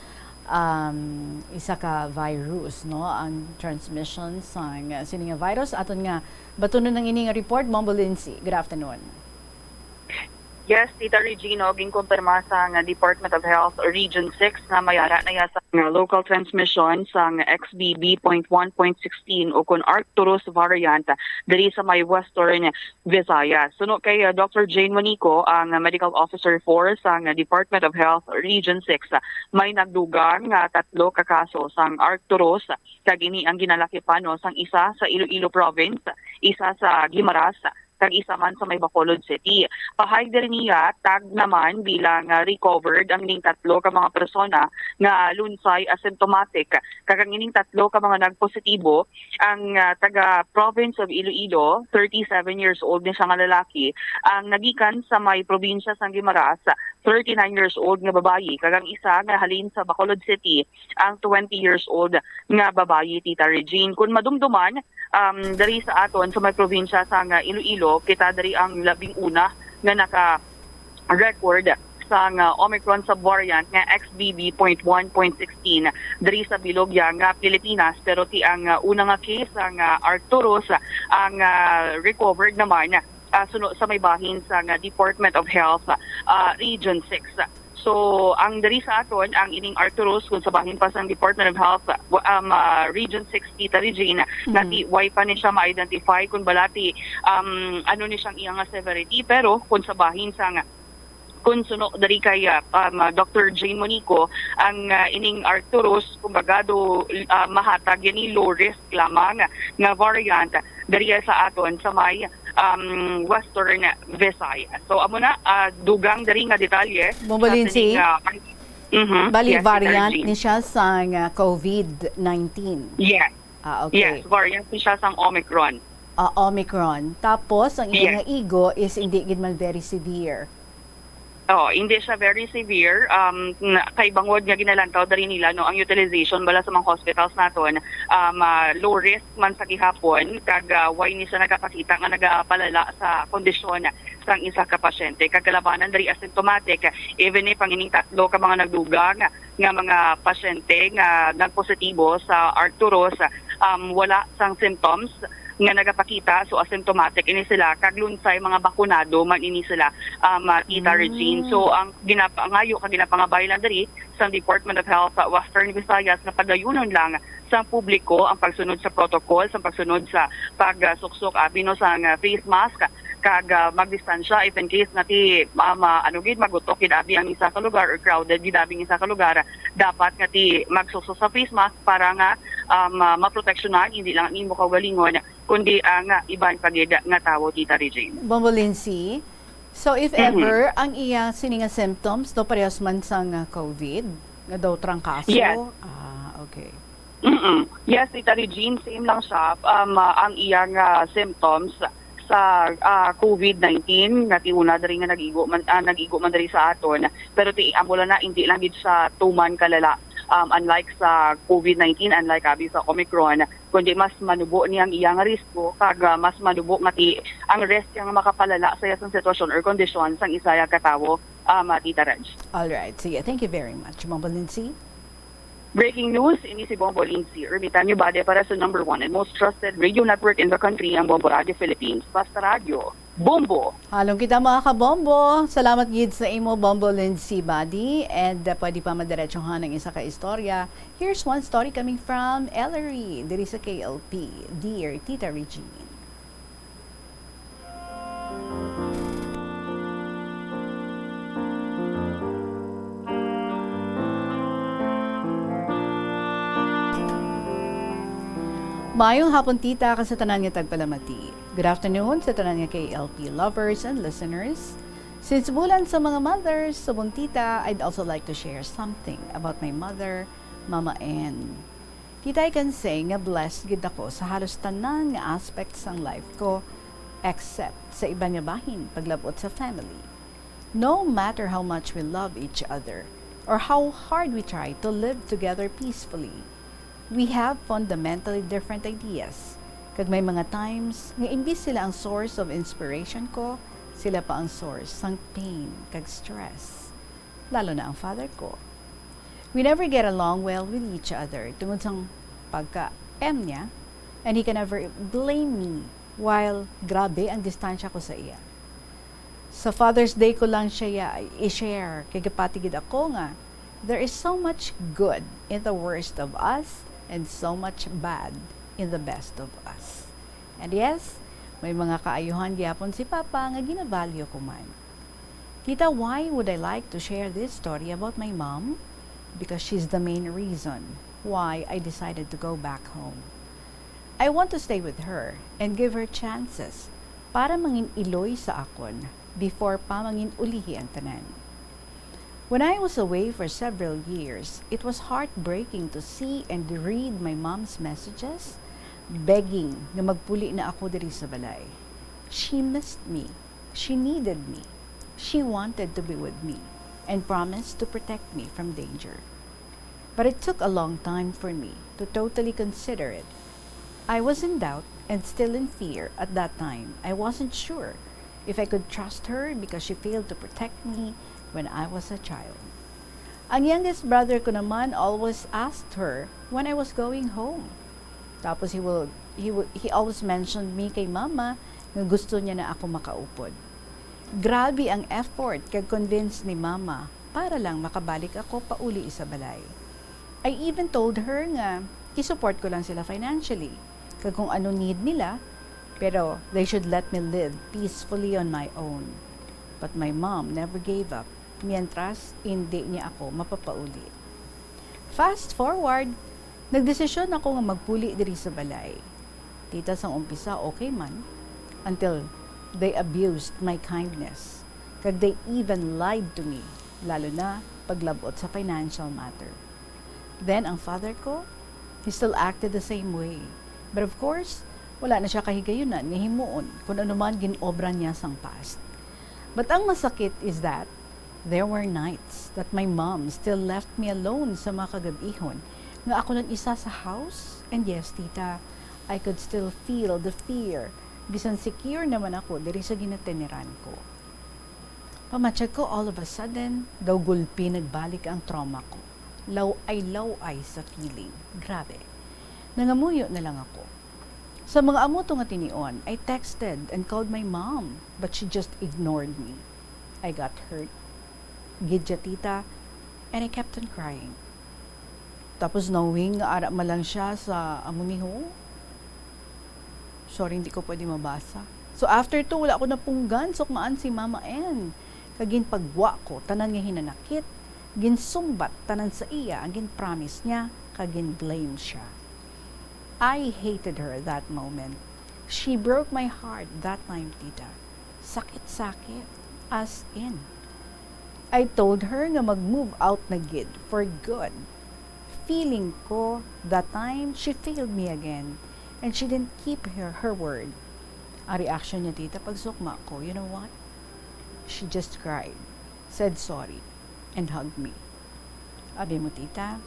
isa ka virus, no, ang transmission sang sining virus aton nga batunon ng ini nga report. Bombo Lindsay, good afternoon. Yes, Tita Regino, ginkumpirma sa Department of Health Region 6 na mayara na ya sa local transmission sa XBB.1.16 o kung Arcturus variant diri sa may Western Visayas. Suno kay Dr. Jane Monico, ang Medical Officer 4 sa Department of Health Region 6, may nagdugang nga 3 ka kaso sang Arcturus kag ini ang ginalaki pa no sang isa sa Iloilo Province, isa sa Guimaras, kag isa man sa may Bacolod City. Pahay diri niya tag naman bilang recovered ang ining 3 ka mga persona nga lunsay asymptomatic. Kag ang ining 3 ka mga nagpositibo ang taga province of Iloilo, 37 years old ni siya nga lalaki, ang nagikan sa may probinsya sang Guimaras, 39 years old nga babayi, kag ang isa nga halin sa Bacolod City, ang 20 years old nga babayi, Tita Regine. Kung madumduman, dari sa aton sa may probinsya sa Iloilo, kita dari ang 11 nga naka-record sa Omicron subvariant nga XBB.1.16 dari sa bilog nga Pilipinas, pero ti ang una nga case ang Arcturus ang recovered naman sa may bahin sa Department of Health Region 6. So, ang dari sa aton, ang ining Arcturus, kung sa bahin pa sa Department of Health, Region 6, Tita Regina, nati why pa ni siya ma-identify kung balati ano ni siyang iyang severity, pero kung sa bahin sa kung suno dari kay Dr. Jane Monico, ang ining Arcturus, kumbaga do mahatag yan low risk lamang nga variant dari sa aton sa may Western Visayas. So amo na dugang dari nga detalye. Bombolinsi. Bali yes, variant ni siya sa COVID-19. Yes. Okay. Yes, variant ni siya sa Omicron. Omicron. Tapos ang iyang igo is hindi gid man very severe. Hindi siya very severe. Kay bangod nga ginalantaw dari nila no ang utilization bala sa mga hospitals naton low risk man sa gihapon kag why ni siya nagapakita nga nagapalala sa kondisyon sang isa ka pasyente kag kalabanan dari asymptomatic even if ang ining 3 ka mga nagdugang nga mga pasyente nga nagpositibo sa Arcturus wala sang symptoms nga nagapakita, so asymptomatic ini sila kag lunsay mga bakunado man ini sila Tita Regine. So ang ginapangayo kag ginapangabayan diri sa Department of Health Western Visayas na pagayunon lang sa publiko ang pagsunod sa protocol, sa pagsunod sa pagsuksok abino sa face mask kag magdistansya if in case nati magutok gidabi ang isa ka lugar or crowded gidabi ang isa ka lugar, dapat ngati magsuksok sa face mask para nga maproteksyonan hindi lang ang imo kaugalingon kundi ang iban pagid nga tawo, Tita Regine. Bombolinsi. So if ever ang iyang sininga symptoms do parehas man sang COVID nga daw trangkaso. Yes. Okay. Yes, Tita Regine, same lang siya ang iyang symptoms sa COVID-19 nga tiuna diri nga nagigo man diri sa aton, pero ti amula na hindi lang gid sa tuman kalala. Unlike sa COVID-19, unlike abi sa Omicron, kundi mas manubo niyang iyang risko kag mas manubo nga ti ang risk nga makapalala sa iyang sitwasyon or kondisyon sang isaya katawo, Tita Reg. All right. Sige, thank you very much, Bombolinsi. Breaking news, ini si Bombo Lindsay. Ermitan nyo bade para sa number 1 and most trusted radio network in the country, ang Bombo Radio Philippines. Basta Radio, Bombo! Halong kita mga kabombo. Salamat gid sa imo, Bombolinsi Badi. And pwede pa madiretsohan ng isa ka istorya. Here's one story coming from Ellery, diri sa KLP. Dear Tita Regine. Mayong hapon, tita, ka sa tanan nga tagpalamati. Good afternoon sa tanan nga KLP lovers and listeners. Since bulan sa mga mothers, subong tita, I'd also like to share something about my mother, Mama Ann. Tita, I can say nga blessed gid ako sa halos tanan nga aspects ng life ko, except sa iba nga bahin paglabot sa family. No matter how much we love each other, or how hard we try to live together peacefully, we have fundamentally different ideas. Kag may mga times nga imbis sila ang source of inspiration ko, sila pa ang source ng pain kag stress. Lalo na ang father ko. We never get along well with each other tungod sang pagka-M niya, and he can never blame me while grabe ang distansya ko sa iya. Sa Father's Day ko lang siya i-share kay kapatigid ako nga there is so much good in the worst of us and so much bad in the best of us. And yes, may mga kaayuhan gyapon si Papa nga ginavalyo ko man. Tita, why would I like to share this story about my mom? Because she's the main reason why I decided to go back home. I want to stay with her and give her chances para mangin iloy sa akon before pa mangin ulihi ang tanan. When I was away for several years, it was heartbreaking to see and read my mom's messages begging na magpuli na ako diri sa balay. She missed me. She needed me. She wanted to be with me and promised to protect me from danger. But it took a long time for me to totally consider it. I was in doubt and still in fear at that time. I wasn't sure if I could trust her because she failed to protect me when I was a child. Ang youngest brother ko naman always asked her when I was going home. Tapos he always mentioned me kay mama nga gusto niya na ako makaupod. Grabe ang effort kag convince ni mama para lang makabalik ako pauli sa balay. I even told her nga i-support ko lang sila financially kag kung ano need nila, pero they should let me live peacefully on my own. But my mom never gave up mientras hindi niya ako mapapauli. Fast forward, nagdesisyon ako nga magpuli diri sa balay. Tita, sang umpisa okay man until they abused my kindness. Kag they even lied to me, lalo na paglabot sa financial matter. Then ang father ko, he still acted the same way. But of course, wala na siya kahigayunan nga himuon kung ano man ginobra niya sang past. But ang masakit is that there were nights that my mom still left me alone sa mga kagabihon nga ako lang isa sa house. And yes, tita, I could still feel the fear. Bisan secure naman ako diri sa ginatiniran ko. Pamatsyag ko all of a sudden, daw gulpi nagbalik ang trauma ko. Law-ay sa feeling. Grabe. Nangamuyo na lang ako. Sa mga amuto nga tinion, I texted and called my mom, but she just ignored me. I got hurt. Gidya tita, and I kept on crying. Tapos knowing nga ara man lang siya sa amuniho. Sorry, hindi ko pwede mabasa. So after to, wala ako napunggan, sukmaan si Mama N. Kagin pagwa ko, tanan nga hinanakit. Ginsumbat, tanan sa iya, ang gin-promise niya, kagin blame siya. I hated her that moment. She broke my heart that time, tita. Sakit-sakit. As in. I told her nga mag-move out na gid for good. Feeling ko, that time, she failed me again. And she didn't keep her word. Ang reaction niya, tita, pag sukma ko, you know what? She just cried, said sorry, and hugged me. Abi mo, tita,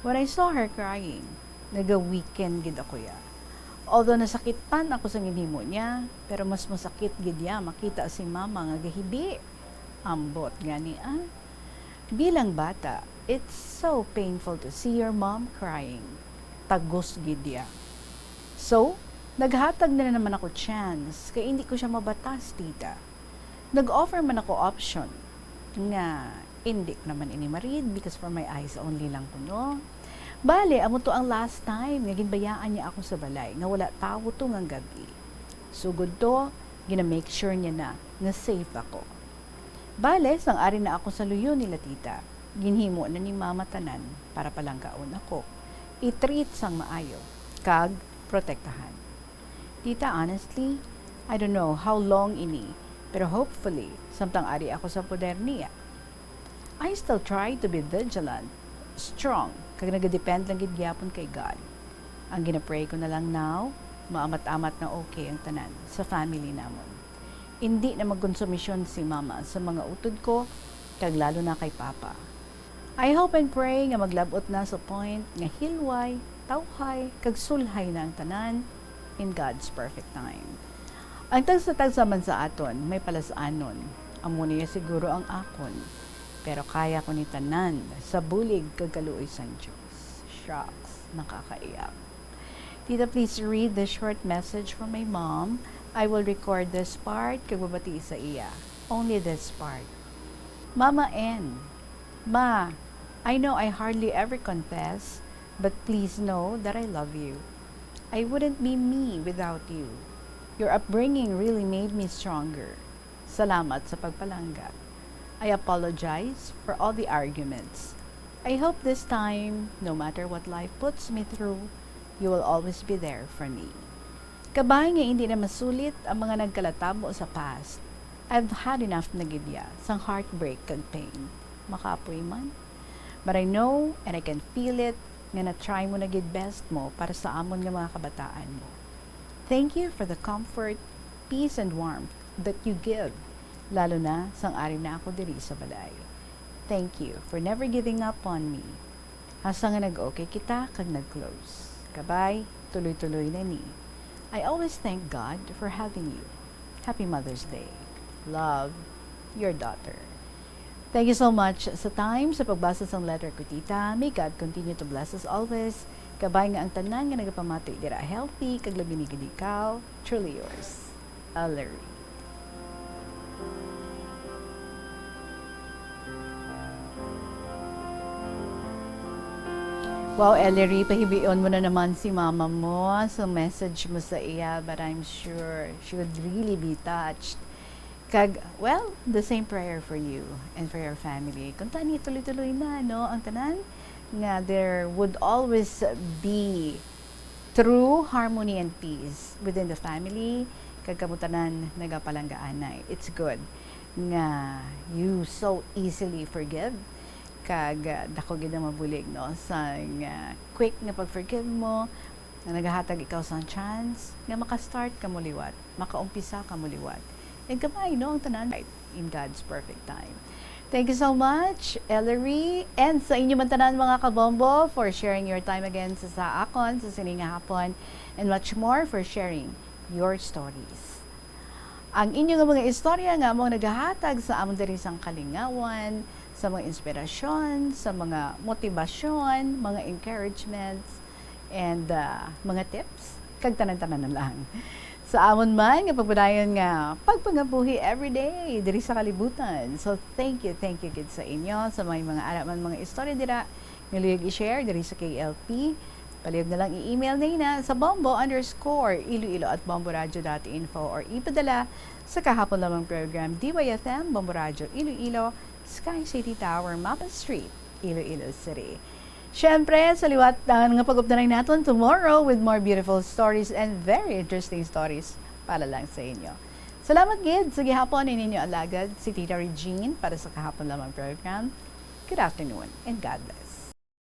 when I saw her crying, naga-weekend gid ako ya. Although nasakitan ako sa ginhimo niya, pero mas masakit gid ya makita si mama nga gahibi. Ambot gani Bilang bata, it's so painful to see your mom crying. Tagos gid ya. So, naghatag na naman ako chance kaya hindi ko siya mabatas, tita. Nag-offer man ako option nga hindi naman ini-marid because for my eyes only lang ko, no? Bale, amo to ang last time nga ginbayaan niya ako sa balay nga wala tawo to ngang gabi. Sugod to, gina-make sure niya na nga safe ako. Bale, sang ari na ako sa luyo nila, tita. Ginhimo na ni mama tanan para palanggaon ako. I-treat sang maayo, kag protektahan. Tita, honestly, I don't know how long ini, pero hopefully, samtang ari ako sa poder niya. I still try to be vigilant, strong, kag nagadepend lang gid gyapon kay God. Ang ginapray ko na lang now, maamat-amat na okay ang tanan sa family namon. Hindi na magkonsumisyon si mama sa mga utod ko, kag lalo na kay papa. I hope and pray nga maglabot na sa point nga hilway, tawhay, kag sulhay na ang tanan in God's perfect time. Ang tagsa man sa aton, may palasanon. Amo niya siguro ang akon. Pero kaya ko ni tanan sa bulig kag kaluoy sang Diyos. Shucks, nakakaiyak. Tita, please read the short message from my mom. I will record this part kag babati sa iya. Only this part. Mama N. Ma, I know I hardly ever confess, but please know that I love you. I wouldn't be me without you. Your upbringing really made me stronger. Salamat sa pagpalangga. I apologize for all the arguments. I hope this time, no matter what life puts me through, you will always be there for me. Kabay nga hindi na masulit ang mga nagkalatabo sa past. I've had enough na gidya sang heartbreak kag pain. Makapoy man. But I know and I can feel it nga na-try mo na gid best mo para sa amon nga mga kabataan mo. Thank you for the comfort, peace and warmth that you give, lalo na sang ari na ako diri sa balay. Thank you for never giving up on me. Hasta nga nag-okay kita kag nag-close. Kabay, tuloy-tuloy na ni. I always thank God for having you. Happy Mother's Day. Love, your daughter. Thank you so much sa time, sa pagbasa sa letter ko, tita. May God continue to bless us always. Kabay nga ang tanan nga nagapamati dira healthy, kag labi ni ikaw. Truly yours, Ellery. Wow, Ellery, pahibion mo na naman si mama mo. So, message mo sa iya, but I'm sure she would really be touched. Kag, well, the same prayer for you and for your family. Kung tani, tuloy-tuloy na, no? Ang tanan, nga there would always be true harmony and peace within the family. Kag kamutanan, nagapalanggaanay. It's good nga you so easily forgive. Kag dako gid na mabulig no sa quick nga pag-forgive mo na nagahatag ikaw sa chance nga maka-start ka muliwat, makaumpisa ka muliwat. And kamay no ang tanan right in God's perfect time. Thank you so much, Ellery, and sa inyo man tanan mga kabombo for sharing your time again sa akon sa sining hapon, and much more for sharing your stories. Ang inyong mga istorya nga mong nagahatag sa amon diri sang kalingawan, sa mga inspirasyon, sa mga motivasyon, mga encouragements, and mga tips, kag tanan-tanan na lang. Sa amon man, nga pagpadayon nga, pagpangabuhi everyday, diri sa kalibutan. So, thank you gid sa inyo, sa mga araman, mga istorya dira, niluyog i-share diri sa KLP. Palihog na lang i-email na sa bombo_iloilo@bomboradio.info or ipadala sa kahapon lamang program DYFM, Bombo Radio, Iloilo, Sky City Tower, Mapa Street, Iloilo City. Siyempre, sa liwat nga pag-updanay natin tomorrow with more beautiful stories and very interesting stories para lang sa inyo. Salamat gid sa gihapon ninyo alagad si Tita Regine para sa kahapon lamang program. Good afternoon and God bless.